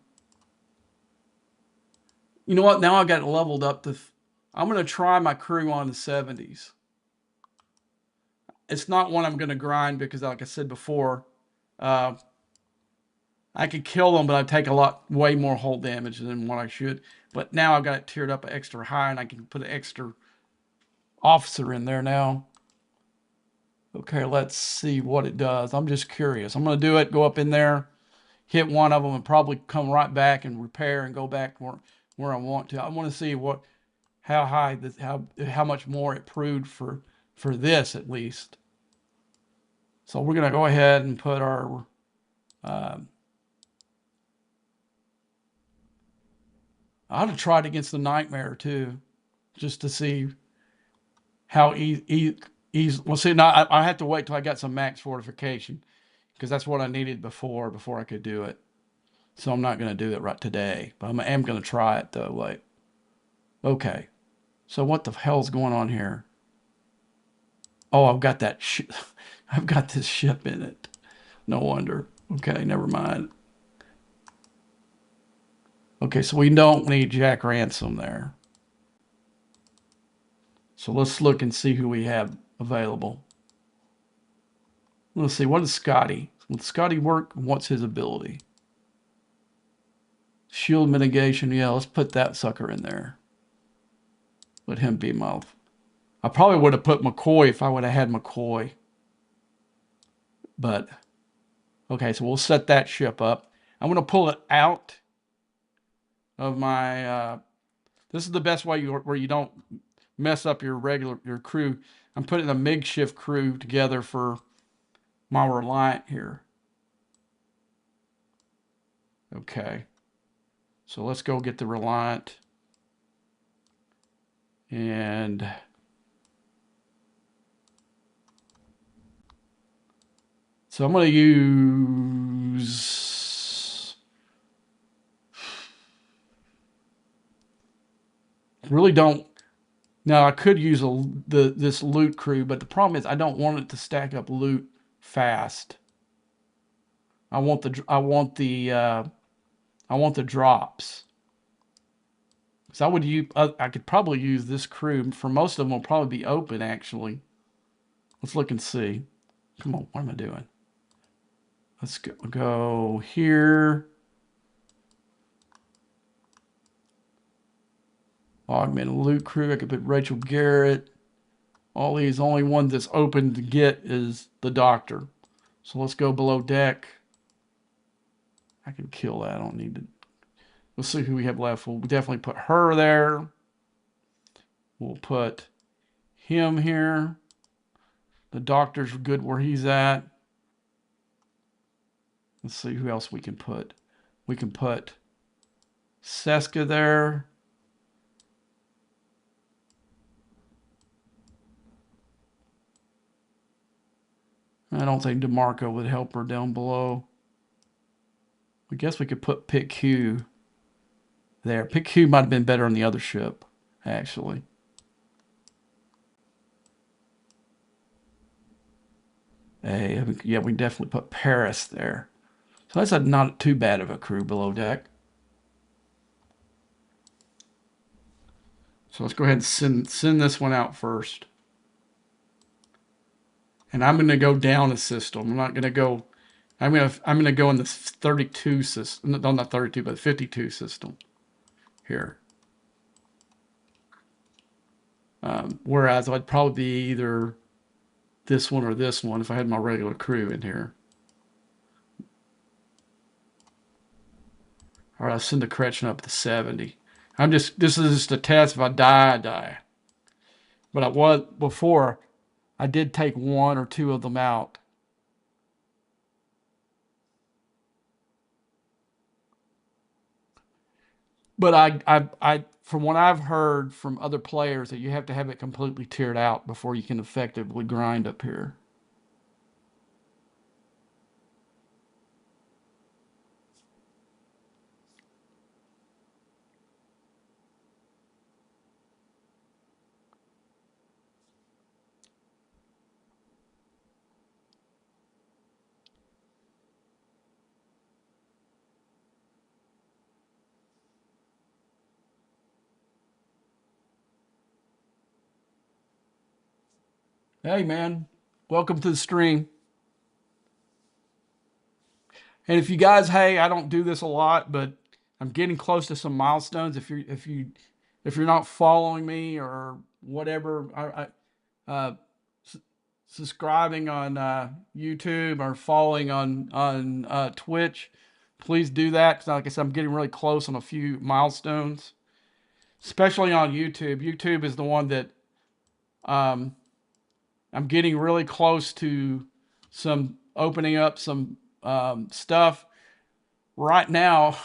You know what? Now I got it leveled up to... I'm going to try my crew on the 70s. It's not one I'm going to grind because, like I said before, uh, I could kill them, but I'd take way more hull damage than what I should. But now I've got it tiered up extra high, and I can put an extra officer in there now. Okay, let's see what it does. I'm just curious. I'm going to do it, go up in there, hit one of them, and probably come right back and repair and go back where I want to. I want to see how high this, how much more it proved for this at least. So we're going to go ahead and put our I ought to try it against the Nightmare too, just to see how easy. Well, see, now I have to wait till I got some max fortification because that's what I needed before I could do it. So I'm not going to do it right today, but I am going to try it though. Like, okay, so what the hell's going on here? Oh, I've got that ship. I've got this ship in it. No wonder. Okay, never mind. Okay, so we don't need Jack Ransom there. So let's look and see who we have available. Let's see, what is Scotty? Will Scotty work? What's his ability? Shield mitigation. Yeah, let's put that sucker in there. Let him be my... I probably would have put McCoy if I would have had McCoy. But, okay, so we'll set that ship up. I'm going to pull it out of my... this is the best way where you don't mess up your crew. I'm putting a makeshift crew together for my Reliant here. Okay. So let's go get the Reliant. And so I'm going to use... Really don't... Now, I could use this loot crew, but the problem is I don't want it to stack up loot fast. I want the drops. So I could probably use this crew. For most of them, will probably be open actually. Let's look and see. Come on, what am I doing? Let's go here. Augment loot crew. I could put Rachel Garrett. All these, only one that's open to get is the doctor. So let's go below deck. I can kill that. I don't need to. Let's see who we have left. We'll definitely put her there. We'll put him here. The doctor's good where he's at. Let's see who else we can put. We can put Seska there. I don't think DeMarco would help her down below. I guess we could put Pick Q there. Pick Q might have been better on the other ship, actually. Hey, yeah, we definitely put Paris there. So that's not too bad of a crew below deck. So let's go ahead and send this one out first. And I'm going to go down a system. I'm not going to go... I'm gonna go in the 32 system. No, not 32, but 52 system here. Whereas I'd probably be either this one or this one if I had my regular crew in here. All right, I'll send the correction up to 70. This is just a test. If I die, I die. But before, I did take one or two of them out. But I from what I've heard from other players, that you have to have it completely tiered out before you can effectively grind up here. Hey, man. Welcome to the stream. And if you guys, hey, I don't do this a lot, but I'm getting close to some milestones. If you're not following me or whatever, s- subscribing on YouTube or following on Twitch, please do that. Because like I said, I'm getting really close on a few milestones, especially on YouTube. YouTube is the one that um, I'm getting really close to some opening up some stuff right now.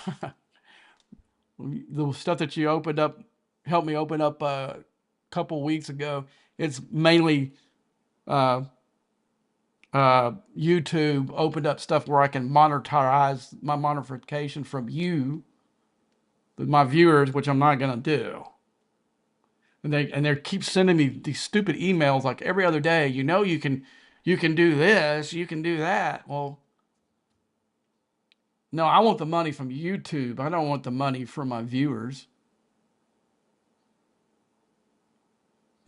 The stuff that you opened up helped me open up a couple weeks ago. It's mainly uh, YouTube opened up stuff where I can monetize my monetization from you, my viewers, which I'm not gonna do. And they keep sending me these stupid emails like every other day. You can do this, you can do that. Well, no, I want the money from YouTube. I don't want the money from my viewers.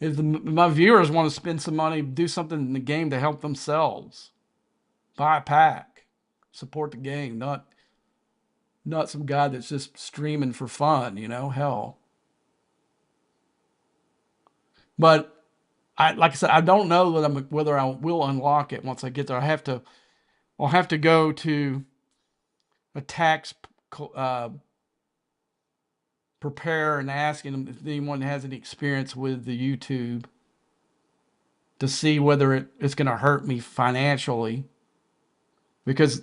If my viewers want to spend some money, do something in the game to help themselves, buy a pack, support the game, not some guy that's just streaming for fun, hell. But like I said, I don't know whether I will unlock it once I get there. I'll have to go to a tax uh, prepare and asking them if anyone has any experience with the YouTube to see whether it's going to hurt me financially. Because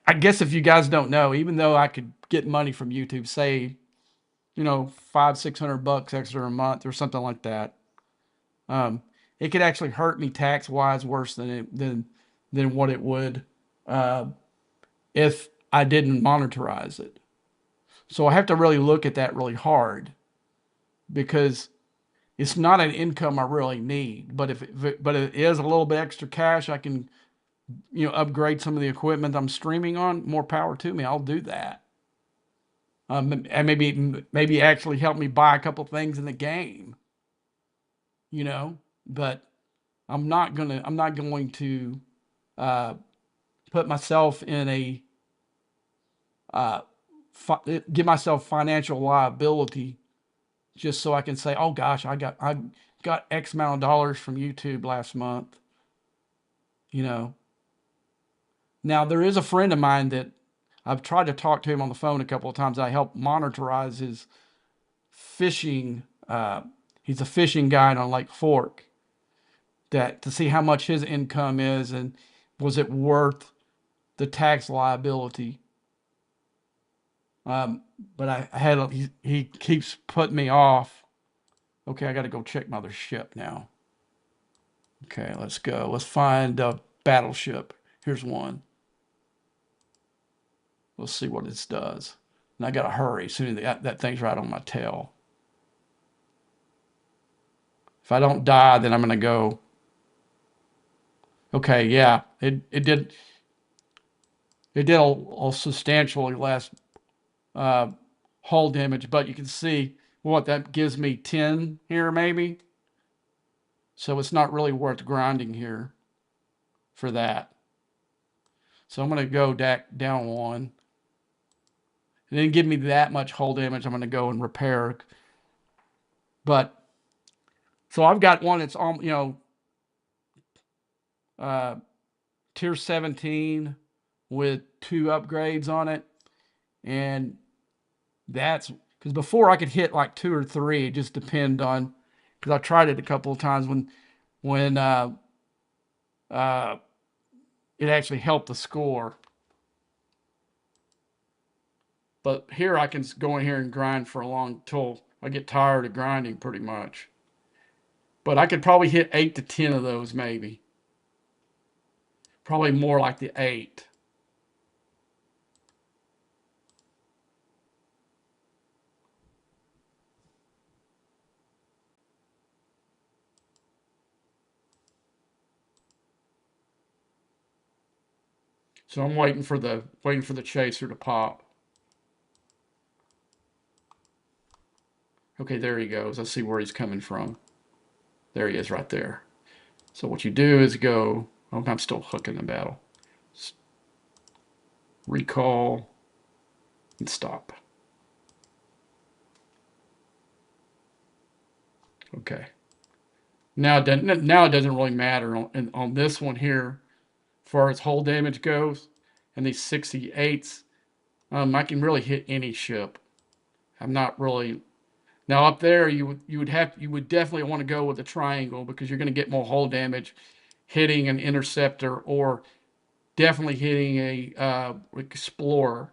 I guess if you guys don't know, even though I could get money from YouTube, say, 500-600 bucks extra a month or something like that, um, it could actually hurt me tax wise worse than what it would uh, if I didn't monetize it. So I have to really look at that really hard because it's not an income I really need. But it is a little bit extra cash, I can upgrade some of the equipment I'm streaming on. More power to me. I'll do that. And maybe actually help me buy a couple things in the game. You know, but I'm not going to uh, put myself in a uh, give myself financial liability just so I can say, oh gosh, I got X amount of dollars from YouTube last month. You know. Now there is a friend of mine that I've tried to talk to him on the phone a couple of times. I help monitorize his fishing. He's a fishing guide on Lake Fork, that to see how much his income is and was it worth the tax liability. Um, but he keeps putting me off. Okay, I got to go check my other ship now. Okay, let's go. Let's find a battleship. Here's one. Let's see what this does. And I got to hurry. Soon as that thing's right on my tail. If I don't die, then I'm gonna go. Okay, yeah, it did a substantially less uh, hull damage, but you can see what that gives me 10 here maybe. So it's not really worth grinding here for that. So I'm gonna go down one. It didn't give me that much hull damage. I'm gonna go and repair. But so I've got one that's on uh, tier 17 with 2 upgrades on it, and that's because before I could hit like 2 or 3. It just depend on, because I tried it a couple of times when uh, it actually helped the score. But here I can go in here and grind for a long till I get tired of grinding pretty much. But I could probably hit 8 to 10 of those maybe. Probably more like the 8. So I'm waiting for the chaser to pop. Okay, there he goes. Let's see where he's coming from. There he is right there. So what you do is go, oh, I'm still hooking the battle. Recall and stop. Okay. Now it doesn't really matter on this one here, as far as hull damage goes, and these 68s. I can really hit any ship. I'm not really now up there. You would definitely want to go with the triangle because you're going to get more hull damage hitting an interceptor or definitely hitting a explorer.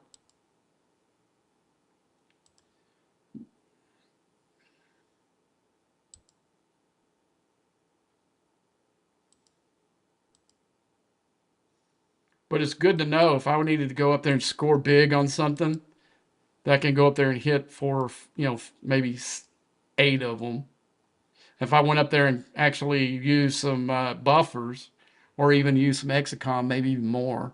But it's good to know if I needed to go up there and score big on something, that I can go up there and hit for, maybe 8 of them. If I went up there and actually used some buffers or even use some Exicom, maybe even more.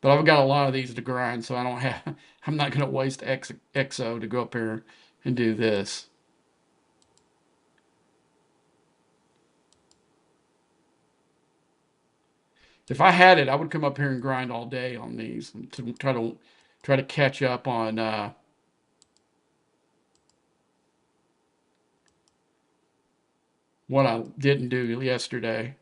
But I've got a lot of these to grind, so I'm not going to waste XO to go up here and do this. If I had it, I would come up here and grind all day on these to try to catch up on what I didn't do yesterday.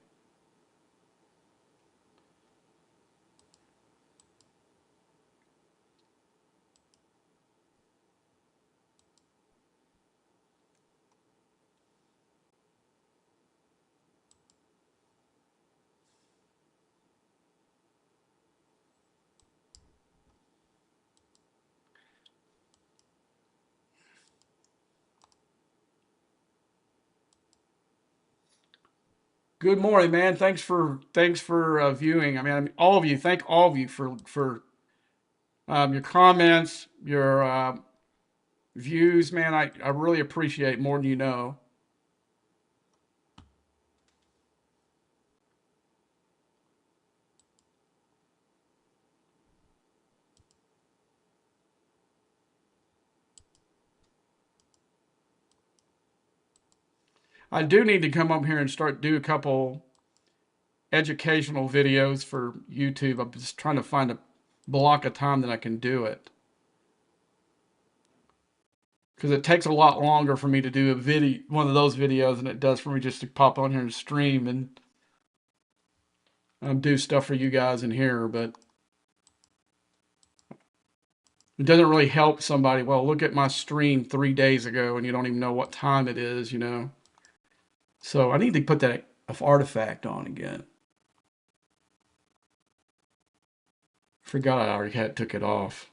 Good morning, man. Thanks for viewing. all of you. Thank all of you for your comments, your views, man. I really appreciate more than you know. I do need to come up here and start do a couple educational videos for YouTube. I'm just trying to find a block of time that I can do it because it takes a lot longer for me to do one of those videos than it does for me just to pop on here and stream and do stuff for you guys in here. But it doesn't really help somebody. Well, look at my stream 3 days ago, and you don't even know what time it is. So I need to put that artifact on again. Forgot I already took it off.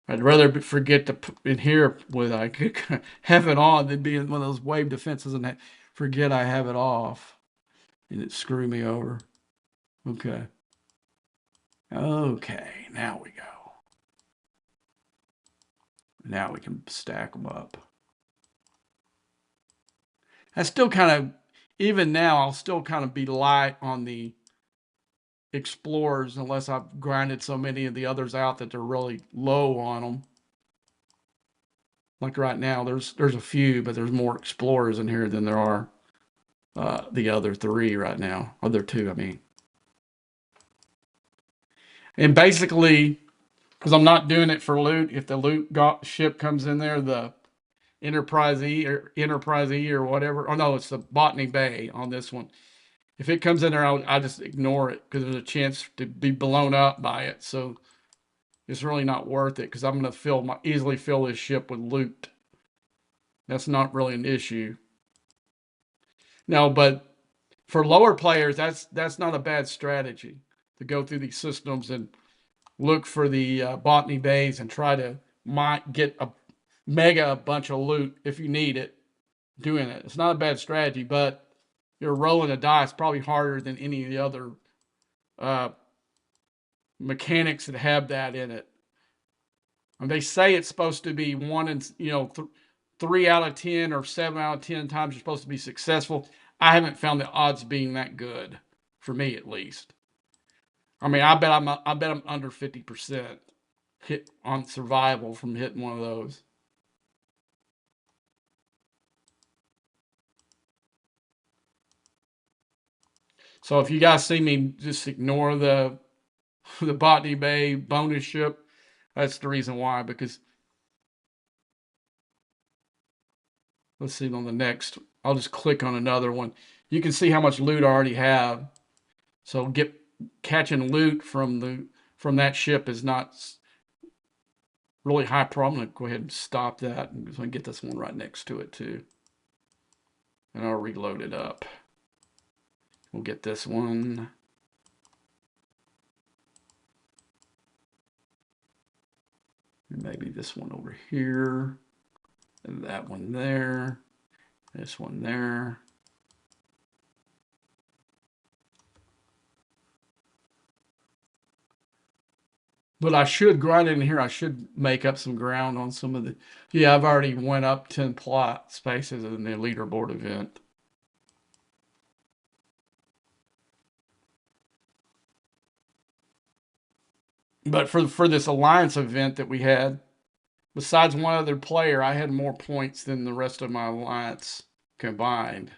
I'd rather forget to in here with I could have it on than be in one of those wave defenses and forget I have it off and it screw me over. Okay. Okay, now we go. Now we can stack them up. I still kind of, even now, I'll still kind of be light on the explorers unless I've grinded so many of the others out that they're really low on them. Like right now, there's a few, but there's more explorers in here than there are the other 3 right now. Other 2, I mean. And basically, because I'm not doing it for loot, if the ship comes in there, the Enterprise E or whatever. Oh no, it's the Botany Bay on this one. If it comes in there, I just ignore it because there's a chance to be blown up by it. So it's really not worth it because I'm going to easily fill this ship with loot. That's not really an issue. No, but for lower players, that's not a bad strategy to go through these systems and look for the Botany Bays and try to get a mega bunch of loot if you need it. Doing it, it's not a bad strategy, but you're rolling a dice probably harder than any of the other uh, mechanics that have that in it. And they say it's supposed to be 3 out of 10 or 7 out of 10 times you're supposed to be successful. I haven't found the odds being that good, for me at least. I bet I'm under 50% hit on survival from hitting one of those. So if you guys see me just ignore the Botany Bay bonus ship, that's the reason why. Because let's see on the next, I'll just click on another one. You can see how much loot I already have. So catching loot from that ship is not really high problem. I'm gonna go ahead and stop that. I'm just gonna get this one right next to it too. And I'll reload it up. We'll get this one. Maybe this one over here. And that one there. This one there. But I should grind in here. I should make up some ground on some of the. Yeah, I've already went up 10 plot spaces in the leaderboard event. But for this alliance event that we had, besides one other player, I had more points than the rest of my alliance combined.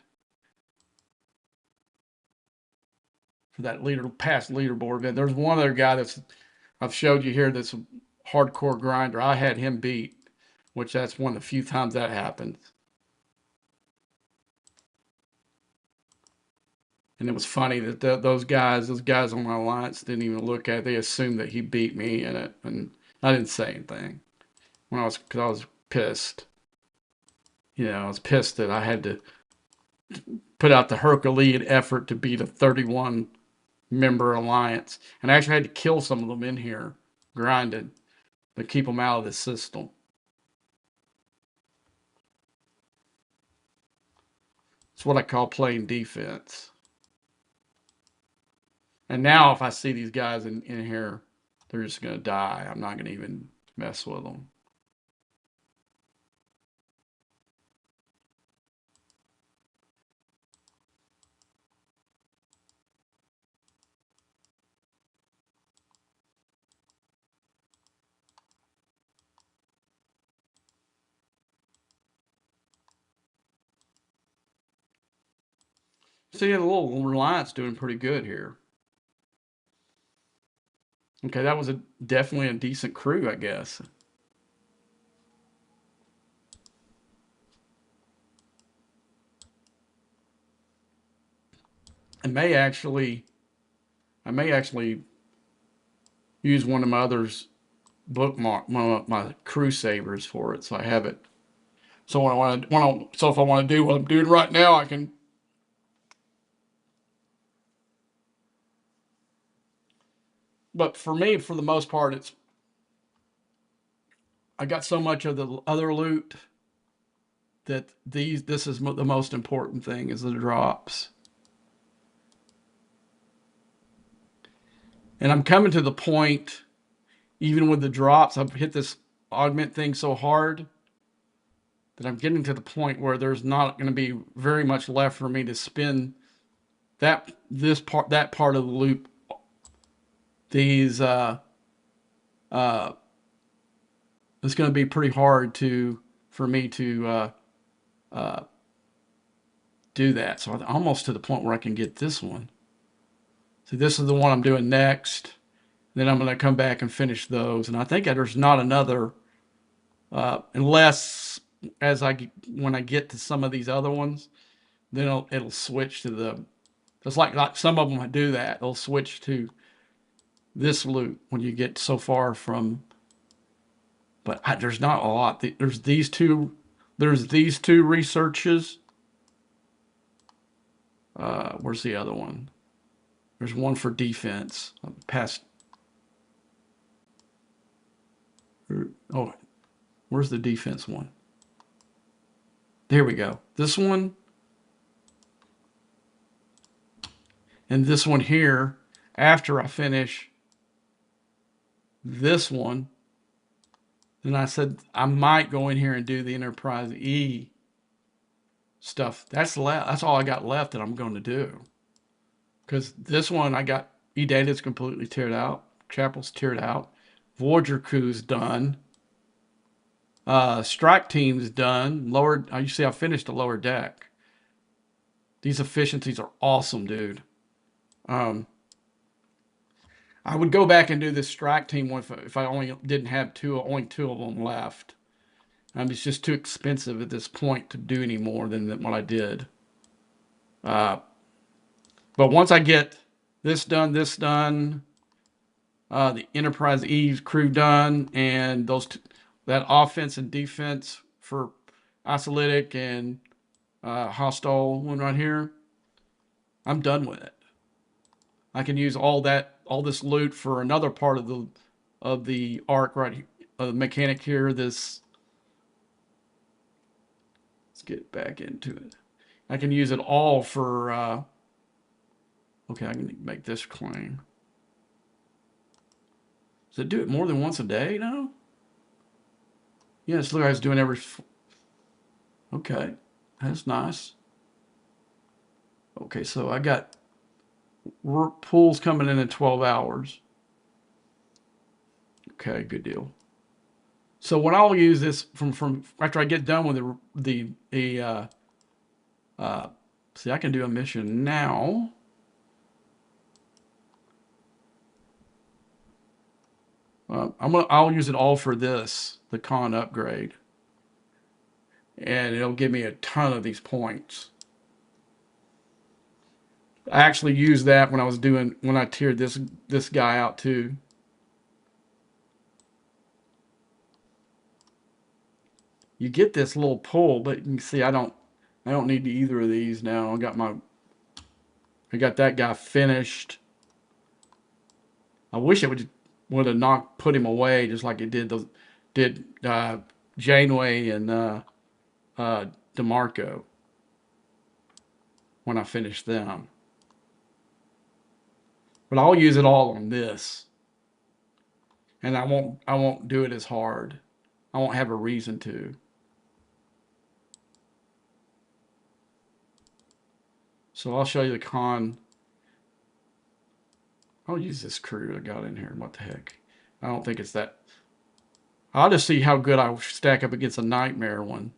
For that past leaderboard event, there's one other guy that's I've showed you here that's a hardcore grinder. I had him beat, which that's one of the few times that happens. And it was funny that those guys on my alliance didn't even look at it. They assumed that he beat me in it, and I didn't say anything because I was pissed. I was pissed that I had to put out the Herculean effort to beat a 31 member alliance, and I actually had to kill some of them in here, grinded, to keep them out of the system. It's what I call playing defense. And now if I see these guys in here, they're just going to die. I'm not going to even mess with them. See, the little Reliance doing pretty good here. Okay, that was definitely a decent crew, I guess. I may actually use one of my others bookmark my crew savers for it, so I have it. So if I want to do what I'm doing right now, I can. But for me, for the most part, I got so much of the other loot that this is the most important thing is the drops. And I'm coming to the point, even with the drops, I've hit this augment thing so hard that I'm getting to the point where there's not going to be very much left for me to spend that part of the loop. These it's going to be pretty hard for me to do that. So I'm almost to the point where I can get this one. So this is the one I'm doing next. Then I'm going to come back and finish those. And I think there's not another, unless when I get to some of these other ones, then it'll switch to the. It's like some of them do that. They'll switch to this loop when you get so far from. But there's not a lot. There's these two. There's these two researches. Where's the other one? There's one for defense. Past. Oh, where's the defense one? There we go. This one. And this one here, after I finish this one, then I said I might go in here and do the Enterprise E stuff. That's all I got left that I'm going to do. Because this one I got E-Data's completely tiered out. Chapel's tiered out. Voyager crew's done. Strike team's done. You see I finished the lower deck. These efficiencies are awesome, dude. Um, I would go back and do this strike team if I only didn't have only two of them left. It's just too expensive at this point to do any more than what I did. Uh, but once I get this done, the Enterprise E crew done, and that offense and defense for isolytic and hostile one right here, I'm done with it. I can use all this loot for another part of the arc right here, the mechanic here. Let's get back into it. I can use it all for. Okay, I can make this claim. Does it do it more than once a day now? Yes, look, I was doing every. Okay, that's nice. Okay, so I got pools coming in 12 hours. Okay, good deal. So what I'll use this from after I get done with see, I can do a mission now. I'll use it all for the con upgrade, and it'll give me a ton of these points. I actually used that when I tiered this guy out too. You get this little pull, but you can see I don't need either of these now. I got that guy finished. I wish it would have put him away just like it did Janeway and DeMarco when I finished them. But I'll use it all on this, and I won't do it as hard. I won't have a reason to. So I'll show you the con. I'll use this crew I got in here. What the heck? I don't think it's that. I'll just see how good I stack up against a nightmare one.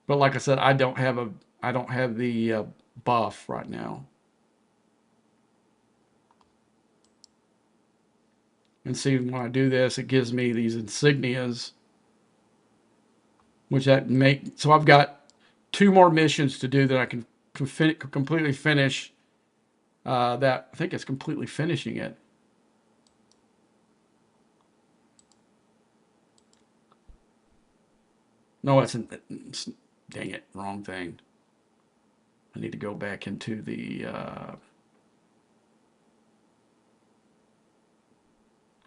But like I said, I don't have the buff right now. And see, when I do this, it gives me these insignias, so I've got 2 more missions to do that I can completely finish. I think it's completely finishing it. No, dang it, wrong thing. I need to go back into the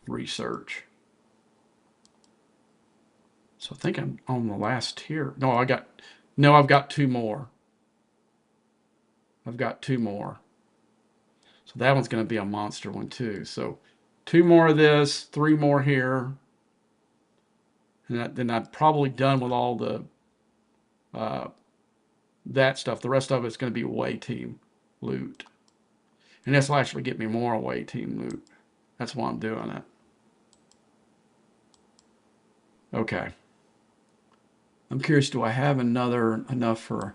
research. So I think I'm on the last tier. No, I've got 2 more. I've got 2 more. So that one's going to be a monster one too. So 2 more of this, 3 more here. And then I'm probably done with all the that stuff. The rest of it's going to be away team loot. And this will actually get me more away team loot. That's why I'm doing it. Okay. I'm curious, do I have enough for...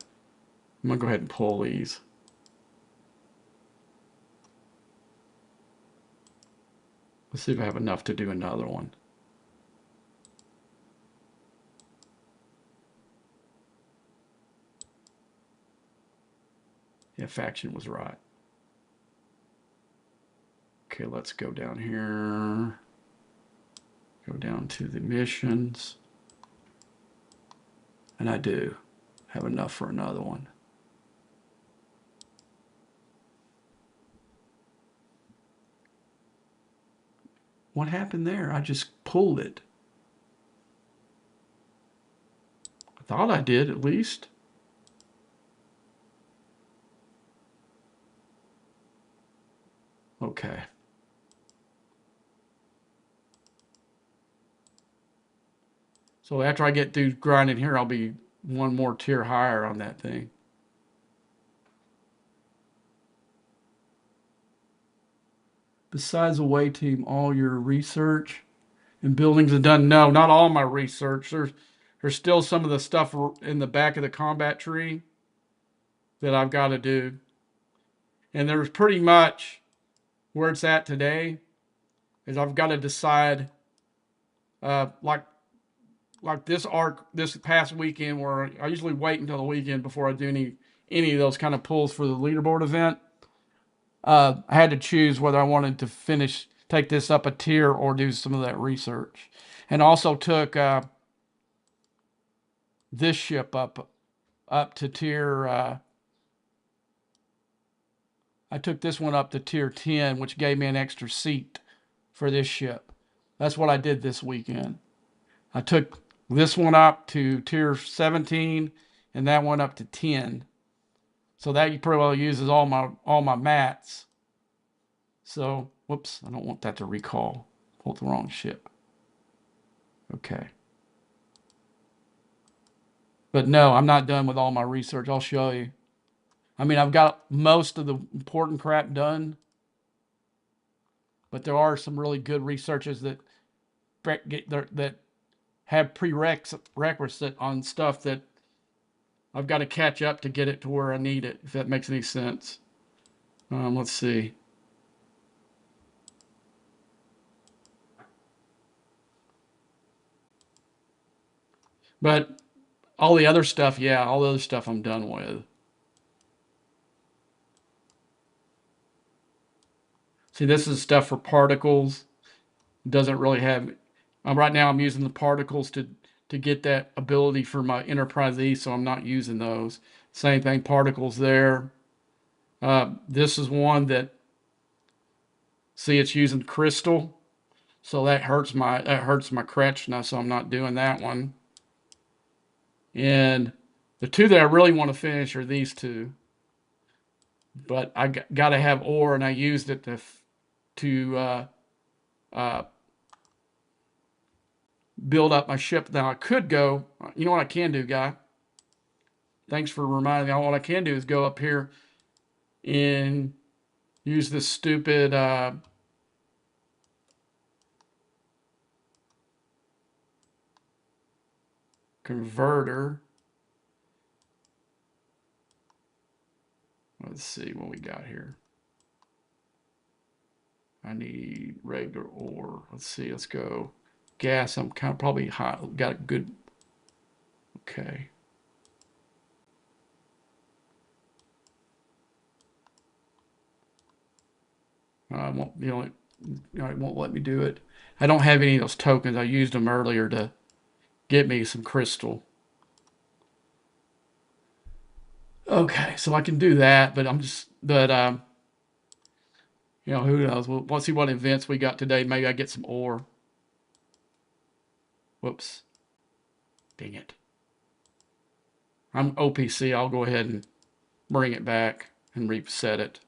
I'm going to go ahead and pull these. Let's see if I have enough to do another one. Yeah, faction was right. Okay, let's go down here. Go down to the missions. And I do have enough for another one. What happened there? I just pulled it. I thought I did, at least. Okay. So after I get through grinding here, I'll be 1 more tier higher on that thing. Besides away team, all your research and buildings are done. No, not all my research. There's still some of the stuff in the back of the combat tree. that I've got to do. And there's pretty much where it's at today is I've got to decide, like this arc this past weekend, where I usually wait until the weekend before I do any of those kind of pulls for the leaderboard event. I had to choose whether I wanted to take this up a tier or do some of that research, and also took this ship up to tier. I took this one up to tier 10, which gave me an extra seat for this ship. That's what I did this weekend. I took this one up to tier 17 and that one up to 10. So that pretty well uses all my mats. So, whoops, I don't want that to recall. Pulled the wrong ship. Okay. But no, I'm not done with all my research. I'll show you. I mean, I've got most of the important crap done, but there are some really good researchers that have prerequisite on stuff that I've got to catch up to get it to where I need it, if that makes any sense. Let's see. But all the other stuff, yeah, all the other stuff I'm done with. See, this is stuff for particles. It doesn't really have. Right now I'm using the particles to get that ability for my Enterprise E, so I'm not using those. Same thing, particles there. This is one that, see, it's using crystal, so that hurts my Kretschna, so I'm not doing that one. And the two that I really want to finish are these two. But I got to have ore, and I used it to build up my ship. Now I could go. You know what I can do, guy? Thanks for reminding me. What I can do is go up here and use this stupid converter. Let's see what we got here. I need regular ore. Let's see. Let's go. Gas. I'm kind of probably hot. Got a good. Okay. It won't let me do it. I don't have any of those tokens. I used them earlier to get me some crystal. Okay, so I can do that, but who knows? We'll see what events we got today. Maybe I get some ore. Whoops. Dang it. I'm OPC. I'll go ahead and bring it back and reset it.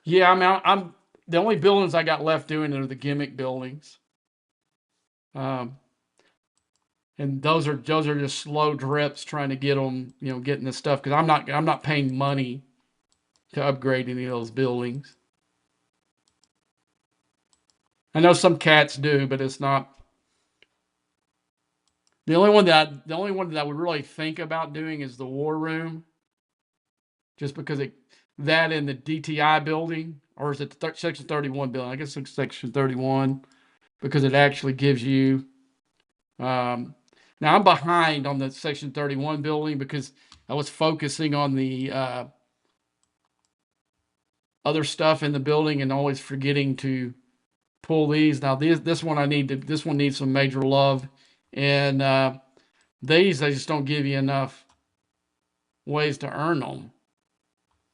Yeah, I'm the only buildings I got left doing are the gimmick buildings. And those are just slow drips trying to get them, getting this stuff, because I'm not paying money to upgrade any of those buildings. I know some cats do, but it's not. The only one that I would really think about doing is the war room, just because that in the DTI building, or is it Section 31 building? I guess it's Section 31, because it actually gives you. Now I'm behind on the Section 31 building because I was focusing on the other stuff in the building and always forgetting to pull these. Now this one needs some major love, and these, they just don't give you enough ways to earn them.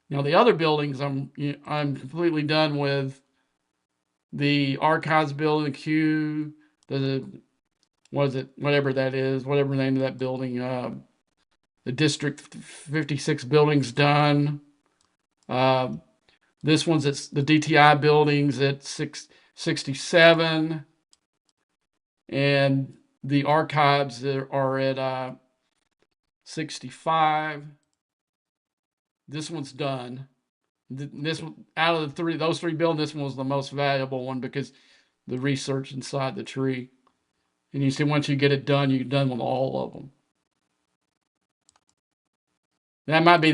Now the other buildings, I'm completely done with. The archives building, Q, whatever that is, whatever the name of that building. The District 56 building's done. This one's at the DTI buildings at 667, and the archives are at 65. This one's done. This one, out of those three buildings, this one was the most valuable one because the research inside the tree. And you see, once you get it done, you're done with all of them. That might be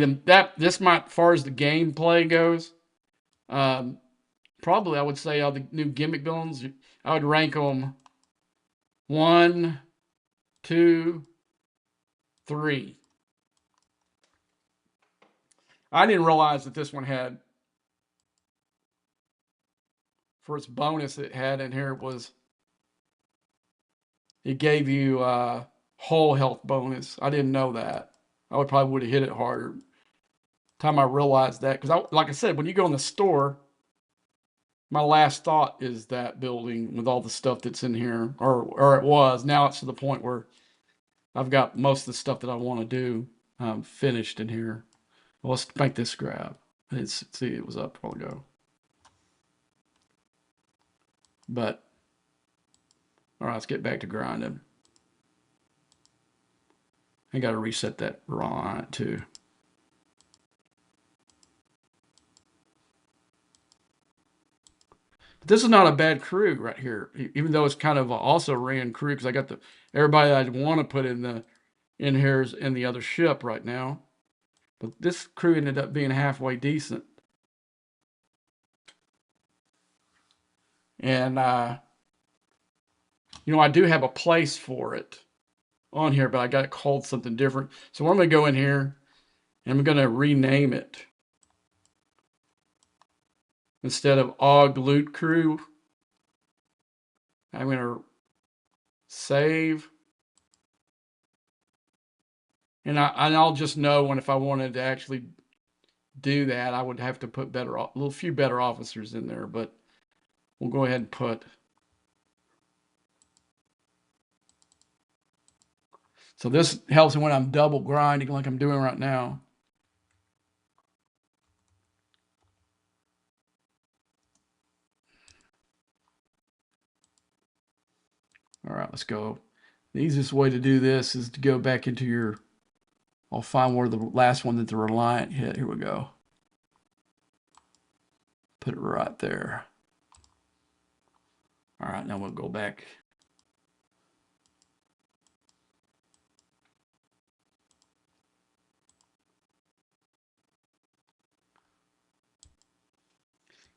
this might, as far as the gameplay goes, um, probably I would say all the new gimmick buildings, I would rank them 1, 2, 3. I didn't realize that this one had, for its bonus it had in here, it gave you whole health bonus. I didn't know that. I would have hit it harder. Time I realized that, because like I said, when you go in the store, my last thought is that building with all the stuff that's in here, or it was. Now it's to the point where I've got most of the stuff that I want to do finished in here. Well, let's make this grab. See, it was up a while ago. But, all right, let's get back to grinding. I got to reset that raw on it too. But this is not a bad crew right here, even though it's kind of also ran crew, because I got everybody I'd want to put in here is in the other ship right now. But this crew ended up being halfway decent. And, you know, I do have a place for it on here, but I got it called something different. So I'm going to go in here and I'm going to rename it. Instead of Og Loot Crew, I'm going to save. And I'll just know when, if I wanted to actually do that, I would have to put a few better officers in there, but we'll go ahead and put. So this helps me when I'm double grinding like I'm doing right now. All right, let's go. The easiest way to do this is to go back into your, I'll find where the last one that the Reliant hit. Here we go. Put it right there. All right, now we'll go back.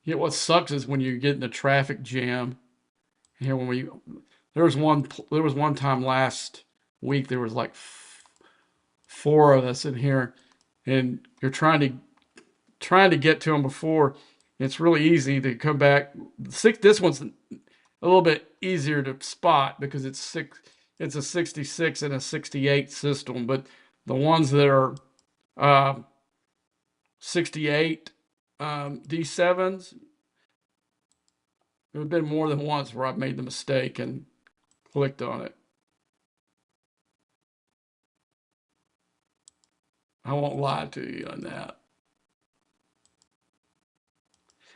Yeah, what sucks is when you get in a traffic jam. Here, there was one time last week, there was like 4 of us in here, and you're trying to get to them before. It's really easy to come back. This one's a little bit easier to spot because it's a 66 and a 68 system, but the ones that are 68 D7s, there have been more than once where I've made the mistake and clicked on it. I won't lie to you on that.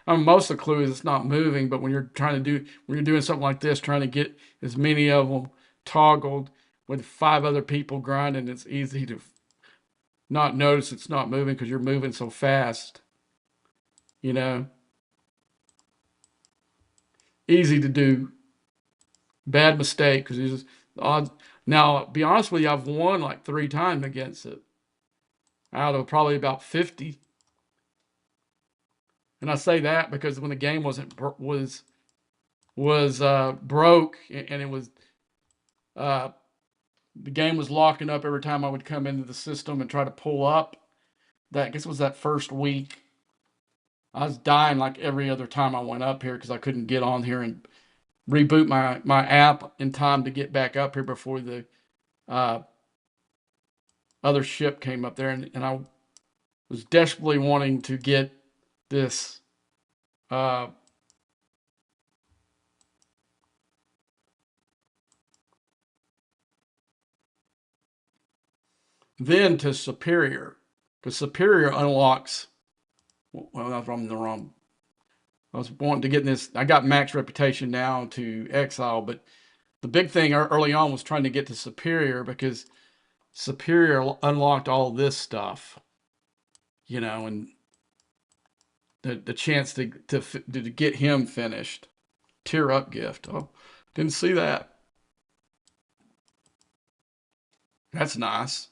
I mean, most of the clue is it's not moving, but when you're doing something like this, trying to get as many of them toggled with 5 other people grinding, it's easy to not notice it's not moving because you're moving so fast. You know, easy to do. Bad mistake because these odds. Now, be honest with you, I've won like 3 times against it out of probably about 50. And I say that because when the game was broke and it was the game was locking up every time I would come into the system and try to pull up. I guess it was that first week. I was dying like every other time I went up here because I couldn't get on here and reboot my app in time to get back up here before the other ship came up there, and I was desperately wanting to get this then to Superior, because Superior unlocks. Well, that's I'm the wrong. I was wanting to get this. I got max reputation now to Exile, but the big thing early on was trying to get to Superior because Superior unlocked all this stuff. you know, and the chance to get him finished. Tear up gift. Oh, didn't see that. That's nice.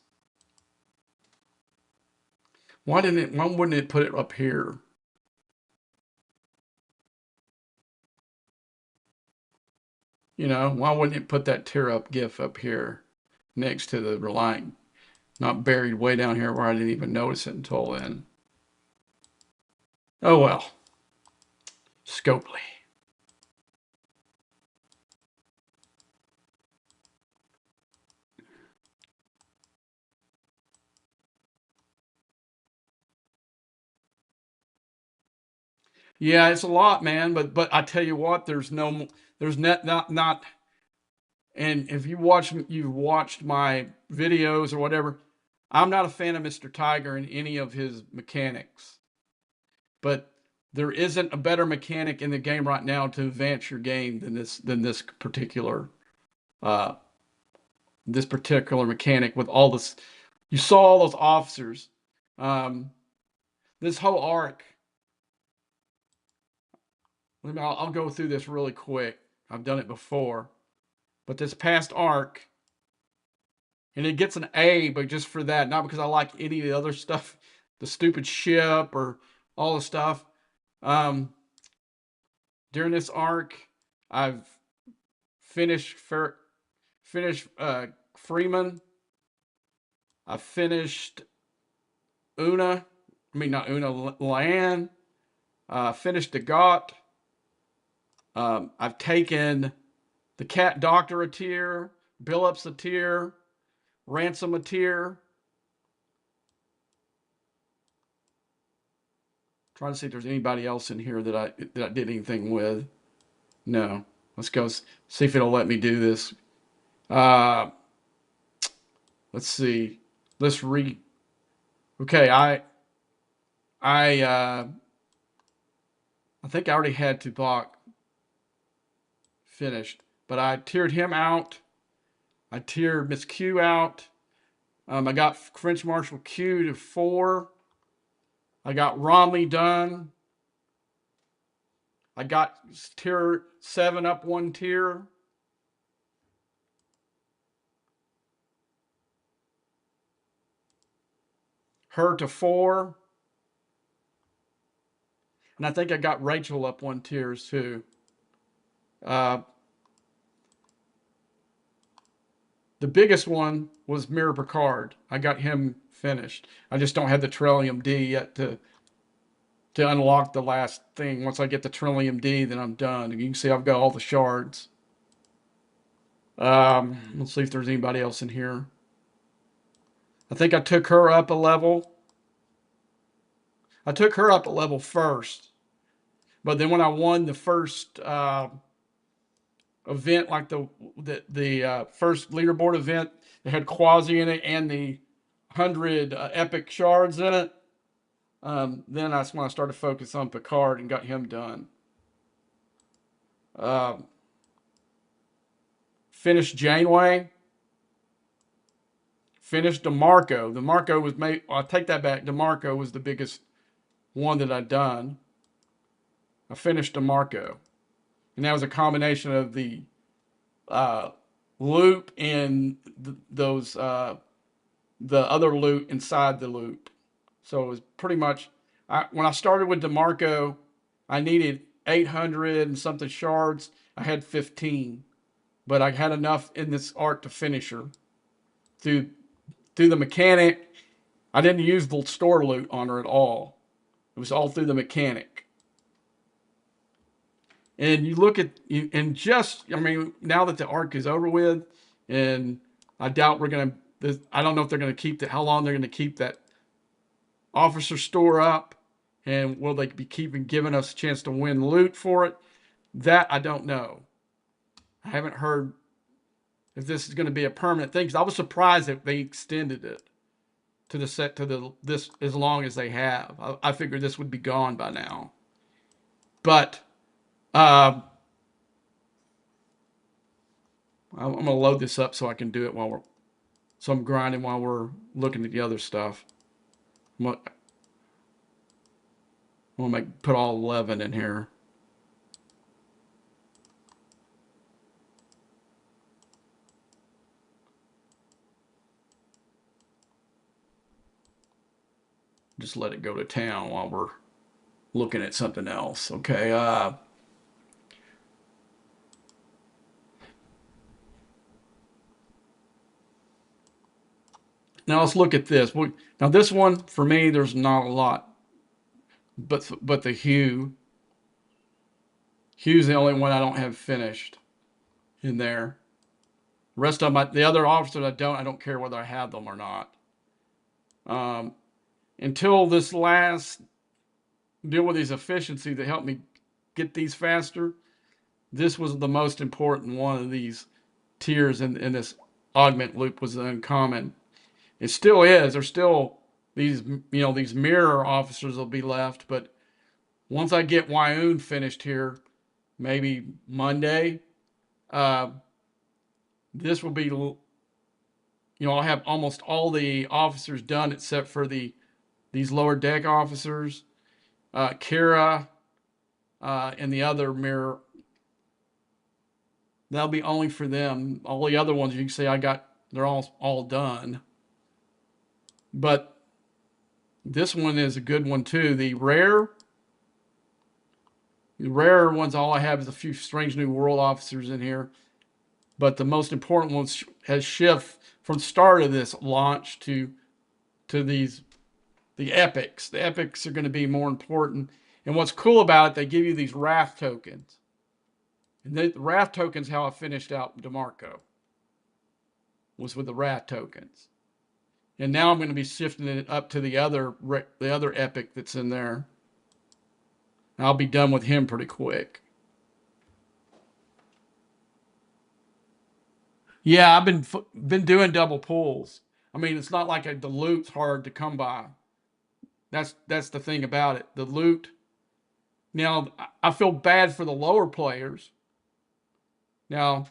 Why wouldn't it put it up here? You know, why wouldn't it put that tear up gift up here next to the Reliant, not buried way down here where I didn't even notice it until then? Oh well, Scopely. Yeah, it's a lot, man. But I tell you what, there's not. And if you've watched my videos or whatever, I'm not a fan of Mr. Tiger and any of his mechanics. But there isn't a better mechanic in the game right now to advance your game uh, this particular mechanic with all this. You saw all those officers. Um, this whole arc. I'll go through this really quick. I've done it before, but this past arc, and it gets an A, but just for that, not because I like any of the other stuff, the stupid ship or all the stuff. Um, During this arc, I've finished finished Freeman. I finished Una. I mean, not Una, Lan. Finished the Got. I've taken the Cat Doctor a tier, Billups a tier, Ransom a tier. Trying to see if there's anybody else in here that I did anything with. No. Let's go see if it'll let me do this. Uh, let's see. Let's re. Okay, I I think I already had Tupac finished, but I tiered him out. I tiered Miss Q out. I got French Marshal Q to 4. I got Romley done. I got tier 7 up 1 tier. Her to 4. And I think I got Rachel up 1 tier too. Uh, the biggest one was Mirror Picard. I got him finished. I just don't have the Trillium D yet to unlock the last thing. Once I get the Trillium D, then I'm done. And you can see I've got all the shards. Let's see if there's anybody else in here. I think I took her up a level. I took her up a level first. But then when I won the first event, like the first leaderboard event, that had Quasi in it and the 100 epic shards in it, then that's when I started to focus on Picard and got him done. Finished Janeway. Finished DeMarco. DeMarco was made. Well, I take that back. DeMarco was the biggest one that I'd done. I finished DeMarco, and that was a combination of the uh, loop and the other loot inside the loop. So it was pretty much when I started with DeMarco, I needed 800 and something shards. I had 15, but I had enough in this art to finish her through the mechanic. I didn't use the store loot on her at all. It was all through the mechanic. And you look at and just I mean now that the arc is over with, and I doubt we're gonna. I don't know if they're gonna keep that. How long they're gonna keep that officer store up, and will they be keeping giving us a chance to win loot for it? That I don't know. I haven't heard if this is going to be a permanent thing. Because I was surprised that they extended it to the set to the this as long as they have. I figured this would be gone by now. But uh, I'm going to load this up so I can do it so I'm grinding while we're looking at the other stuff. We'll put all 11 in here. Just let it go to town while we're looking at something else. Okay. Now let's look at this. Now this one, for me, there's not a lot, but the hue. Hue's the only one I don't have finished in there. The rest of my, the other officers I don't care whether I have them or not. Until this last deal with these efficiency that helped me get these faster, this was the most important one of these tiers in this augment loop was the uncommon. It still is. There's still these, these mirror officers will be left, but once I get Wyoon finished here, maybe Monday, this will be, I'll have almost all the officers done except for these lower deck officers, Kira, and the other mirror. That'll be only for them. All the other ones you can see they're all done. But this one is a good one too. The rare ones, all I have is a few Strange New World officers in here. But the most important ones has shift from the start of this launch to the epics. The epics are going to be more important. And what's cool about it, they give you these Wrath tokens. And the Wrath tokens, how I finished out DeMarco, was with the Wrath tokens. And now I'm going to be shifting it up to the other epic that's in there. And I'll be done with him pretty quick. Yeah, I've been doing double pulls. I mean, it's not like the loot's hard to come by. That's the thing about it. The loot. Now, I feel bad for the lower players. Now,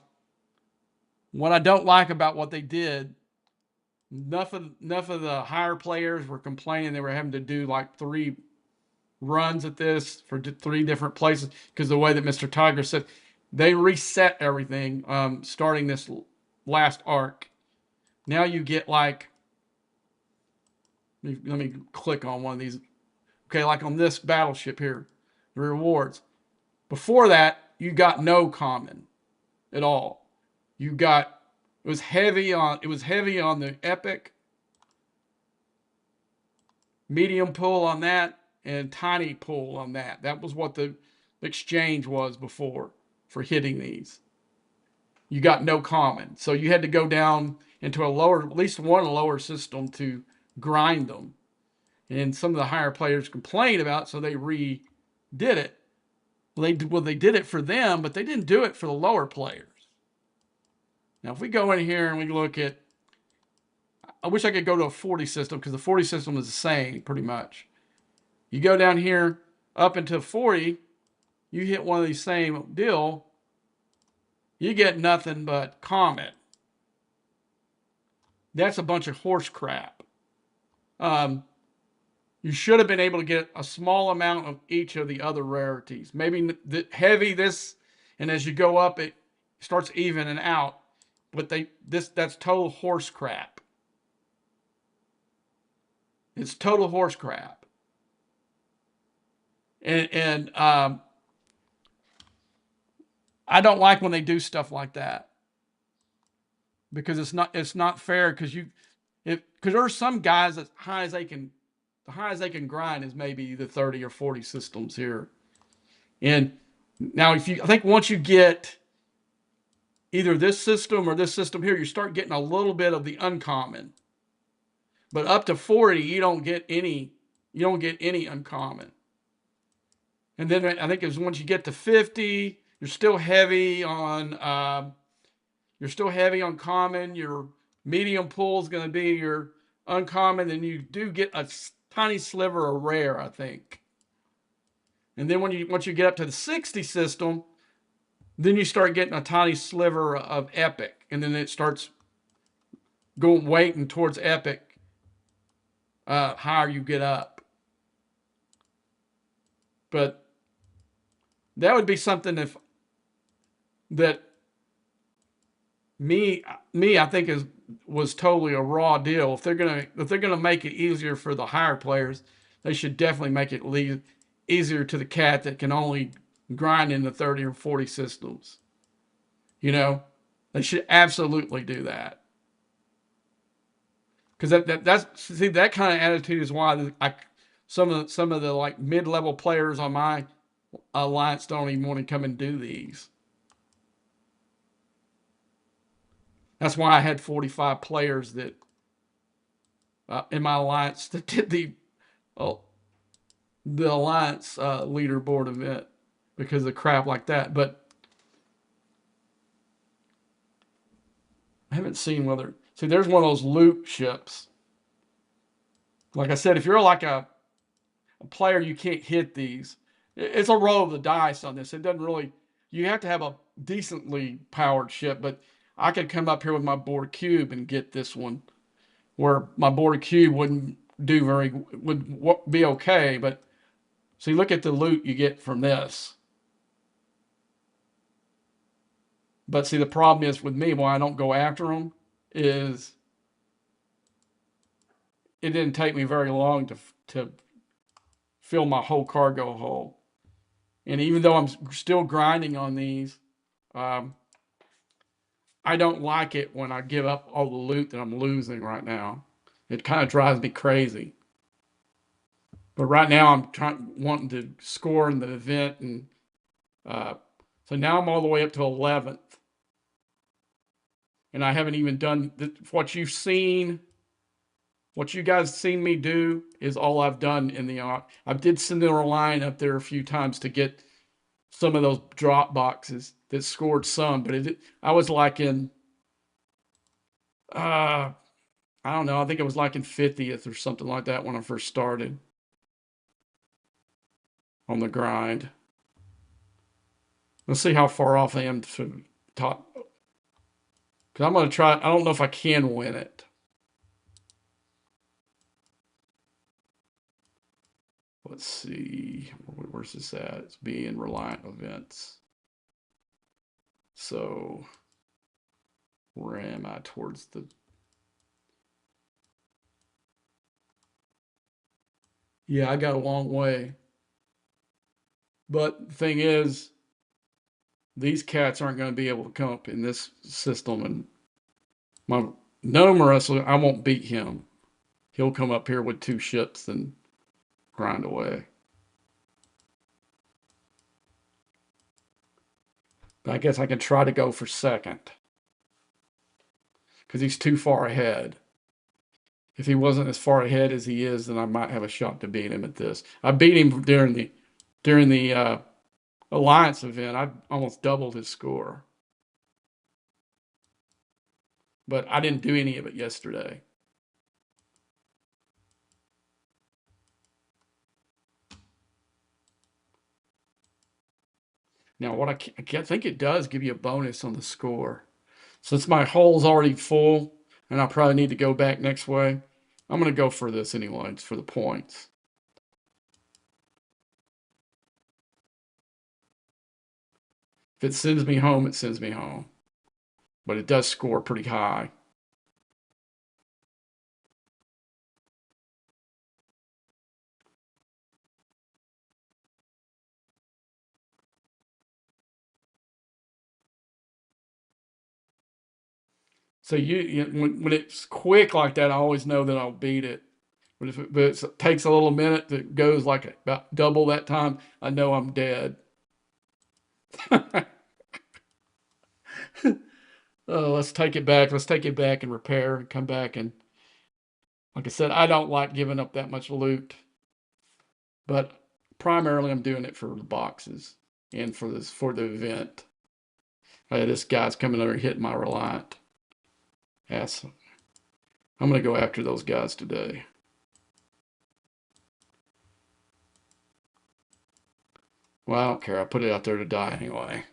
what I don't like about what they did, enough of the higher players were complaining they were having to do like 3 runs at this for 3 different places because the way that Mr. Tiger said, they reset everything starting this last arc. Now you get like, let me click on one of these. Okay, like on this battleship here, the rewards. Before that, you got no common at all. You got, it was heavy on the epic, medium pull on that, and tiny pull on that. That was what the exchange was before for hitting these. You got no common. So you had to go down into at least one lower system to grind them. And some of the higher players complained about it, so they redid it. They did it for them, but they didn't do it for the lower players. Now, if we go in here and we look at, I wish I could go to a 40 system because the 40 system is the same pretty much. You go down here up into 40, you hit one of these same deal, you get nothing but comet. That's a bunch of horse crap. You should have been able to get a small amount of each of the other rarities. Maybe the heavy this, and as you go up, it starts evening out. But that's total horse crap. It's total horse crap. And I don't like when they do stuff like that because it's not fair because there's some guys as high as they can. The highest they can grind is maybe the 30 or 40 systems here. And now I think once you get either this system or this system here, you start getting a little bit of the uncommon. But up to 40, you don't get any uncommon. And then I think it's once you get to 50, you're still heavy on common. Your medium pull is going to be your uncommon, and you do get a tiny sliver of rare, I think. And then once you get up to the 60 system, then you start getting a tiny sliver of epic, and then it starts weighting towards epic higher you get up. But that would be something if that me I think is was totally a raw deal. If they're gonna make it easier for the higher players, they should definitely make it easier to the cat that can only grind in the 30 or 40 systems. You know, they should absolutely do that. Because that's see that kind of attitude is why some of the like mid-level players on my alliance don't even want to come and do these. That's why I had 45 players that in my alliance that did uh, the alliance leaderboard event because of crap like that. But I haven't seen whether see there's one of those loot ships. Like I said, if you're like a player, you can't hit these. It's a roll of the dice on this. It doesn't really. You have to have a decently powered ship, but I could come up here with my board cube and get this one, where my board cube wouldn't do very would be okay. But see, look at the loot you get from this. But see, the problem is with me why I don't go after them is it didn't take me very long to fill my whole cargo hold. And even though I'm still grinding on these, um, I don't like it when I give up all the loot that I'm losing right now. It kind of drives me crazy. But right now I'm wanting to score in the event, and so now I'm all the way up to 11th, and I haven't even done what you've seen. What you guys seen me do is all I've done in the. I did send a line up there a few times to get some of those drop boxes that scored some, but I was like in. Uh, I don't know. I think it was like in 50th or something like that when I first started on the grind. Let's see how far off I am to top. Because I'm going to try. I don't know if I can win it. Let's see. Where's this at? It's being Reliant events. So where am I towards the. Yeah, I got a long way. But the thing is, these cats aren't going to be able to come up in this system. And my gnome wrestler, I won't beat him. He'll come up here with 2 ships and grind away. But I guess I can try to go for second. Because he's too far ahead. If he wasn't as far ahead as he is, then I might have a shot to beat him at this. I beat him during the Alliance event. I almost doubled his score. But I didn't do any of it yesterday. Now, what I think it does give you a bonus on the score. Since my hole's already full, and I probably need to go back next way, I'm going to go for this anyway. It's for the points. If it sends me home, it sends me home. But it does score pretty high. So when it's quick like that, I always know that I'll beat it. But if it takes a little minute that goes like about double that time, I know I'm dead. Let's take it back. Let's take it back and repair and come back. And like I said, I don't like giving up that much loot, but primarily I'm doing it for the boxes and for the event. This guy's coming over and hitting my Reliant. Yes, I'm going to go after those guys today. Well, I don't care. I put it out there to die anyway.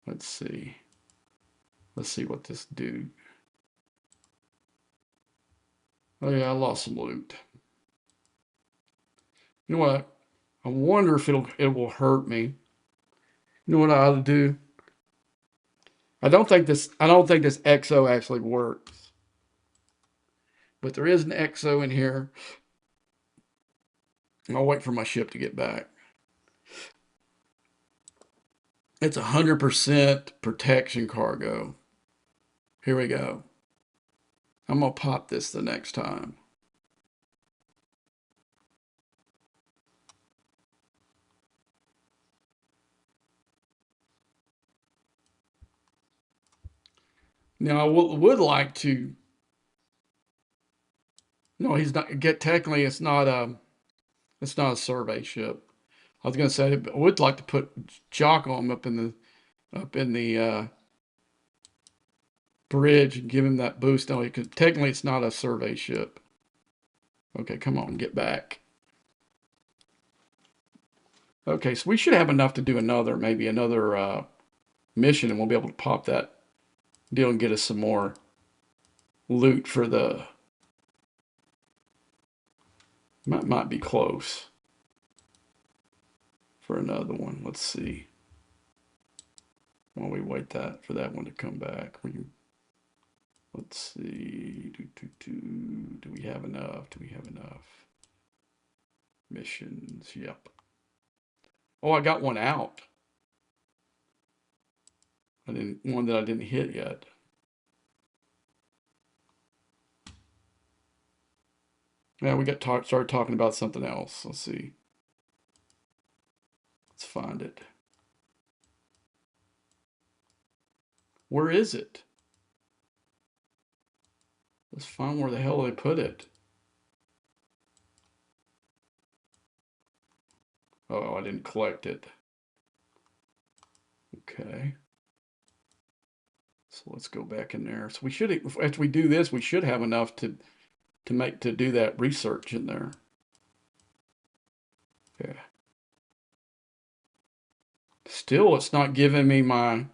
Let's see. Let's see what this dude. Oh yeah, I lost some loot. You know what? I wonder if it will hurt me. You know what I ought to do? I don't think this XO actually works. But there is an XO in here. I'll wait for my ship to get back. It's 100% protection cargo. Here we go. I'm going to pop this the next time. Now, I would like to. No, he's not. Technically, it's not a survey ship. I was going to say I would like to put Jock on him up in the bridge and give him that boost on it, because technically it's not a survey ship. Okay, come on, get back. Okay, so we should have enough to do maybe another mission, and we'll be able to pop that deal and get us some more loot for the. Might be close for another one. Let's see. While we wait for that one to come back, let's see. Do we have enough? Do we have enough? Missions. Yep. Oh, I got one out. One that I didn't hit yet. Yeah, we started talking about something else. Let's see. Let's find it. Where is it? Let's find where the hell they put it. Oh, I didn't collect it. Okay. So let's go back in there. So we should, after we do this, we should have enough to do that research in there. Yeah. Still, it's not giving me my.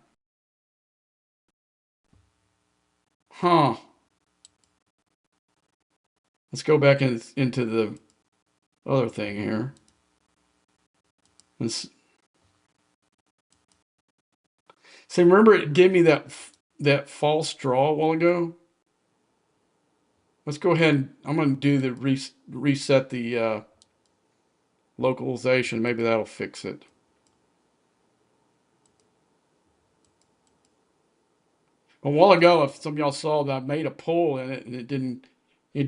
Huh. Let's go back into the other thing here. See, remember it gave me that false draw a while ago? Let's go ahead and I'm going to do the reset the localization. Maybe that'll fix it. A while ago, if some of y'all saw that, I made a pull in it and it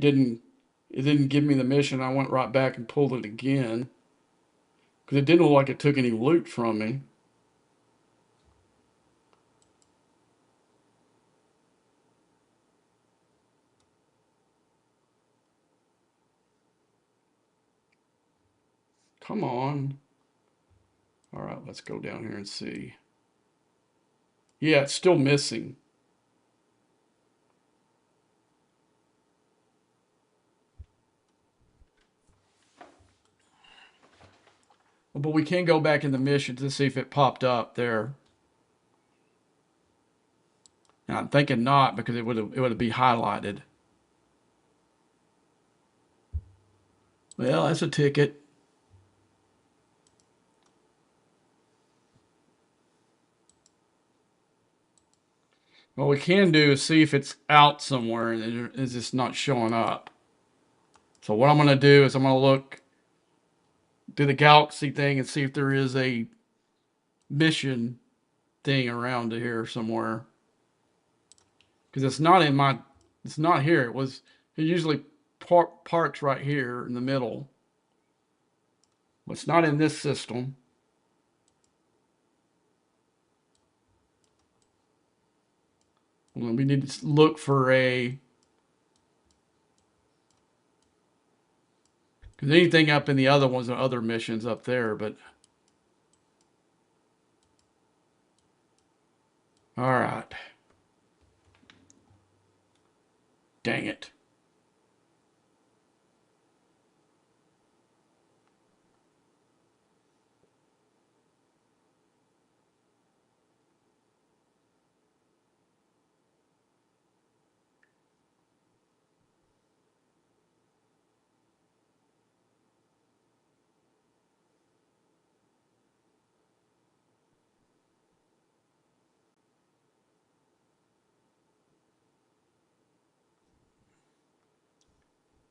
didn't give me the mission. I went right back and pulled it again because it didn't look like it took any loot from me. Come on. All right, let's go down here and see. Yeah, it's still missing. But we can go back in the mission to see if it popped up there. Now, I'm thinking not, because it would be highlighted. Well, that's a ticket. What we can do is see if it's out somewhere and it's just not showing up. So what I'm going to do is I'm going to do the galaxy thing and see if there is a mission thing around here somewhere. Because it's not here. It usually parks right here in the middle. But it's not in this system. We need to look for because anything up in the other ones are other missions up there, but all right. Dang it.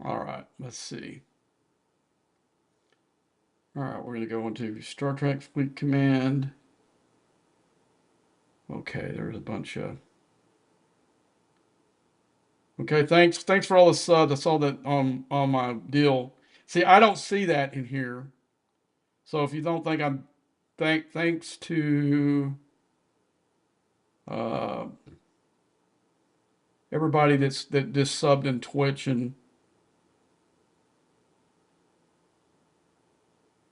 All right, let's see. All right, we're going to go into Star Trek Fleet Command. Okay, there's a bunch of. Okay, thanks for all this. That's all that on my deal. See, I don't see that in here. So if you don't think I'm, thanks to uh, everybody that just subbed in Twitch and.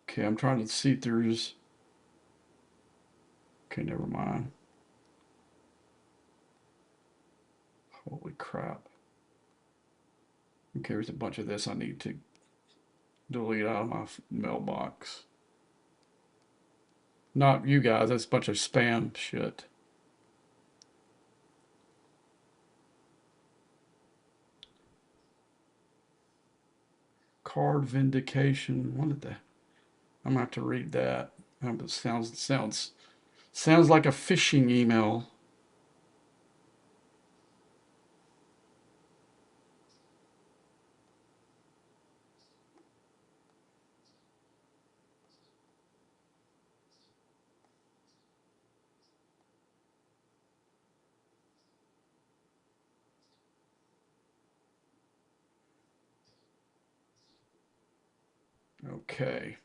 Okay, I'm trying to see if there's. Okay, never mind. Holy crap. Okay, there's a bunch of this I need to delete out of my mailbox. Not you guys, that's a bunch of spam shit. Card vindication. What did that? I'm gonna have to read that. It sounds like a phishing email. Okay.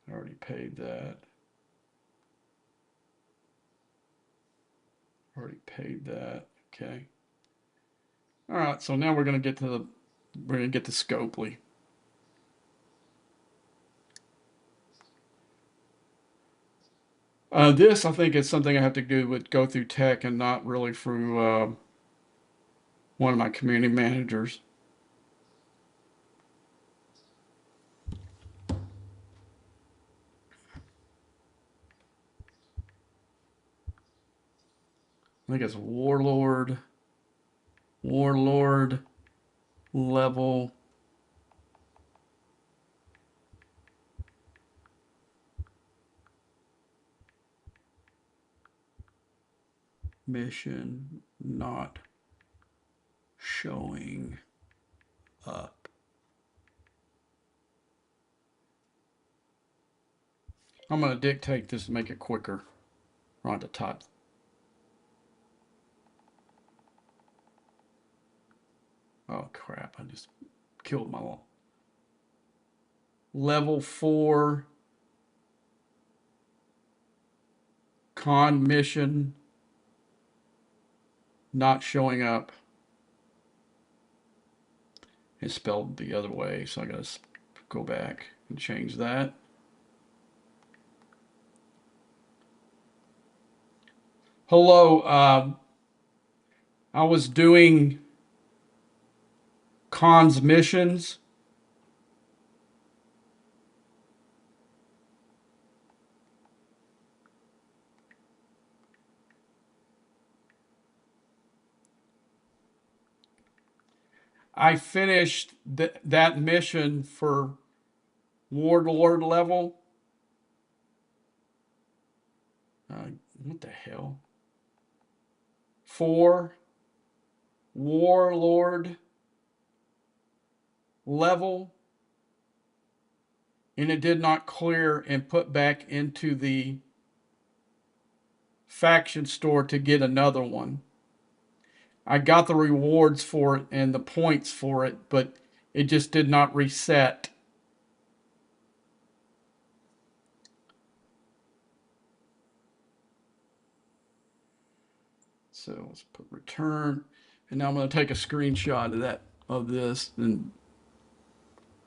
I already paid that. Already paid that. Okay. All right. So now we're gonna get to Scopely. This I think is something I have to do with go through tech and not really through one of my community managers. I think it's warlord level. Mission not showing up. I'm going to dictate this to make it quicker. On the top. Oh crap, I just killed my level 4 con mission not showing up. It's spelled the other way, so I gotta go back and change that. Hello, I was doing cons missions. I finished that mission for warlord level. What the hell? For warlord level, and it did not clear and put back into the faction store to get another one. I got the rewards for it and the points for it, but it just did not reset. So let's put return, and now I'm going to take a screenshot of this, and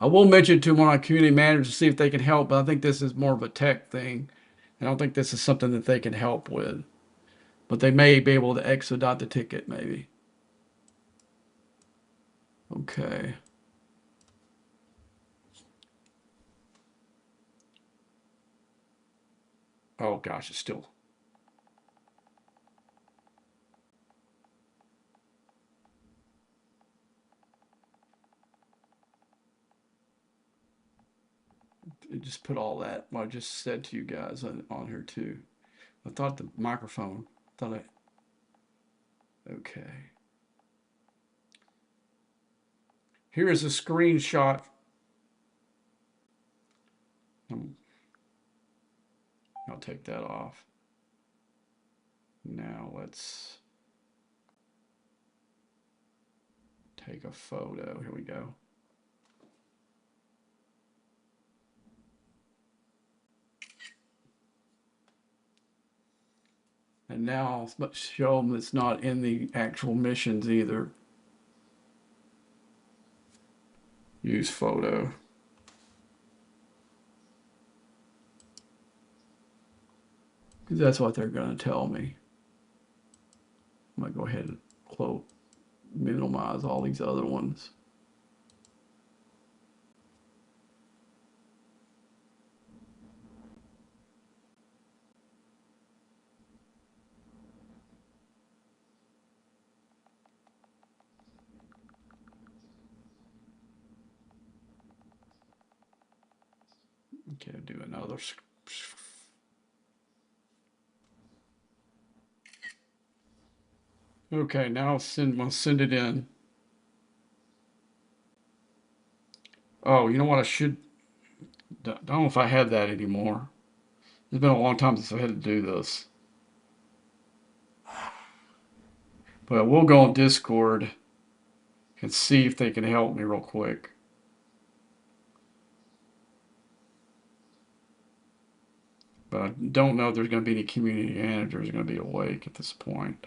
I will mention to one of my community managers to see if they can help. But I think this is more of a tech thing. I don't think this is something that they can help with, but they may be able to expedite the ticket, maybe. Okay. Oh gosh, it's still. It just put all that what I just said to you guys on here too. I thought the microphone. Thought I. Okay. Here is a screenshot. I'll take that off. Now let's take a photo. Here we go. And now let's show them it's not in the actual missions either. Use photo. Because that's what they're going to tell me. I'm going to go ahead and close, minimize all these other ones. Okay, do another. Okay, now I'll send it in. Oh, you know what? I should. Don't know if I have that anymore. It's been a long time since I had to do this. But we'll go on Discord and see if they can help me real quick. But I don't know if there's going to be any community managers going to be awake at this point.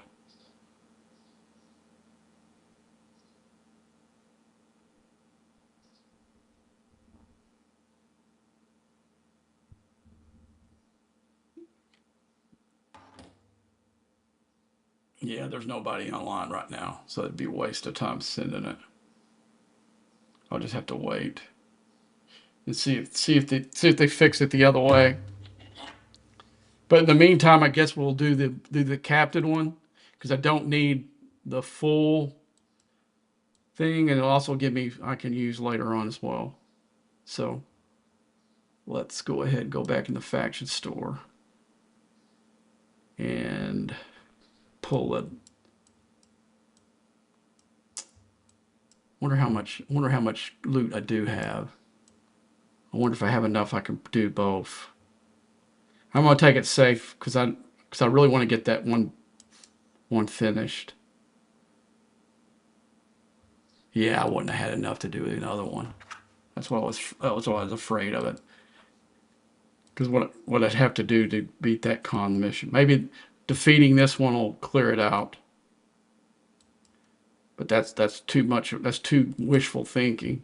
Yeah, there's nobody online right now, so it'd be a waste of time sending it. I'll just have to wait and see if they fix it the other way. But in the meantime, I guess we'll do the captain one because I don't need the full thing, and it'll also give me I can use later on as well. So let's go ahead and go back in the faction store and pull it. Wonder how much loot I do have. I wonder if I have enough I can do both. I'm gonna take it safe because I really want to get that one finished. Yeah, I wouldn't have had enough to do another one. That's what I was afraid of it. Because what I'd have to do to beat that con mission. Maybe defeating this one will clear it out. But that's too much. That's too wishful thinking.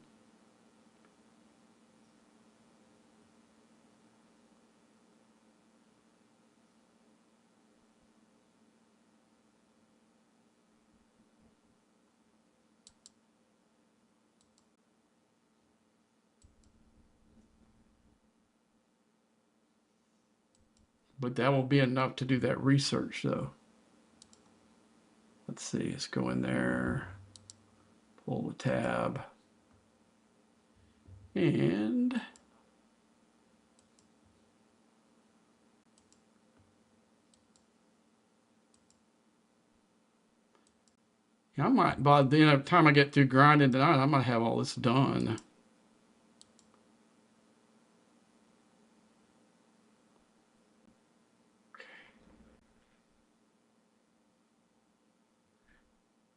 But that won't be enough to do that research, though. Let's see. Let's go in there. Pull the tab. And I might, by the time I get through grinding tonight, I might have all this done.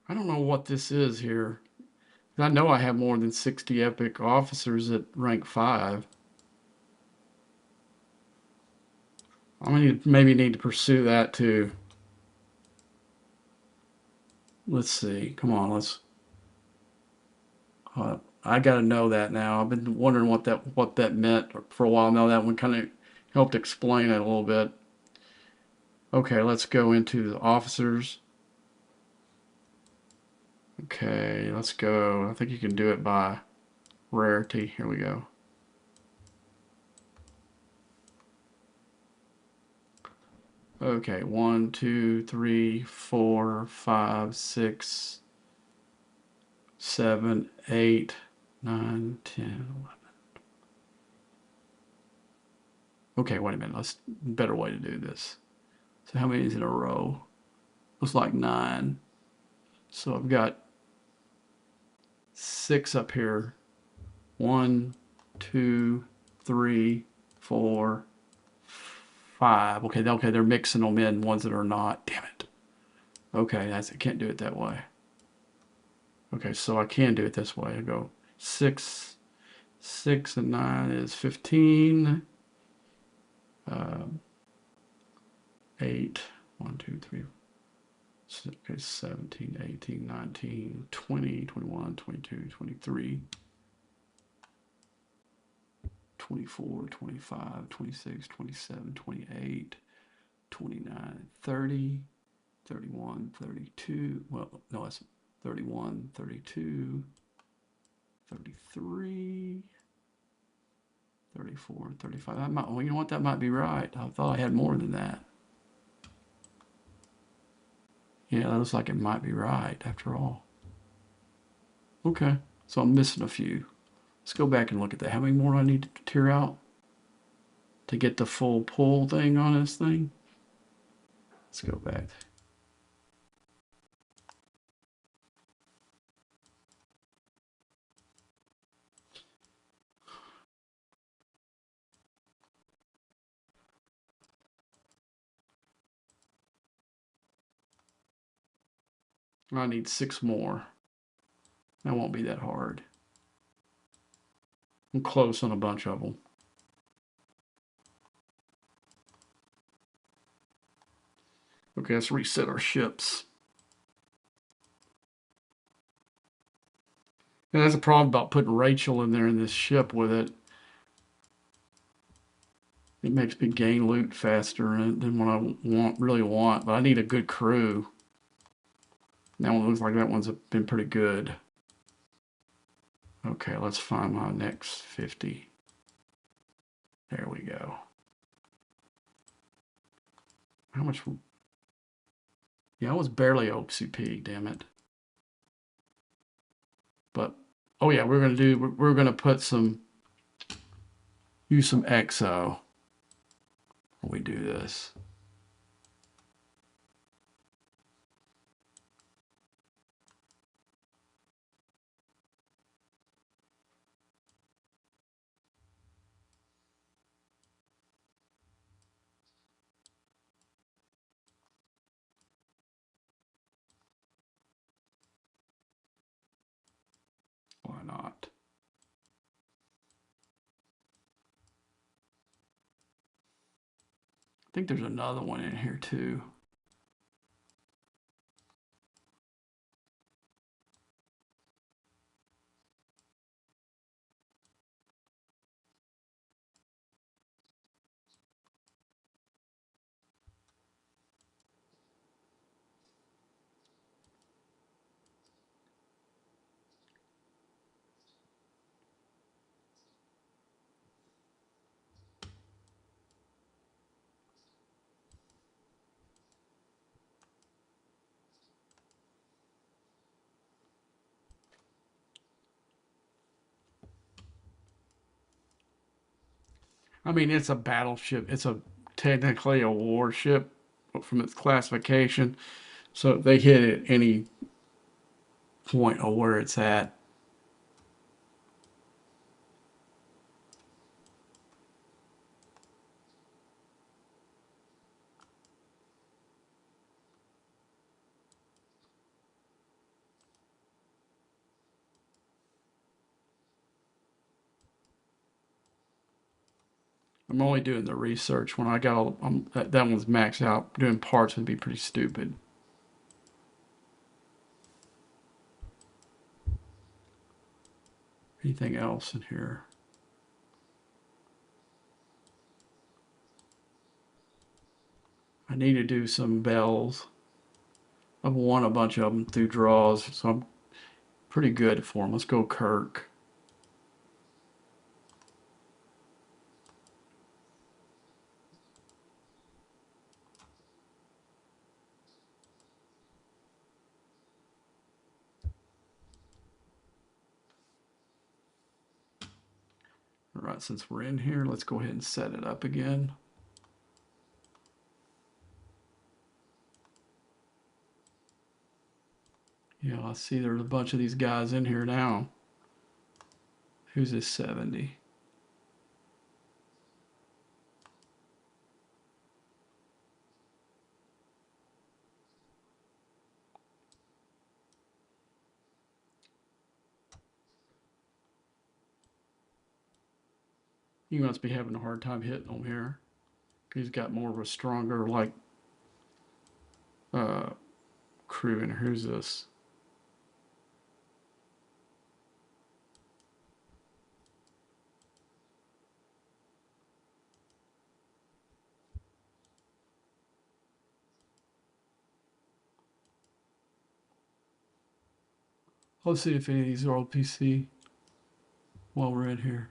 I don't know what this is here. I know I have more than 60 epic officers at rank 5. Maybe need to pursue that too. Let's see. Come on, let's. I got to know that now. I've been wondering what that meant for a while now. That one kind of helped explain it a little bit. Okay, let's go into the officers. Okay, let's go. I think you can do it by rarity. Here we go. Okay, 1, 2, 3, 4, 5, 6, 7, 8, 9, 10, 11. Okay, wait a minute. Let's better way to do this. So how many is in a row? Looks like 9. So I've got 6 up here. 1, 2, 3, 4, 5. Okay, they're mixing them in, ones that are not. Damn it. Okay, I can't do it that way. Okay, so I can do it this way. I go 6, 6 and 9 is 15. 8, 1, 2, 3, okay, 17, 18, 19, 20, 21, 22, 23, 24, 25, 26, 27, 28, 29, 30, 31, 32. Well, no, that's 31, 32, 33, 34, 35. That might, well, you know what? That might be right. I thought I had more than that. Yeah, that looks like it might be right after all. Okay, so I'm missing a few. Let's go back and look at that. How many more do I need to tear out to get the full pull thing on this thing? Let's go back. I need 6 more. That won't be that hard. I'm close on a bunch of them. Okay, let's reset our ships. And that's a problem about putting Rachel in there in this ship with it. It makes me gain loot faster than what I really want, but I need a good crew. That one looks like that one's been pretty good. Okay, let's find my next 50. There we go. How much? Yeah, I was barely OCP, damn it. But, oh yeah, we're gonna put some, use some EXO when we do this. Why not? I think there's another one in here too. I mean, it's a battleship. It's technically a warship from its classification. So if they hit at any point of where it's at. I'm only doing the research. When I got all, that one's maxed out. Doing parts would be pretty stupid. Anything else in here? I need to do some bells. I've won a bunch of them through draws, so I'm pretty good for them. Let's go Kirk. All right, since we're in here, let's go ahead and set it up again. Yeah, I see there's a bunch of these guys in here now. Who's this 70? He must be having a hard time hitting them here. He's got more of a stronger, like, uh, crew. And who's this? Let's see if any of these are old PC while we're in here.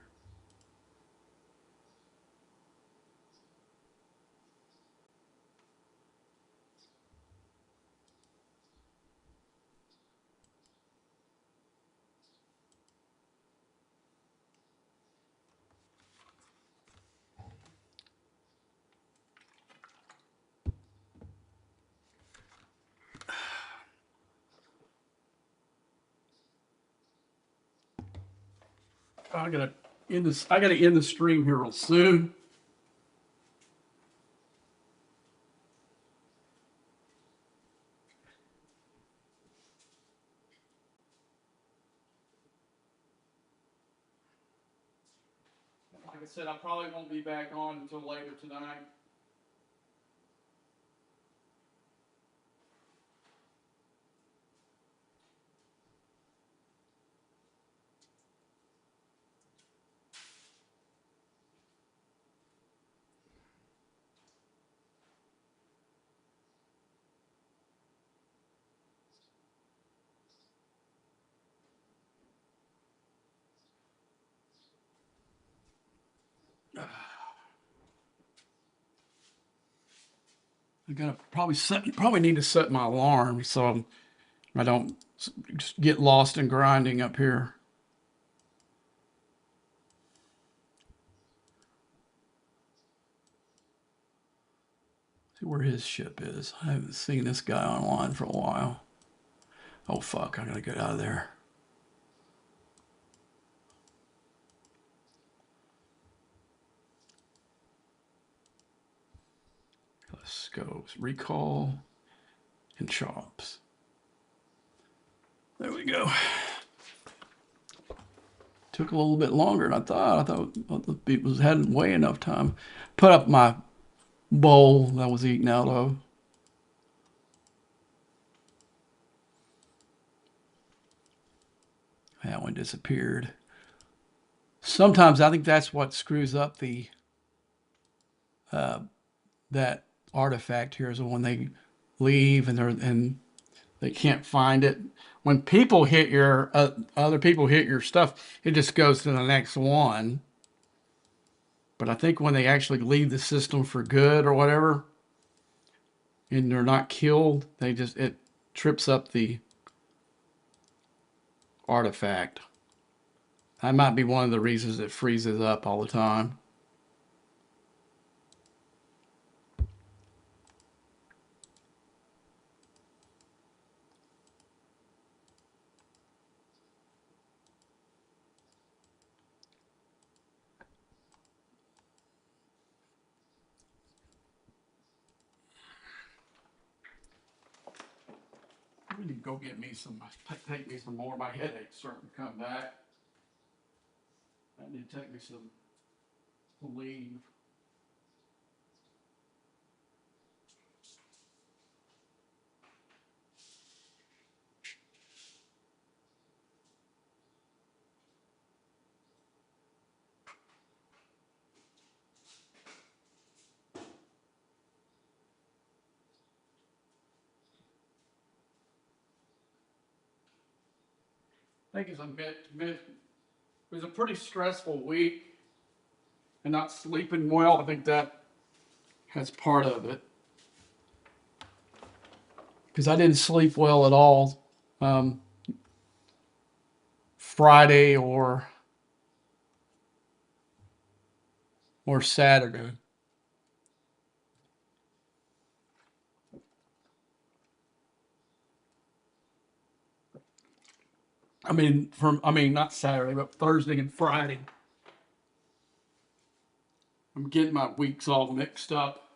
I gotta end this. I gotta end the stream here real soon. Like I said, I probably won't be back on until later tonight. I gotta probably need to set my alarm so I don't just get lost in grinding up here. See where his ship is. I haven't seen this guy online for a while. Oh fuck! I gotta get out of there. Scopes, recall, and chops. There we go. Took a little bit longer than I thought. I thought the people hadn't way enough time. Put up my bowl that was eaten out of. That one disappeared. Sometimes I think that's what screws up the that artifact here is when they leave and they can't find it. When people hit your other people hit your stuff, it just goes to the next one. But I think when they actually leave the system for good or whatever, and they're not killed, it trips up the artifact. That might be one of the reasons it freezes up all the time. I need to go get me some, take me some more. My headache's starting to come back. I need to take me some leave. I think it was a pretty stressful week and not sleeping well. I think that has part of it because I didn't sleep well at all Friday or Saturday. Not Saturday, but Thursday and Friday. I'm getting my weeks all mixed up.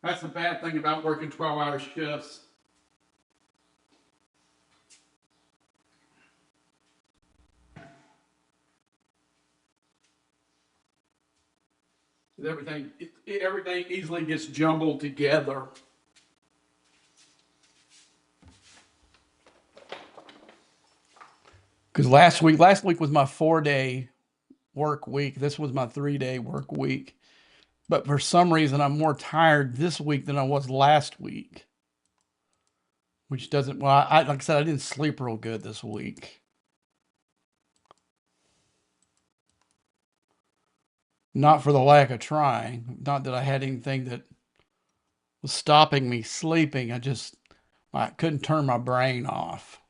That's the bad thing about working 12-hour shifts. Everything easily gets jumbled together. Because last week was my 4-day work week. This was my 3-day work week. But for some reason, I'm more tired this week than I was last week. Which doesn't, well, like I said, I didn't sleep real good this week. Not for the lack of trying. Not that I had anything that was stopping me sleeping. I couldn't turn my brain off.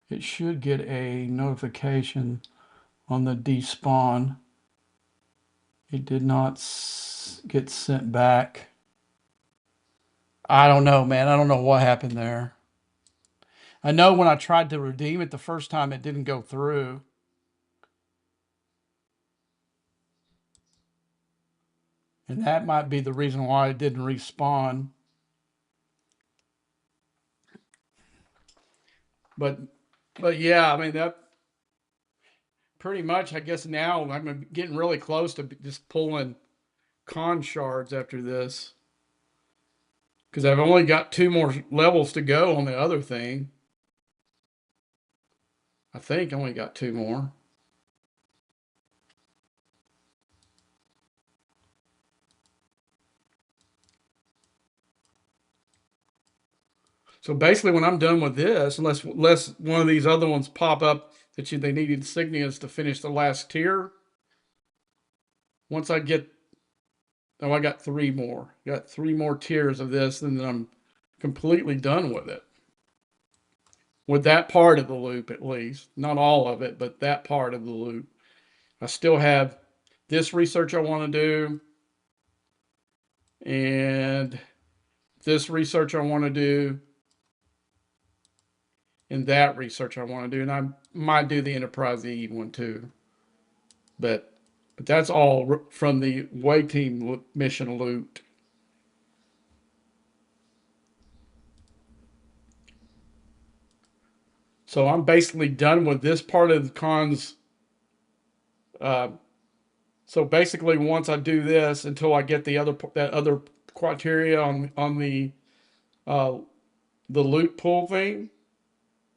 It should get a notification on the despawn. It did not get sent back. I don't know, man. I don't know what happened there. I know when I tried to redeem it the first time, it didn't go through. And that might be the reason why it didn't respawn. But, but yeah, that pretty much, I guess now I'm getting really close to just pulling con shards after this. Because I've only got 2 more levels to go on the other thing. I think I only got 2 more. So basically, when I'm done with this, unless one of these other ones pop up that they need insignias to finish the last tier, once I get, oh, I got 3 more. Got 3 more tiers of this, and then I'm completely done with it. With that part of the loop, at least. Not all of it, but that part of the loop. I still have this research I want to do, and this research I want to do, and that research I want to do, and I might do the Enterprise E one too. But that's all from the Way Team mission loot. So I'm basically done with this part of the cons. Uh, so basically, once I do this, until I get that other criteria on uh, the loot pool thing,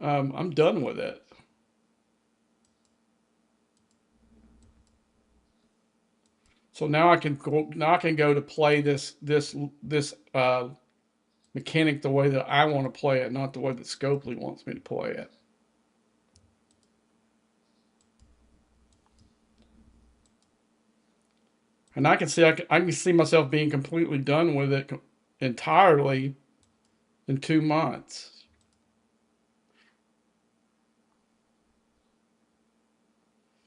I'm done with it. So now I can go to play this mechanic the way that I want to play it, not the way that Scopely wants me to play it. And I can see myself being completely done with it entirely in 2 months.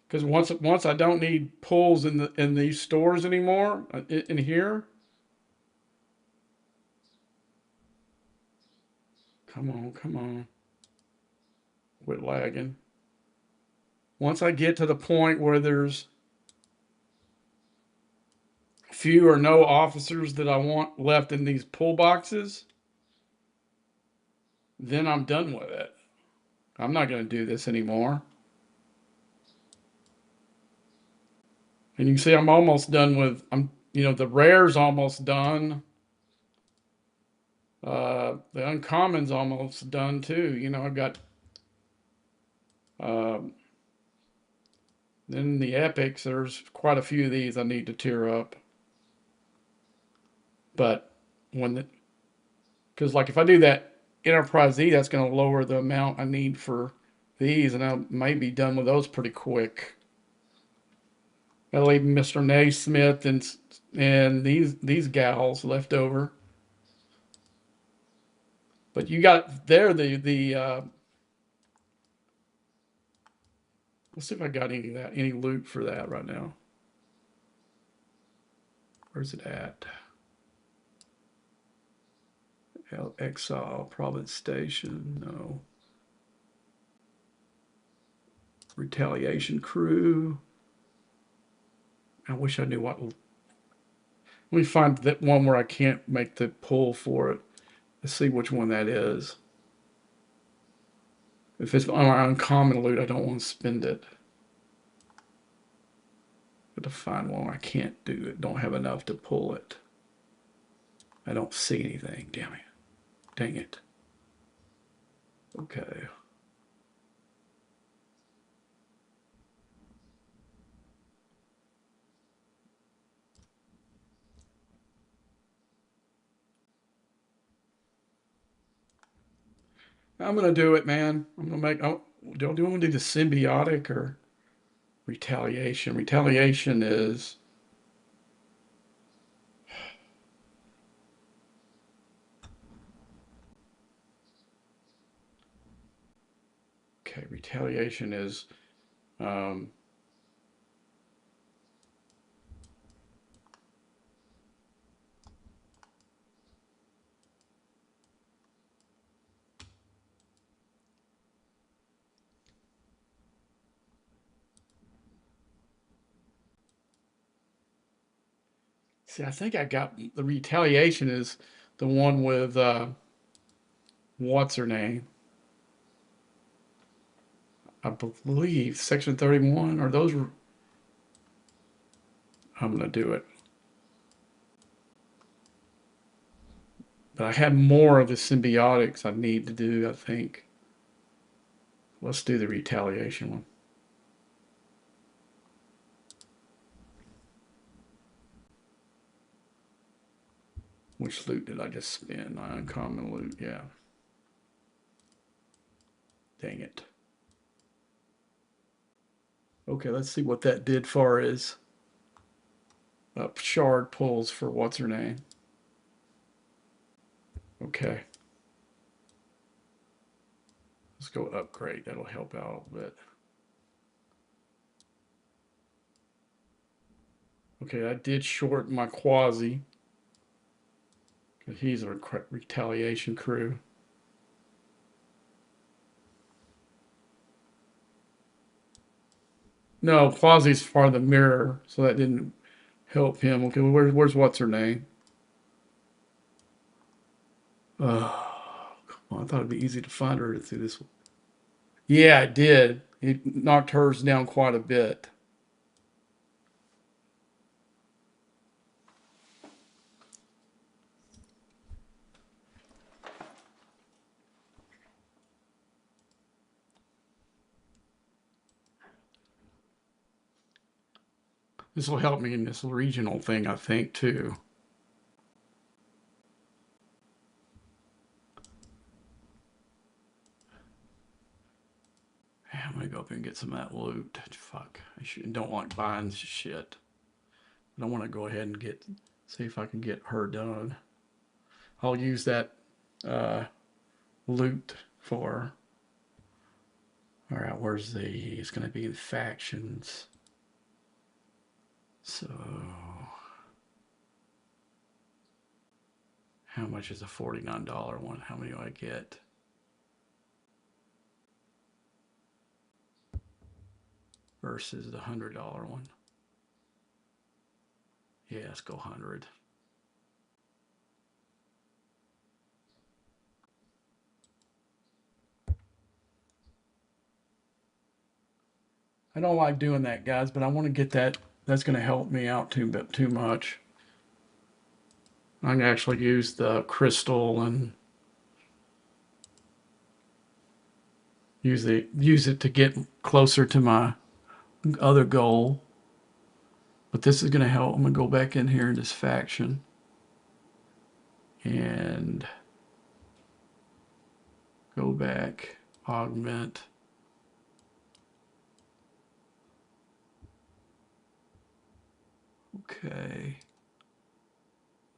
Because once I don't need pulls in these stores anymore in here. Come on, quit lagging. Once I get to the point where there's few or no officers that I want left in these pull boxes, then I'm done with it. I'm not going to do this anymore. And you can see I'm almost done with, the rare's almost done. The uncommon's almost done too. I've got, then the epics, there's quite a few of these I need to tear up. But because like if I do that Enterprise E, that's going to lower the amount I need for these, and I might be done with those pretty quick. I'll leave Mr. Naismith and these gals left over. But you got there Let's see if I got any of that, any loot for that right now. Where's it at? Exile, Province Station, no. Retaliation Crew. I wish I knew what. Let me find that one where I can't make the pull for it. Let's see which one that is. If it's on our uncommon loot, I don't want to spend it. Got to find one where I can't do it. Don't have enough to pull it. I don't see anything. Damn it. Dang it. Okay. I'm gonna do it, man. I'm gonna make. Oh, do I want to do the symbiotic or retaliation? Retaliation is. Okay, retaliation is. Um, See, I think I got the retaliation is the one with what's her name? I believe Section 31. Or those? I'm gonna do it, but I have more of the symbiotics I need to do. I think. Let's do the retaliation one. Which loot did I just spend? My uncommon loot, yeah. Dang it. Okay, let's see what that did for his shard pulls for what's her name. Okay. Let's go upgrade. That'll help out a bit. Okay, I did short my quasi. Because he's a retaliation crew. No, quasi's part of the mirror, so that didn't help him. Okay, well, where's what's her name? Oh, come on. I thought it'd be easy to find her through this one. Yeah, it did. It knocked hers down quite a bit. This will help me in this regional thing, I think, too. I'm gonna go up and get some of that loot. Fuck. Don't like buying shit. I want to go ahead and see if I can get her done. I'll use that loot for. All right, where's it's going to be the factions. So, how much is a $49 one? How many do I get? Versus the $100 one. Yeah, let's go 100. I don't like doing that, guys, but I want to get that. That's going to help me out too much. I can actually use the crystal and use it to get closer to my other goal. But this is going to help. I'm going to go back in here in this faction and go back, augment. Okay.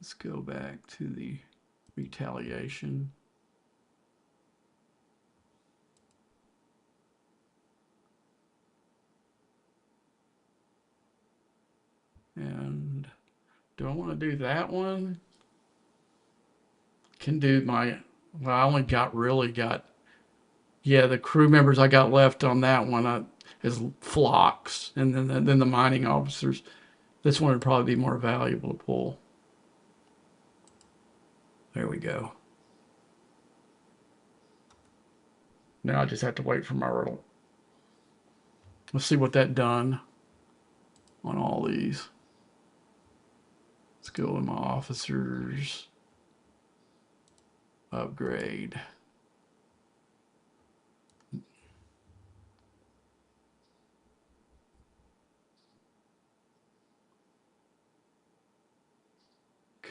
Let's go back to the retaliation. And do I want to do that one? Can do my, well, I only got, yeah, the crew members I got left on that one is flocks. And then the mining officers. This one would probably be more valuable to pull. There we go. Now I just have to wait for my riddle. Let's see what that done on all these. Let's go in my officers. Upgrade.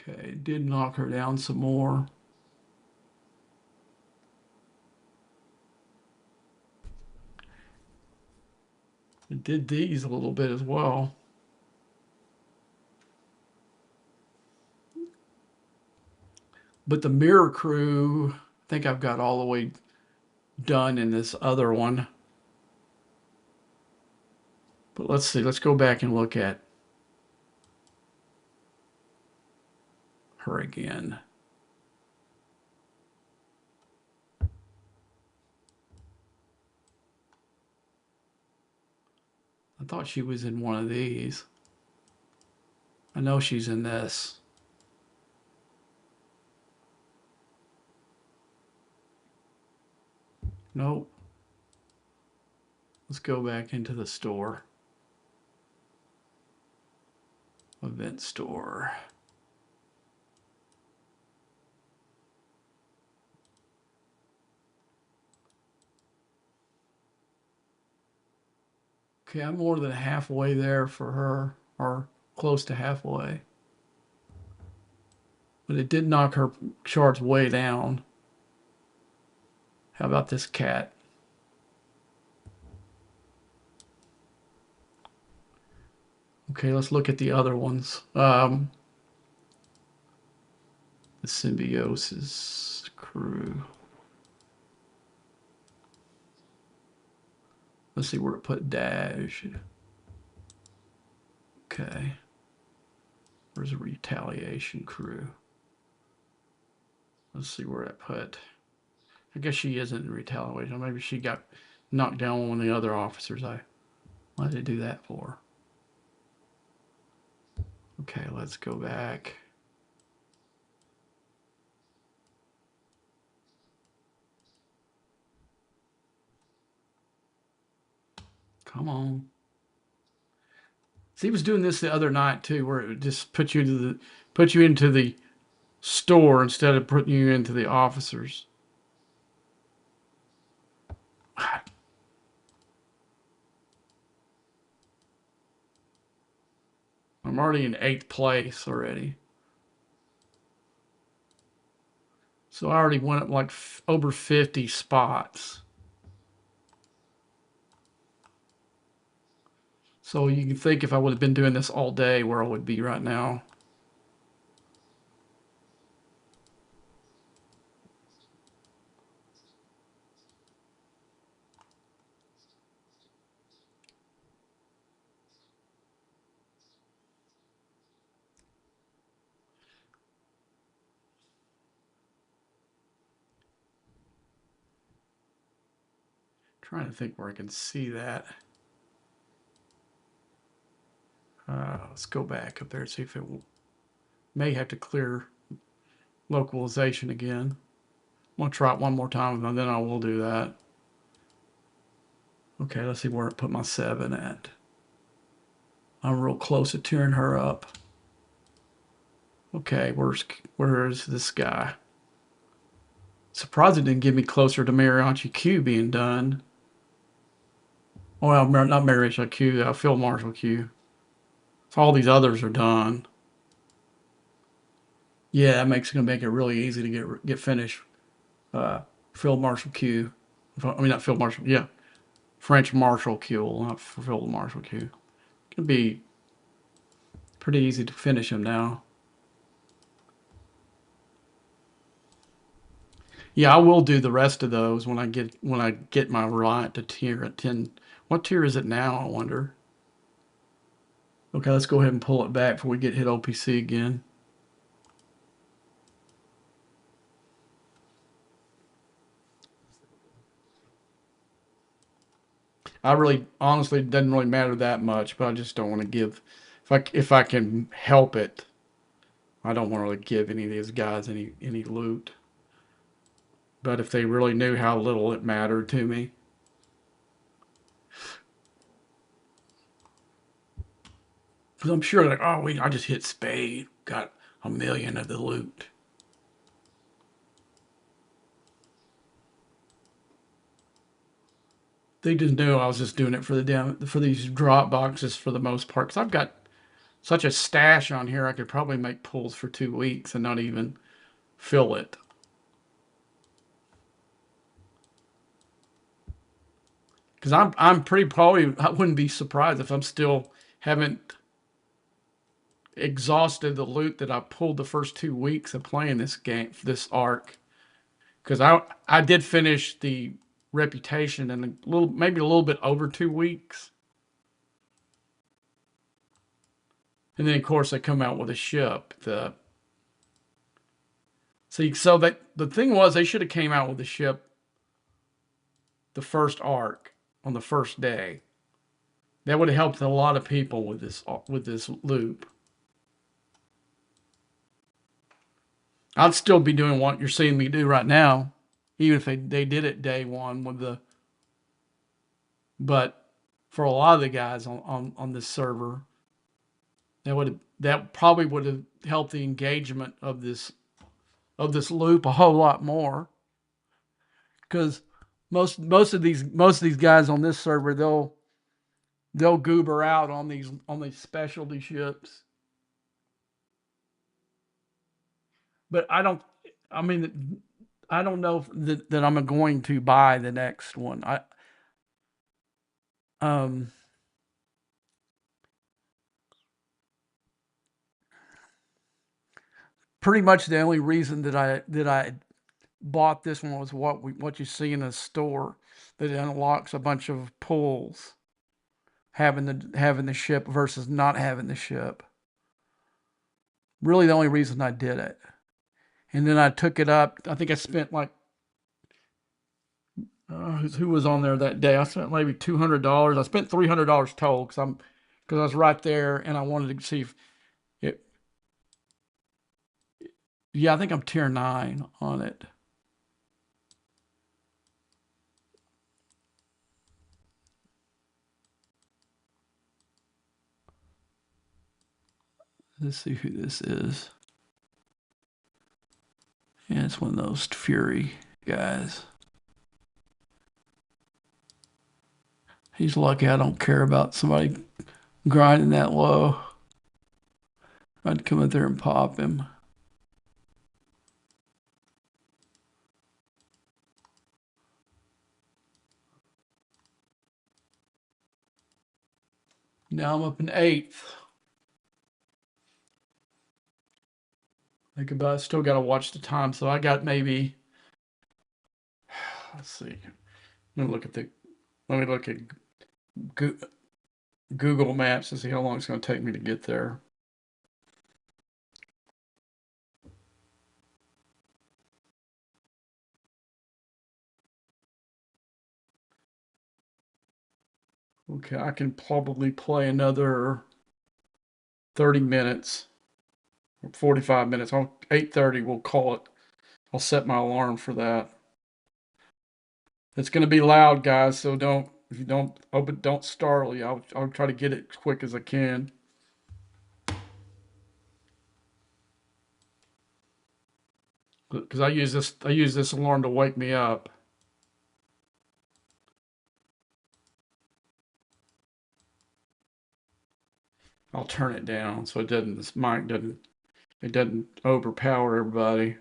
Okay, did knock her down some more. It did these a little bit as well. But the mirror crew, I think I've got all the way done in this other one. But let's see, let's go back and look at her again. I thought she was in one of these. I know she's in this. Nope. Let's go back into the store. Event store. Okay, I'm more than halfway there for her, or close to halfway. But it did knock her charts way down. How about this cat? Okay, let's look at the other ones. The symbiosis crew. Let's see where to put Dash. Okay. Where's the retaliation crew? Let's see where I put. I guess she isn't in retaliation. Maybe she got knocked down with one of the other officers. Why did they do that for? Okay, let's go back. Come on. See, he was doing this the other night too, where it would just put you into the store instead of putting you into the officers. I'm already in 8th place already. So I already went up like over 50 spots. So you can think if I would have been doing this all day, where I would be right now. Trying to think where I can see that. Let's go back up there and see if it may have to clear localization again. I'm going to try it one more time and then I will do that. Okay, let's see where I put my 7 at. I'm real close to tearing her up. Okay, where's this guy? Surprised it didn't give me closer to Mariachi Q being done. Well, not Mariachi Q, Field Marshal Q. So all these others are done. Yeah, that gonna make it really easy to get finished. Field Marshal Q. I mean, not Field Marshal. Yeah, French Marshal Q, not Field Marshal Q. It'll be pretty easy to finish him now. Yeah, I will do the rest of those when I get my Reliant to tier at 10. What tier is it now? I wonder. Okay, let's go ahead and pull it back before we get hit OPC again. I really, honestly, it doesn't really matter that much, but I just don't want to give, if I can help it, I don't want to really give any of these guys any loot. But if they really knew how little it mattered to me, because I'm sure like, oh, I just hit Spade, got 1 million of the loot. They just knew I was just doing it for for these drop boxes for the most part. Because I've got such a stash on here, I could probably make pulls for 2 weeks and not even fill it. Because I'm pretty probably I wouldn't be surprised if I'm still haven't exhausted the loot that I pulled the first 2 weeks of playing this game, this arc. Because I did finish the reputation in maybe a little bit over 2 weeks, and then of course they come out with a ship. So that the thing was they should have came out with the ship the first arc on the first day. That would have helped a lot of people with this loop. I'd still be doing what you're seeing me do right now, even if they did it day one with the. But for a lot of the guys on this server, that probably would have helped the engagement of this loop a whole lot more. Because most of these guys on this server, they'll goober out on these specialty ships. But I mean I don't know that I'm going to buy the next one. Um Pretty much the only reason that I bought this one was what you see in the store, that it unlocks a bunch of pulls, having the ship versus not having the ship. Really the only reason I did it. And then I took it up. I think I spent like who was on there that day? I spent maybe $200. I spent $300 total because I was right there and I wanted to see if it. Yeah, I think I'm tier 9 on it. Let's see who this is. Yeah, it's one of those Fury guys. He's lucky I don't care about somebody grinding that low. I'd come in there and pop him. Now I'm up in 8th. Think about it. Still got to watch the time. So I got maybe, let's see. Let me look at Google Maps to see how long it's going to take me to get there. Okay, I can probably play another 30 minutes or 45 minutes. 8:30, we'll call it. I'll set my alarm for that. It's going to be loud, guys, so if you don't open, don't startle you. I'll try to get it as quick as I can. Because I use this alarm to wake me up. I'll turn it down so this mic doesn't overpower everybody.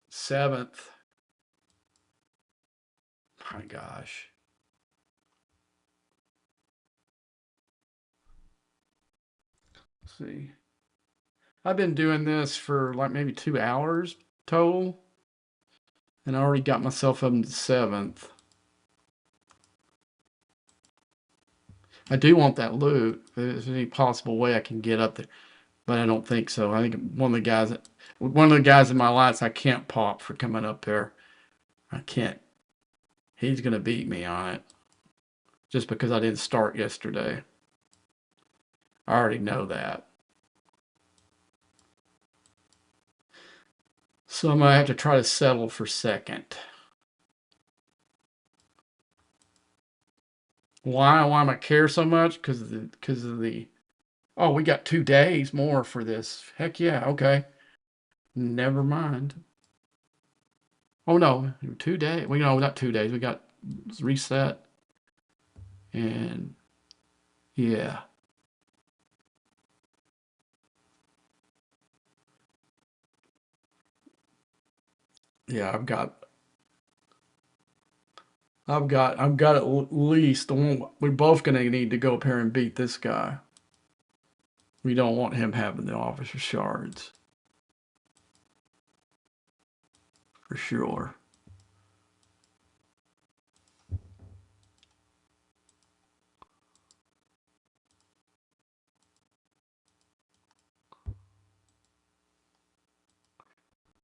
Seventh. My gosh. Let's see. I've been doing this for like maybe 2 hours total, and I already got myself up to seventh. I do want that loot. If there's any possible way I can get up there, but I don't think so. I think one of the guys in my lights, I can't pop for coming up there. I can't. He's gonna beat me on it just because I didn't start yesterday. I already know that. So I'm gonna have to try to settle for second. Why am I care so much? Because of the oh, we got 2 days more for this. Heck yeah, okay. Never mind. Oh no, 2 days. We know not 2 days. We got reset and yeah. Yeah, I've got at least the one we're both gonna need to go up here and beat this guy. We don't want him having the officer shards. For sure.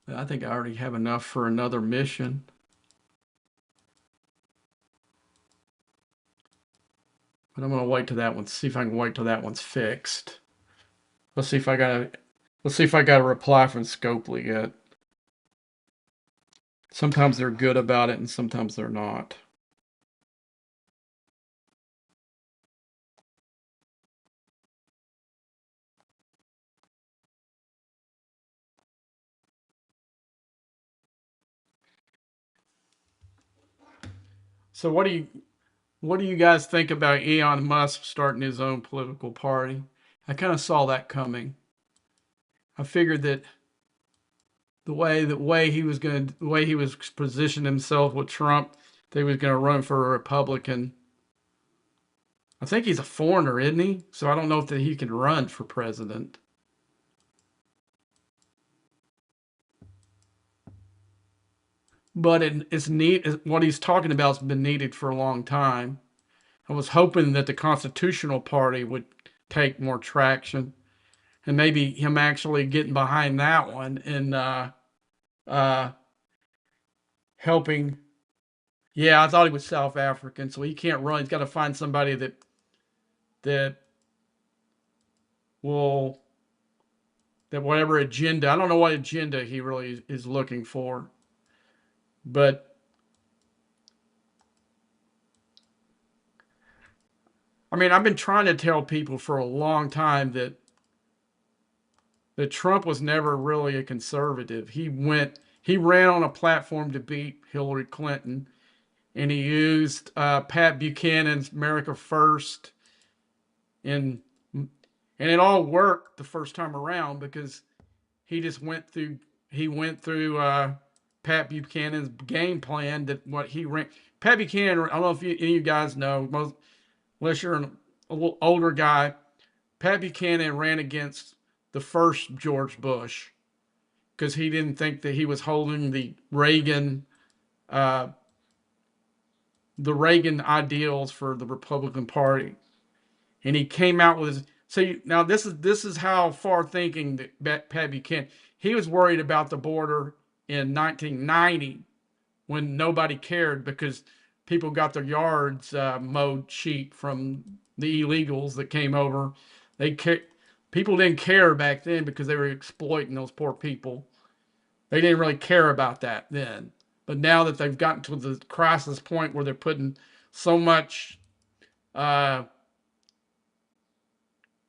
I think I already have enough for another mission. But I'm gonna wait till that one, see if I can wait till that one's fixed. Let's see if I got a let's see if I got a reply from Scopely yet. Sometimes they're good about it and sometimes they're not. So what do you guys think about Elon Musk starting his own political party? I kind of saw that coming. I figured that the way he was positioning himself with Trump, that he was going to run for a Republican. I think he's a foreigner, isn't he? So I don't know if that he can run for president. But it's neat. What he's talking about has been needed for a long time. I was hoping that the Constitutional Party would take more traction, and maybe him actually getting behind that one and uh, helping. Yeah, I thought he was South African, so he can't run. He's got to find somebody that will that whatever agenda. I don't know what agenda he really is looking for, but I mean, I've been trying to tell people for a long time that Trump was never really a conservative. He ran on a platform to beat Hillary Clinton, and he used Pat Buchanan's America First, and and it all worked the first time around because he just went through Pat Buchanan's game plan that what he ran. Pat Buchanan, I don't know if any of you guys know, unless you're a little older guy, Pat Buchanan ran against the first George Bush because he didn't think that he was holding uh, the Reagan ideals for the Republican Party, and he came out with his. So now this is how far thinking that Pat Buchanan. He was worried about the border in 1990 when nobody cared because people got their yards mowed cheap from the illegals that came over. They people didn't care back then because they were exploiting those poor people. They didn't really care about that then. But now that they've gotten to the crisis point where they're putting so much uh,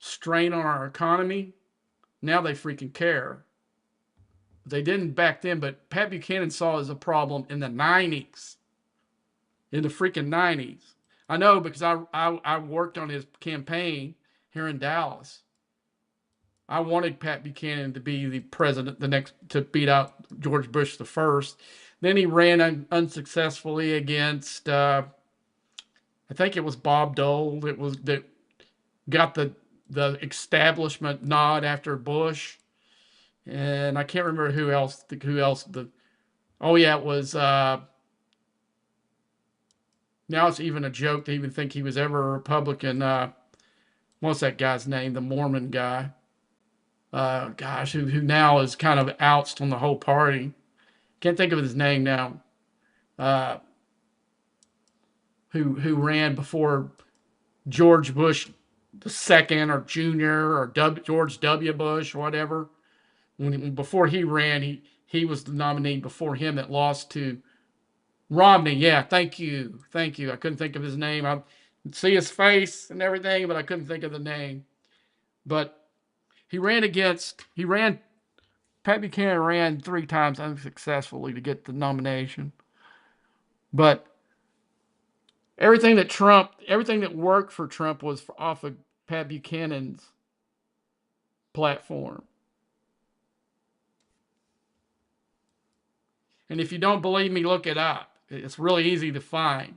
strain on our economy, now they freaking care. They didn't back then, but Pat Buchanan saw it as a problem in the 90s, in the freaking 90s. I know because I worked on his campaign here in Dallas. I wanted Pat Buchanan to be the president, the next to beat out George Bush the first. Then he ran unsuccessfully against, I think it was Bob Dole. That got the establishment nod after Bush. and I can't remember who else. Oh yeah, it was. Now it's even a joke to even think he was ever a Republican. What's that guy's name? The Mormon guy. Gosh, who now is kind of ousted on the whole party. Can't think of his name now. Uh, who ran before George Bush the second or Junior or George W. Bush or whatever. Before he ran, he was the nominee before him that lost to Romney. Yeah, thank you, thank you. I couldn't think of his name. I see his face and everything, but I couldn't think of the name. But he ran. Pat Buchanan ran 3 times unsuccessfully to get the nomination. But everything that worked for Trump was off of Pat Buchanan's platform. And if you don't believe me, look it up. It's really easy to find.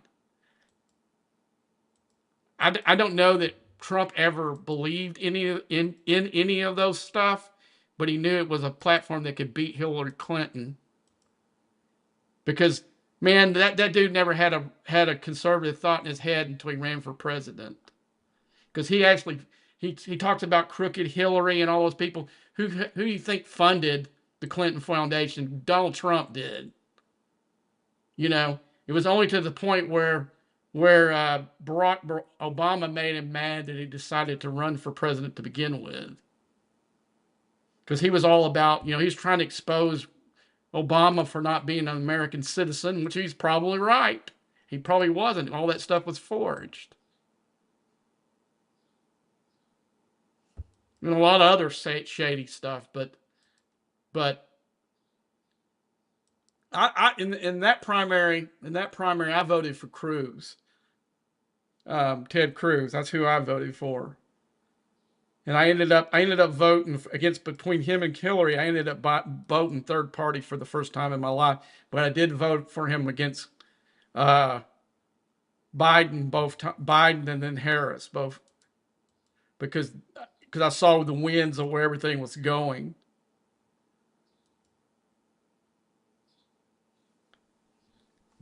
I don't know that Trump ever believed in any of those stuff, but he knew it was a platform that could beat Hillary Clinton. Because man, that dude never had a conservative thought in his head until he ran for president. Because he talks about crooked Hillary and all those people who you think funded the Clinton Foundation. Donald Trump did. You know, it was only to the point where Barack Obama made him mad that he decided to run for president to begin with. Because he was all about, he was trying to expose Obama for not being an American citizen, which he's probably right. He probably wasn't. All that stuff was forged. And a lot of other shady stuff, but in that primary I voted for Cruz, Ted Cruz. That's who I voted for. And I ended up voting against between him and Hillary. I ended up voting third party for the first time in my life, but I did vote for him against uh, Biden and then Harris both because I saw the winds of where everything was going.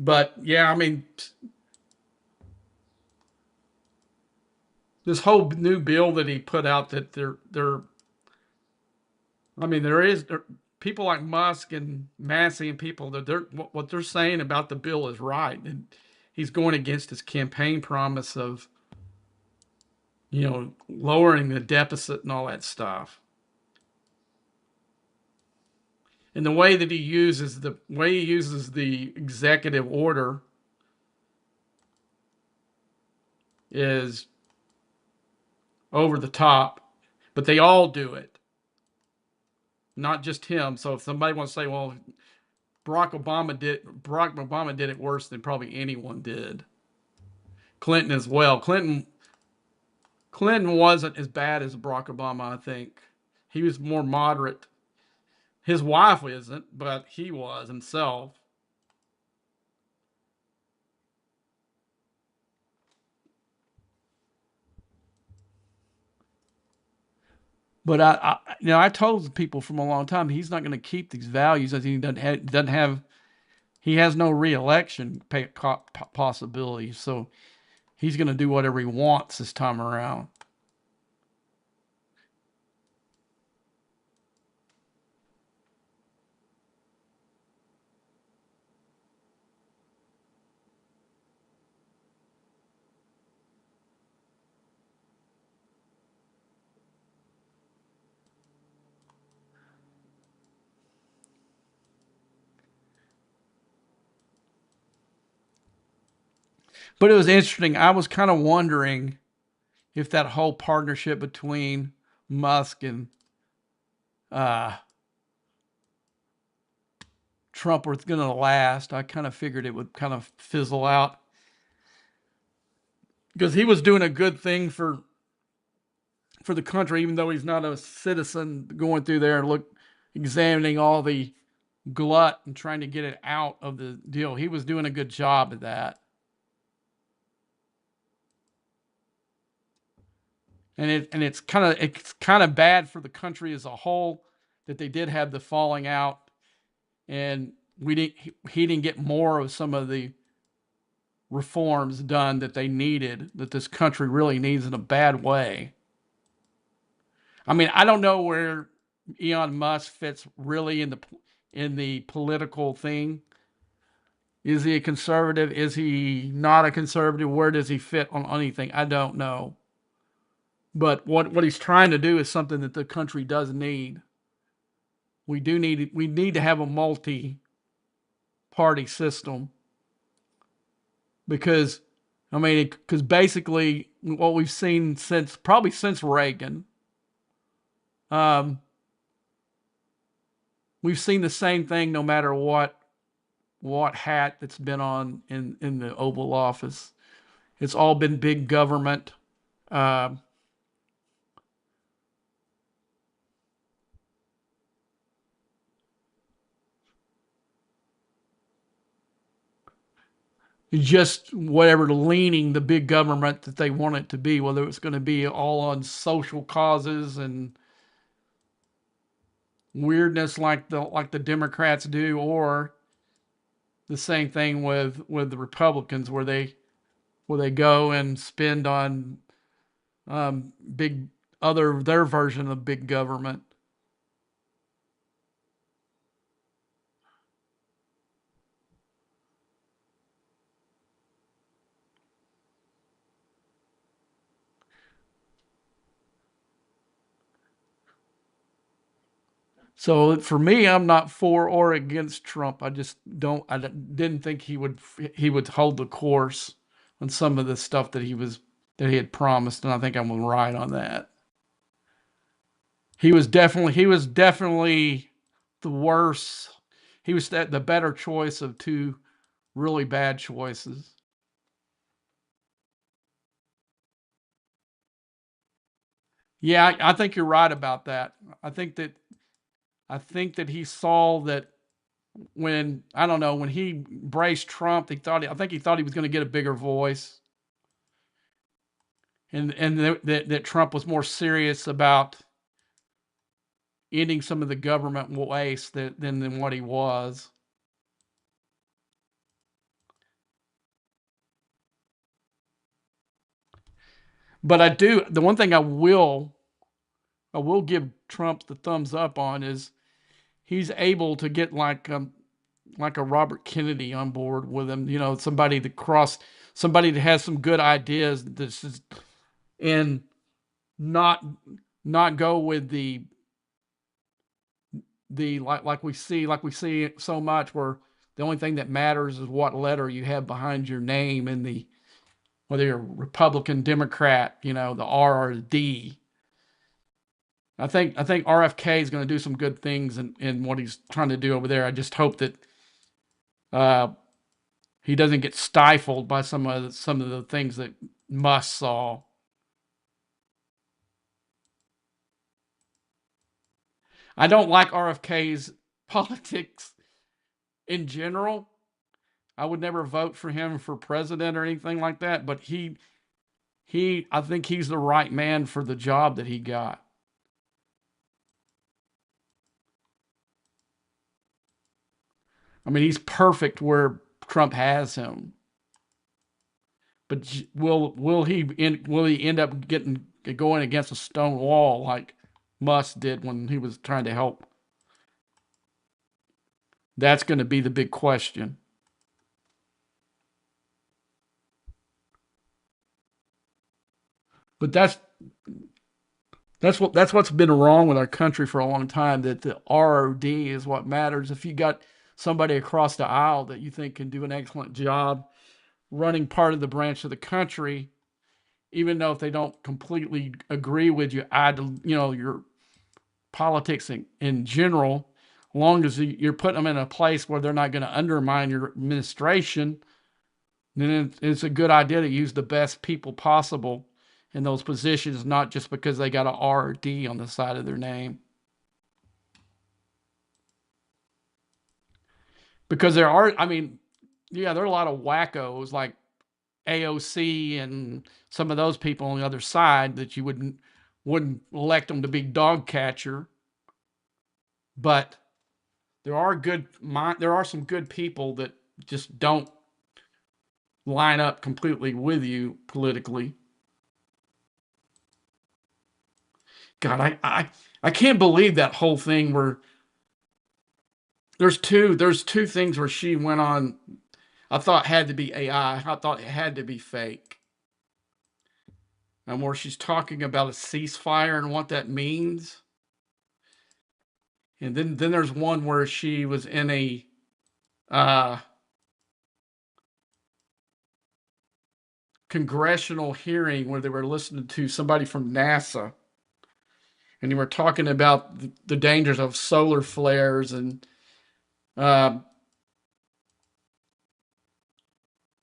But yeah, I mean, this whole new bill that he put out that they're I mean, people like Musk and Massey and people that what they're saying about the bill is right, and he's going against his campaign promise of lowering the deficit and all that stuff. And the way he uses the executive order is over the top, but they all do it, not just him. So if somebody wants to say, well, Barack Obama did it worse than probably anyone did. Clinton as well. Clinton wasn't as bad as Barack Obama, I think. He was more moderate. His wife isn't, but he was himself. But I told people from a long time he's not going to keep these values as he doesn't have he has no reelection possibility. So he's going to do whatever he wants this time around. But it was interesting. I was kind of wondering if that whole partnership between Musk and uh, Trump was going to last. I kind of figured it would kind of fizzle out because he was doing a good thing for the country, even though he's not a citizen. Going through there and examining all the glut and trying to get it out of the deal. He was doing a good job at that. And it's kind of bad for the country as a whole that they did have the falling out, and he didn't get more of some of the reforms done that they needed, that this country really needs in a bad way. I mean, I don't know where Elon Musk fits really in the political thing. Is he a conservative? Is he not a conservative? Where does he fit on anything? I don't know. But what he's trying to do is something that the country does need. We need to have a multi-party system, because I mean, because basically what we've seen since Reagan, um, we've seen the same thing no matter what hat that's been on in the Oval Office. It's all been big government. Uh, just whatever leaning the big government that they want it to be, whether it's going to be all on social causes and weirdness like the Democrats do, or the same thing with the Republicans, where they go and spend on big other their version of big government. So for me, I'm not for or against Trump. I just don't. Didn't think he would hold the course on some of the stuff that he had promised, and I think I'm right on that. He was definitely the worse. He was the better choice of two really bad choices. Yeah, I think you're right about that. I think that I think that he saw that when I don't know when he braced Trump, I think he thought he was going to get a bigger voice, and that Trump was more serious about ending some of the government waste than what he was. But the one thing I will give Trump the thumbs up on is he's able to get like a Robert Kennedy on board with him. Somebody that has some good ideas. And not not go with the like we see so much, where the only thing that matters is what letter you have behind your name, and the whether you're Republican, Democrat, the R or the D. I think RFK is going to do some good things in what he's trying to do over there. I just hope that uh, he doesn't get stifled by some of the things that Musk saw. I don't like RFK's politics in general. I would never vote for him for president or anything like that, but I think he's the right man for the job that he got. I mean, he's perfect where Trump has him. But will he end up getting going against a stone wall like Musk did when he was trying to help? That's going to be the big question. But that's what's been wrong with our country for a long time. That the ROD is what matters. If you got somebody across the aisle that you think can do an excellent job running part of the branch of the country, even though if they don't completely agree with you, your politics in general, as long as you're putting them in a place where they're not going to undermine your administration, then it's a good idea to use the best people possible in those positions, not just because they got a R or D on the side of their name. Because I mean, yeah, there are a lot of wackos like AOC and some of those people on the other side that you wouldn't elect them to be dog catcher. but there are some good people that just don't line up completely with you politically. God, I can't believe that whole thing where there's two things where she went on. I thought had to be AI. I thought it had to be fake. And where she's talking about a ceasefire and what that means. And then there's one where she was in a uh, congressional hearing where they were listening to somebody from NASA, and they were talking about the dangers of solar flares uh,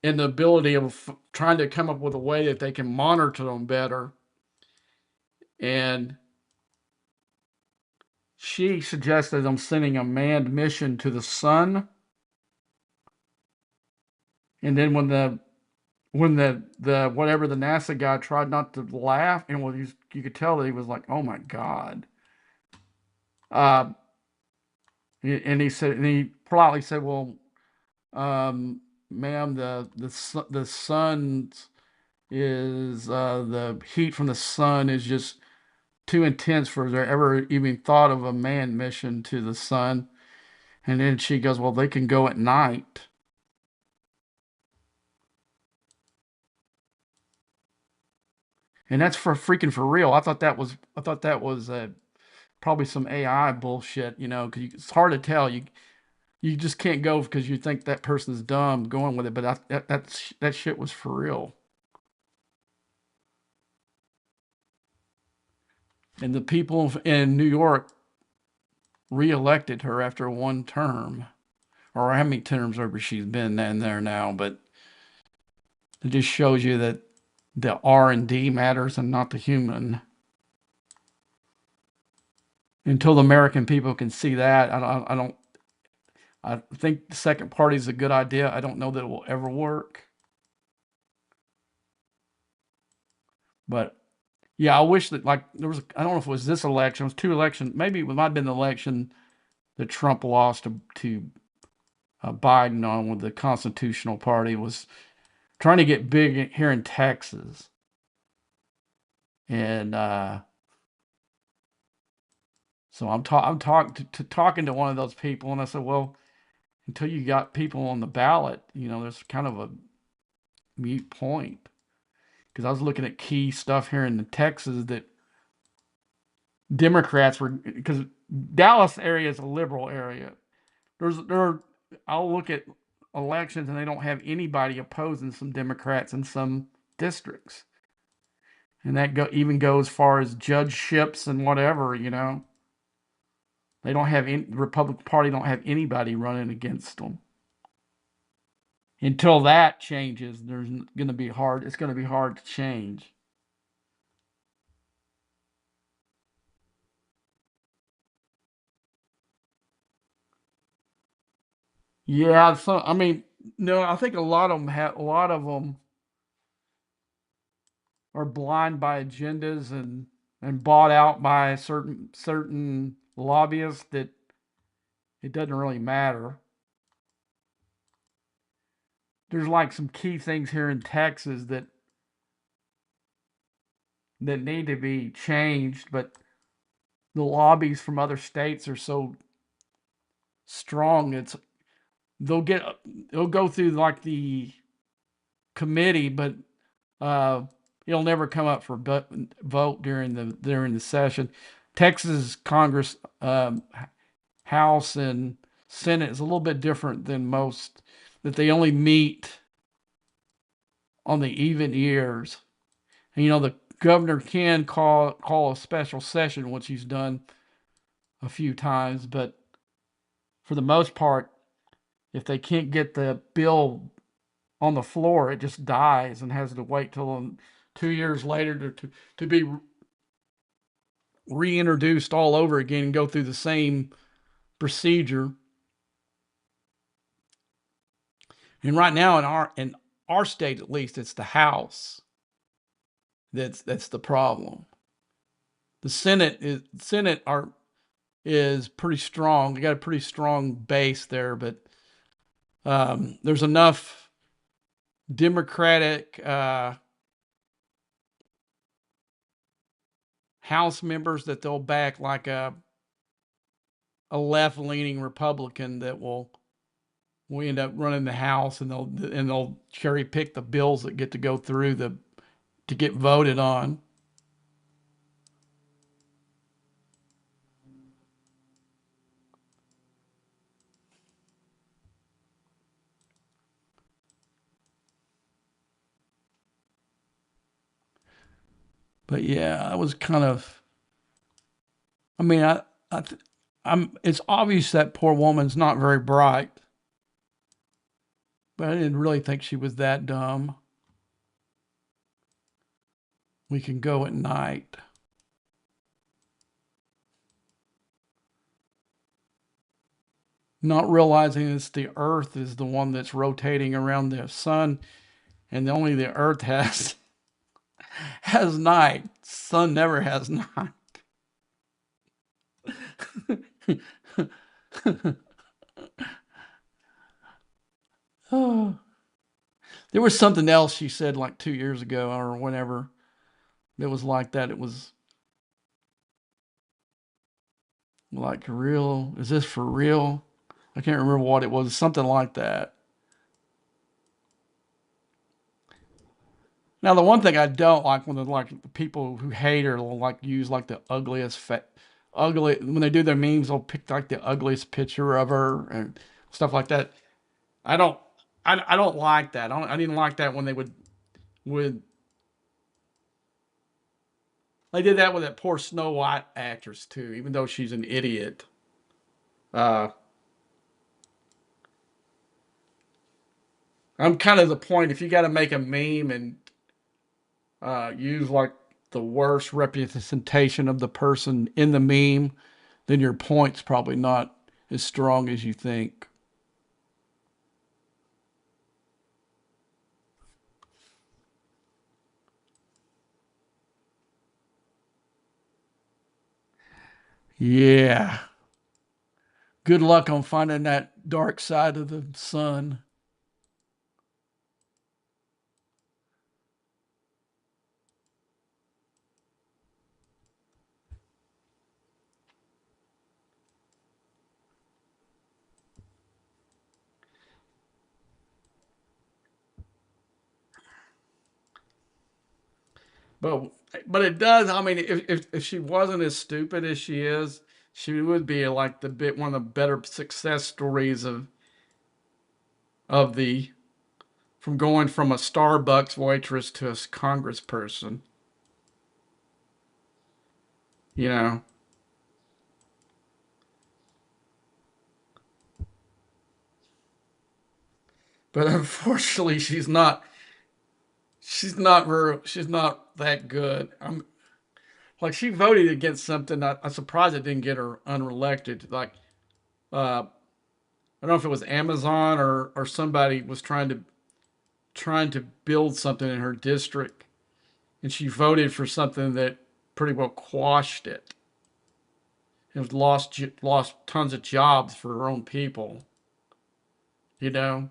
and the ability of trying to come up with a way that they can monitor them better. And she suggested them sending a manned mission to the sun. And then when the whatever the NASA guy tried not to laugh, and you could tell that he was like, "Oh my God." Uh, and he politely said, "Well, um, ma'am, the sun is the heat from the sun is just too intense for there ever even thought of a manned mission to the sun." And then she goes, "Well, they can go at night." And that's for freaking for real. I thought that was probably some AI bullshit, because it's hard to tell. You just can't go because you think that person's dumb going with it, but that shit was for real. And the people in New York reelected her after one term, or how many terms ever she's been in there now. But it just shows you that the R&D matters and not the human. Until the American people can see that, I don't. I think the second party is a good idea. I don't know that it will ever work, but yeah, I wish that like there was. I don't know if it was this election. It was two elections. Maybe it might have been the election that Trump lost to Biden on with the Constitutional Party was trying to get big here in Texas, and so I'm talking to one of those people, and I said, well, until you got people on the ballot, there's kind of a mute point because I was looking at key stuff here in the Texas that Democrats were because Dallas area is a liberal area. I'll look at elections and they don't have anybody opposing some Democrats in some districts, and that even goes as far as judgeships and whatever. They don't have any, the Republican Party don't have anybody running against them. Until that changes, there's going to be hard. It's going to be hard to change. Yeah, so I mean, no, I think a lot of them are blind by agendas and bought out by certain lobbyists that it doesn't really matter. There's like some key things here in Texas that need to be changed, but the lobbies from other states are so strong. They'll get they'll go through like the committee, but uh, it'll never come up for vote during the session. Texas Congress, House and Senate is a little bit different than most. That they only meet on the even years, and the governor can call a special session, which he's done a few times, but for the most part, if they can't get the bill on the floor, it just dies and has to wait till 2 years later to be reintroduced all over again and go through the same procedure. And right now in our state at least, it's the House that's the problem. The Senate are is pretty strong. They got a pretty strong base there, but there's enough Democratic House members that they'll back like a left leaning Republican that will end up running the House, and they'll cherry pick the bills that get to go through the to get voted on. But yeah, I was kind of. I mean, I I'm. It's obvious that poor woman's not very bright, but I didn't really think she was that dumb. We can go at night. Not realizing it's the Earth is the one that's rotating around the sun, and only the Earth has has night. Sun never has night. Oh. There was something else she said like 2 years ago or whenever that was like that. It was like real. Is this for real? I can't remember what it was. Something like that. Now, the one thing I don't like when the people who hate her will like use like the ugly when they do their memes, they'll pick like the ugliest picture of her and stuff like that. I don't, I don't like that. I didn't like that when would they did that with that poor Snow White actress too, even though she's an idiot. Uh, I'm kind of the point. If you got to make a meme and use like the worst representation of the person in the meme, then your point's probably not as strong as you think. Yeah. Good luck on finding that dark side of the sun. But but it does. I mean, if she wasn't as stupid as she is, she would be like the bit one of the better success stories of the from going from a Starbucks waitress to a congressperson. You know, but unfortunately, she's not that good. I'm like she voted against something. I'm surprised it didn't get her unelected. Like I don't know if it was Amazon or somebody was trying to build something in her district, and she voted for something that pretty well quashed it. It lost tons of jobs for her own people. You know,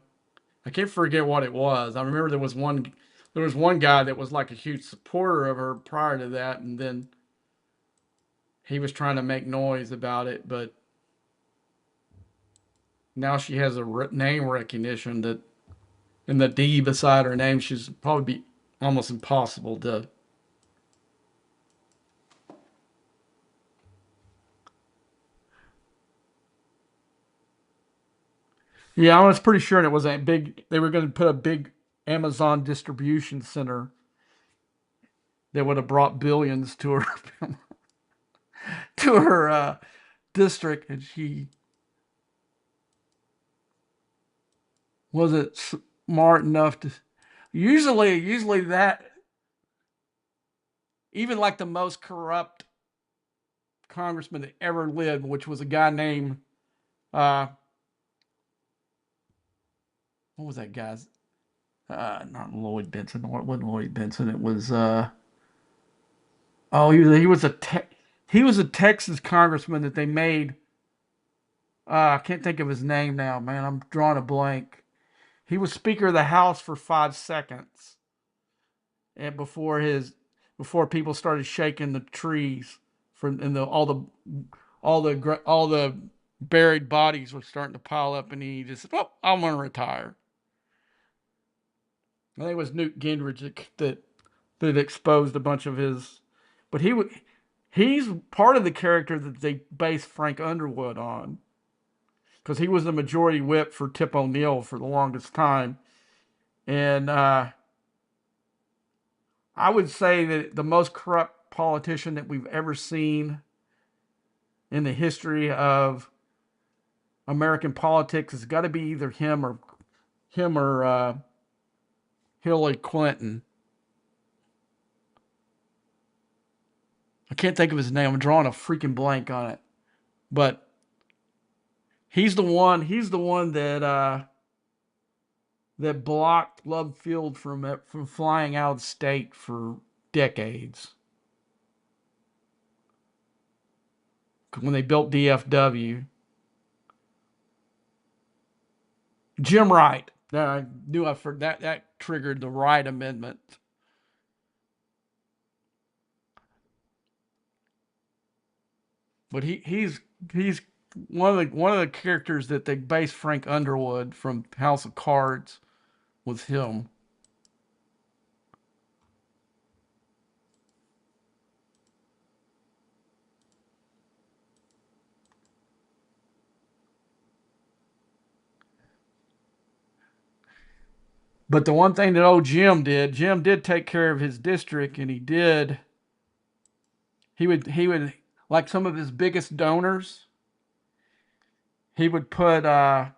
I can't forget what it was. I remember there was one guy that was like a huge supporter of her prior to that, and then he was trying to make noise about it, but now she has a name recognition that in the D beside her name, she's probably be almost impossible to. Yeah, I was pretty sure it was a big. They were going to put a big Amazon distribution center that would have brought billions to her to her district, and she wasn't smart enough to. Usually that even like the most corrupt congressman that ever lived, which was a guy named uh, what was that guy's? Not Lloyd Benson. Or it wasn't Lloyd Benson. It was oh he was a tech. He was a Texas congressman that they made. I can't think of his name now, man. I'm drawing a blank. He was Speaker of the House for 5 seconds, and before people started shaking the trees from and the all the buried bodies were starting to pile up, and he just said, "Well, I'm gonna retire." I think it was Newt Gingrich that exposed a bunch of his, but he's part of the character that they based Frank Underwood on because he was the majority whip for Tip O'Neill for the longest time, and I would say that the most corrupt politician that we've ever seen in the history of American politics has got to be either him or Hillary Clinton. I can't think of his name. I'm drawing a freaking blank on it. But he's the one. He's the one that blocked Love Field from flying out of state for decades when they built DFW. Jim Wright. I knew I for that triggered the Wright Amendment. But he's one of the characters that they based Frank Underwood from House of Cards was him. But the one thing that old Jim did take care of his district, and he would like some of his biggest donors. He would put uh,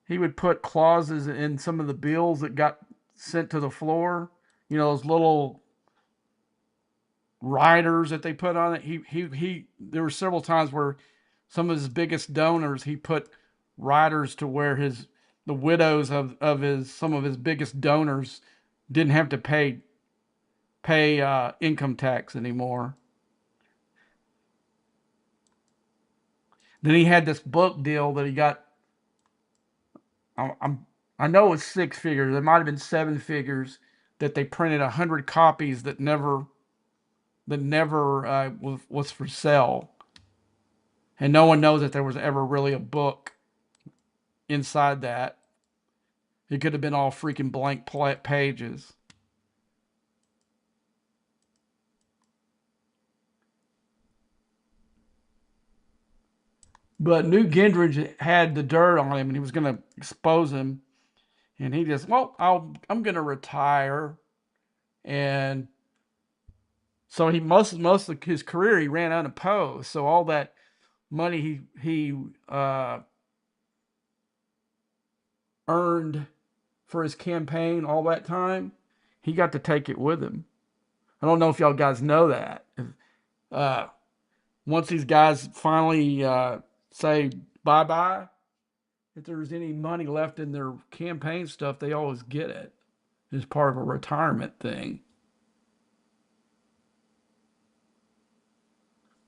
he would put clauses in some of the bills that got sent to the floor. You know those little riders that they put on it. He. There were several times where some of his biggest donors he put riders to where his the widows of his some of his biggest donors didn't have to pay income tax anymore. Then he had this book deal that he got. I'm I know it's 6 figures. It might have been 7 figures that they printed 100 copies that never was for sale, and no one knows that there was ever really a book inside that. It could have been all freaking blank pages. But Newt Gingrich had the dirt on him, and he was going to expose him. And he just, well, I'm going to retire. And so he most of his career he ran unopposed. So all that money he earned for his campaign all that time, he got to take it with him. I don't know if y'all guys know that. Uh, Once these guys finally say bye bye, if there's any money left in their campaign stuff, they always get it as part of a retirement thing.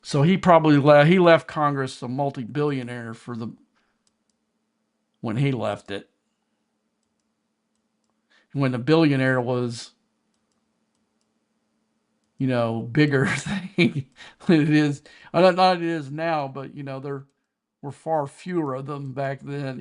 So he left Congress a multi-billionaire for the when he left it. When the billionaire was, bigger thing than it is. Not it is now, but there were far fewer of them back then.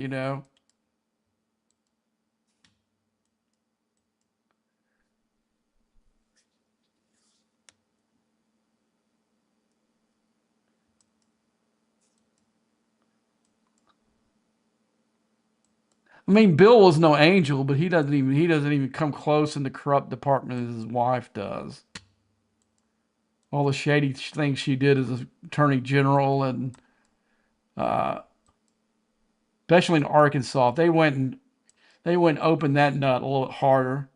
I mean, Bill was no angel, but he doesn't even come close in the corrupt department as his wife does. All the shady things she did as attorney general, and uh, especially in Arkansas, if they went and opened that nut a little bit harder.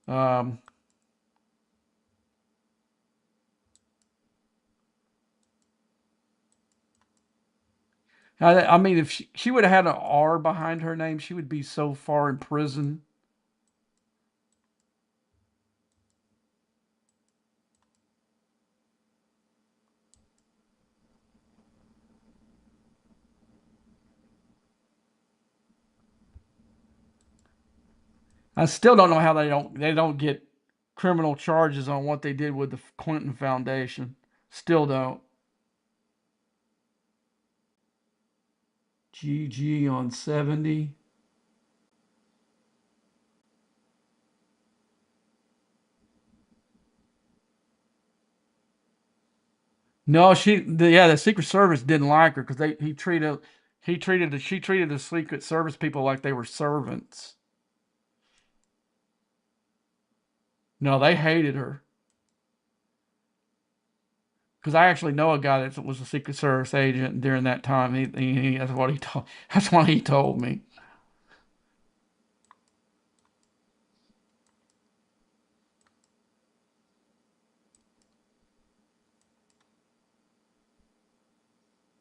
Um, I mean, if she would have had an R behind her name, she would be so far in prison. I still don't know how they don't get criminal charges on what they did with the Clinton Foundation. Still don't. GG on 70. No, the Secret Service didn't like her because she treated the Secret Service people like they were servants. No, they hated her because I actually know a guy that was a Secret Service agent during that time. That's what he told. That's what he told me.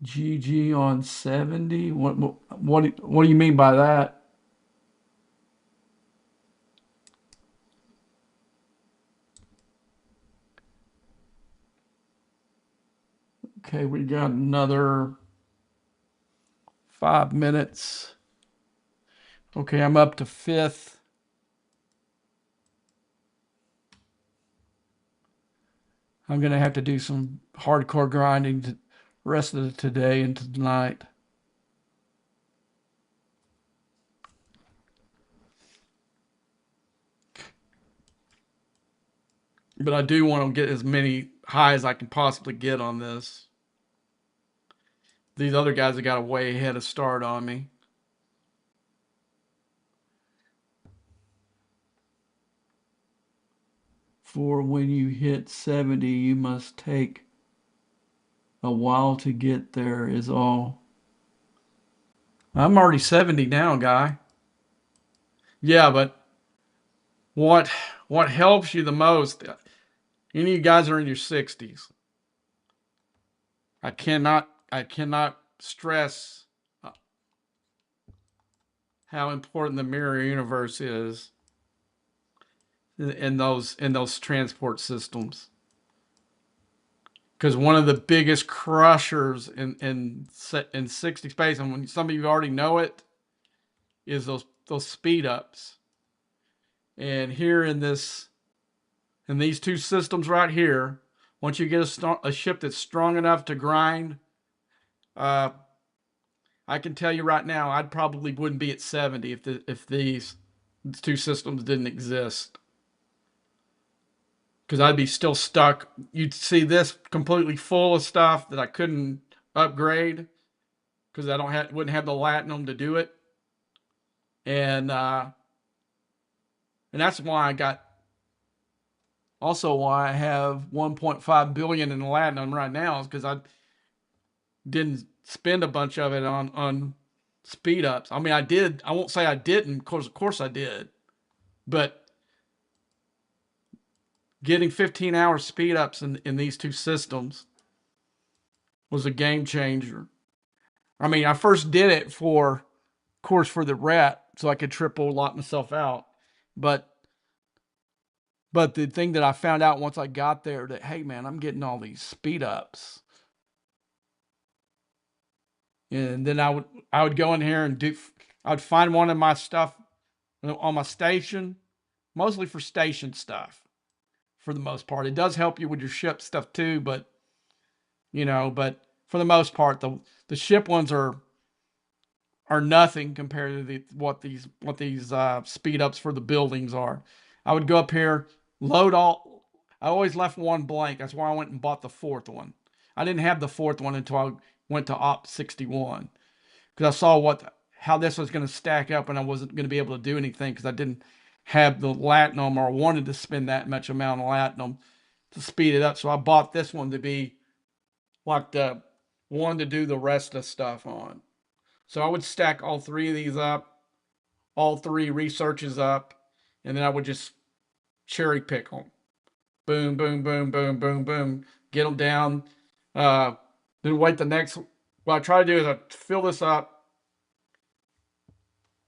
GG on 70. What do you mean by that? Okay, we got another 5 minutes. Okay, I'm up to fifth. I'm gonna have to do some hardcore grinding the rest of the today and tonight. But I do want to get as many high as I can possibly get on this. These other guys have got a way ahead of start on me. For when you hit 70, you must take a while to get there, is all. I'm already 70 now, guy. Yeah, but what what helps you the most? Any of you guys are in your 60s. I cannot stress how important the mirror universe is in those transport systems. Because one of the biggest crushers in 60 space, and when some of you already know it, is those speed ups. And here in these two systems right here, once you get a ship that's strong enough to grind, uh, I can tell you right now, I'd probably wouldn't be at 70 if these two systems didn't exist. Because I'd be still stuck. You'd see this completely full of stuff that I couldn't upgrade because I don't have wouldn't have the latinum to do it, and uh, and that's why I got also why I have 1.5 billion in latinum right now is because I didn't spend a bunch of it on speed ups. I mean, I did. I won't say I didn't, because of course I did, but getting 15 hours speed ups in these two systems was a game changer. I mean, I first did it for course for the rat so I could triple lock myself out. But the thing that I found out once I got there that hey man, I'm getting all these speed ups. And then I would go in here and I'd find one of my stuff on my station, mostly for station stuff for the most part. It does help you with your ship stuff too, but for the most part the ship ones are nothing compared to what these speed ups for the buildings are. I would go up here, load all. I always left one blank. That's why I went and bought the fourth one. I didn't have the fourth one until I went to Op 61 because I saw how this was going to stack up, and I wasn't going to be able to do anything because I didn't have the latinum or wanted to spend that much amount of latinum to speed it up. So I bought this one to be like the one to do the rest of the stuff on. So I would stack all three of these up, all three researches up, and then I would just cherry pick them. Boom, boom, boom, boom, boom, boom. Get them down. Uh, then wait the next. What I try to do is I fill this up.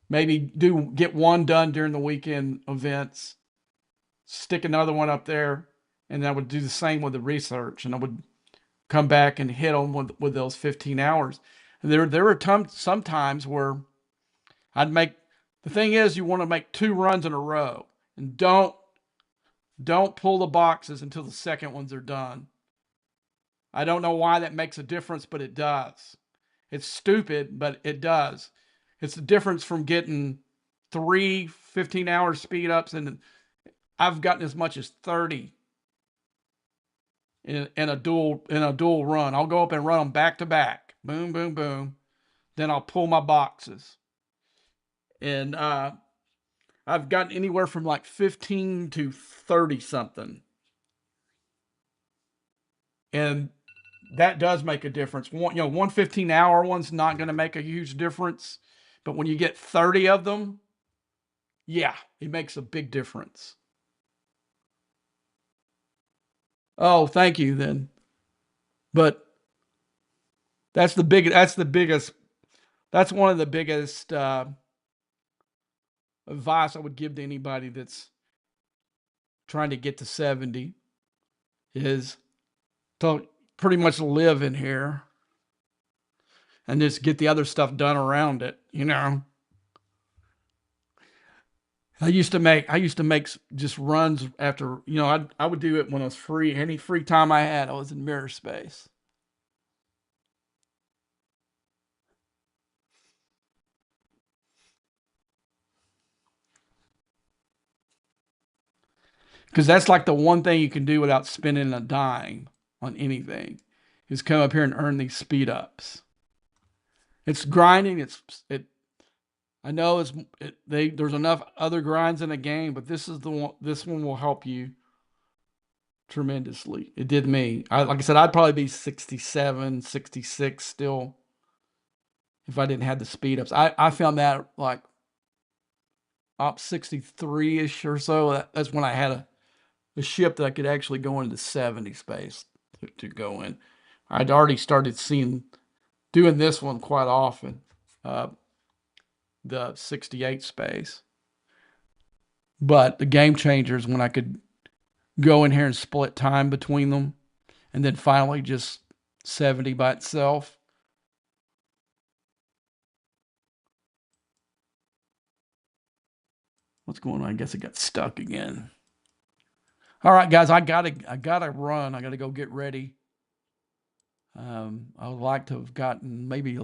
Maybe get one done during the weekend events. Stick another one up there, and then I would do the same with the research, and I would come back and hit them with those 15 hours. And there were some times where I'd make The thing is, you want to make 2 runs in a row, and don't pull the boxes until the second ones are done. I don't know why that makes a difference, but it does. It's stupid, but it does. It's the difference from getting 3 15-hour speed ups, and I've gotten as much as 30 in a dual run. I'll go up and run them back to back. Boom, boom, boom. Then I'll pull my boxes. And I've gotten anywhere from like 15 to 30 something. And that does make a difference. One 15-hour one's not going to make a huge difference, but when you get 30 of them, yeah, it makes a big difference. Oh, thank you then. But that's one of the biggest advice I would give to anybody that's trying to get to 70 is to pretty much live in here and just get the other stuff done around it. I used to make just runs after, I would do it when I was free. Any free time I had, I was in mirror space. Because that's like the one thing you can do without spending a dime on anything is come up here and earn these speed ups. It's grinding. I know there's enough other grinds in the game, but this is the one. This one will help you tremendously. It did me. Like I said, I'd probably be 67, 66 still if I didn't have the speed ups. I found that like up 63 ish or so. That's when I had a ship that I could actually go into 70 space to go in. I'd already started doing this one quite often, the 68 space. But the game changers when I could go in here and split time between them, and then finally just 70 by itself. What's going on? I guess it got stuck again. All right, guys, I gotta run. I gotta go get ready. I would like to have gotten maybe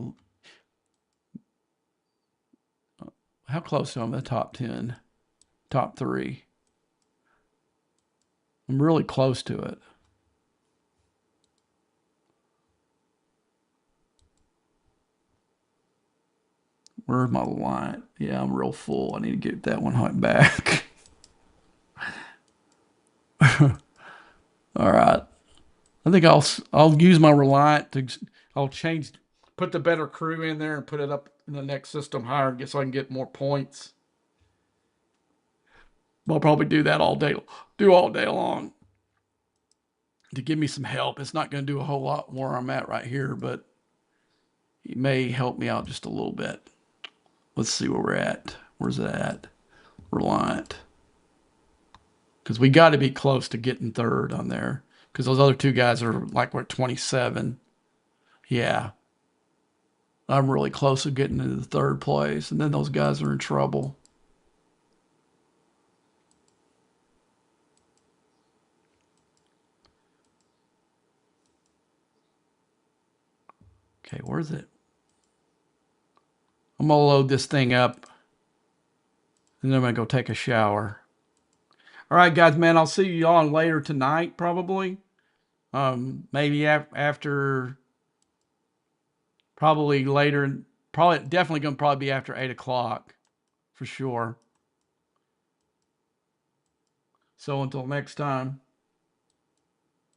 how close am I to the top 10, top 3? I'm really close to it. Where's my line? Yeah, I'm real full. I need to get that one back. All right. I think I'll use my Reliant to I'll put the better crew in there and put it up in the next system higher, so I can get more points. I'll probably do that all day long to give me some help. It's not going to do a whole lot where I'm at right here, but it may help me out just a little bit. Let's see where we're at. Where's it at? Reliant. Because we got to be close to getting third on there. Because those other 2 guys are like, we're at 27. Yeah. I'm really close to getting into the 3rd place. And then those guys are in trouble. Okay, where's it? I'm going to load this thing up. And then I'm going to go take a shower. All right, guys, man, I'll see you on later tonight, probably. Maybe after, probably later, definitely going to probably be after 8 o'clock for sure. So until next time.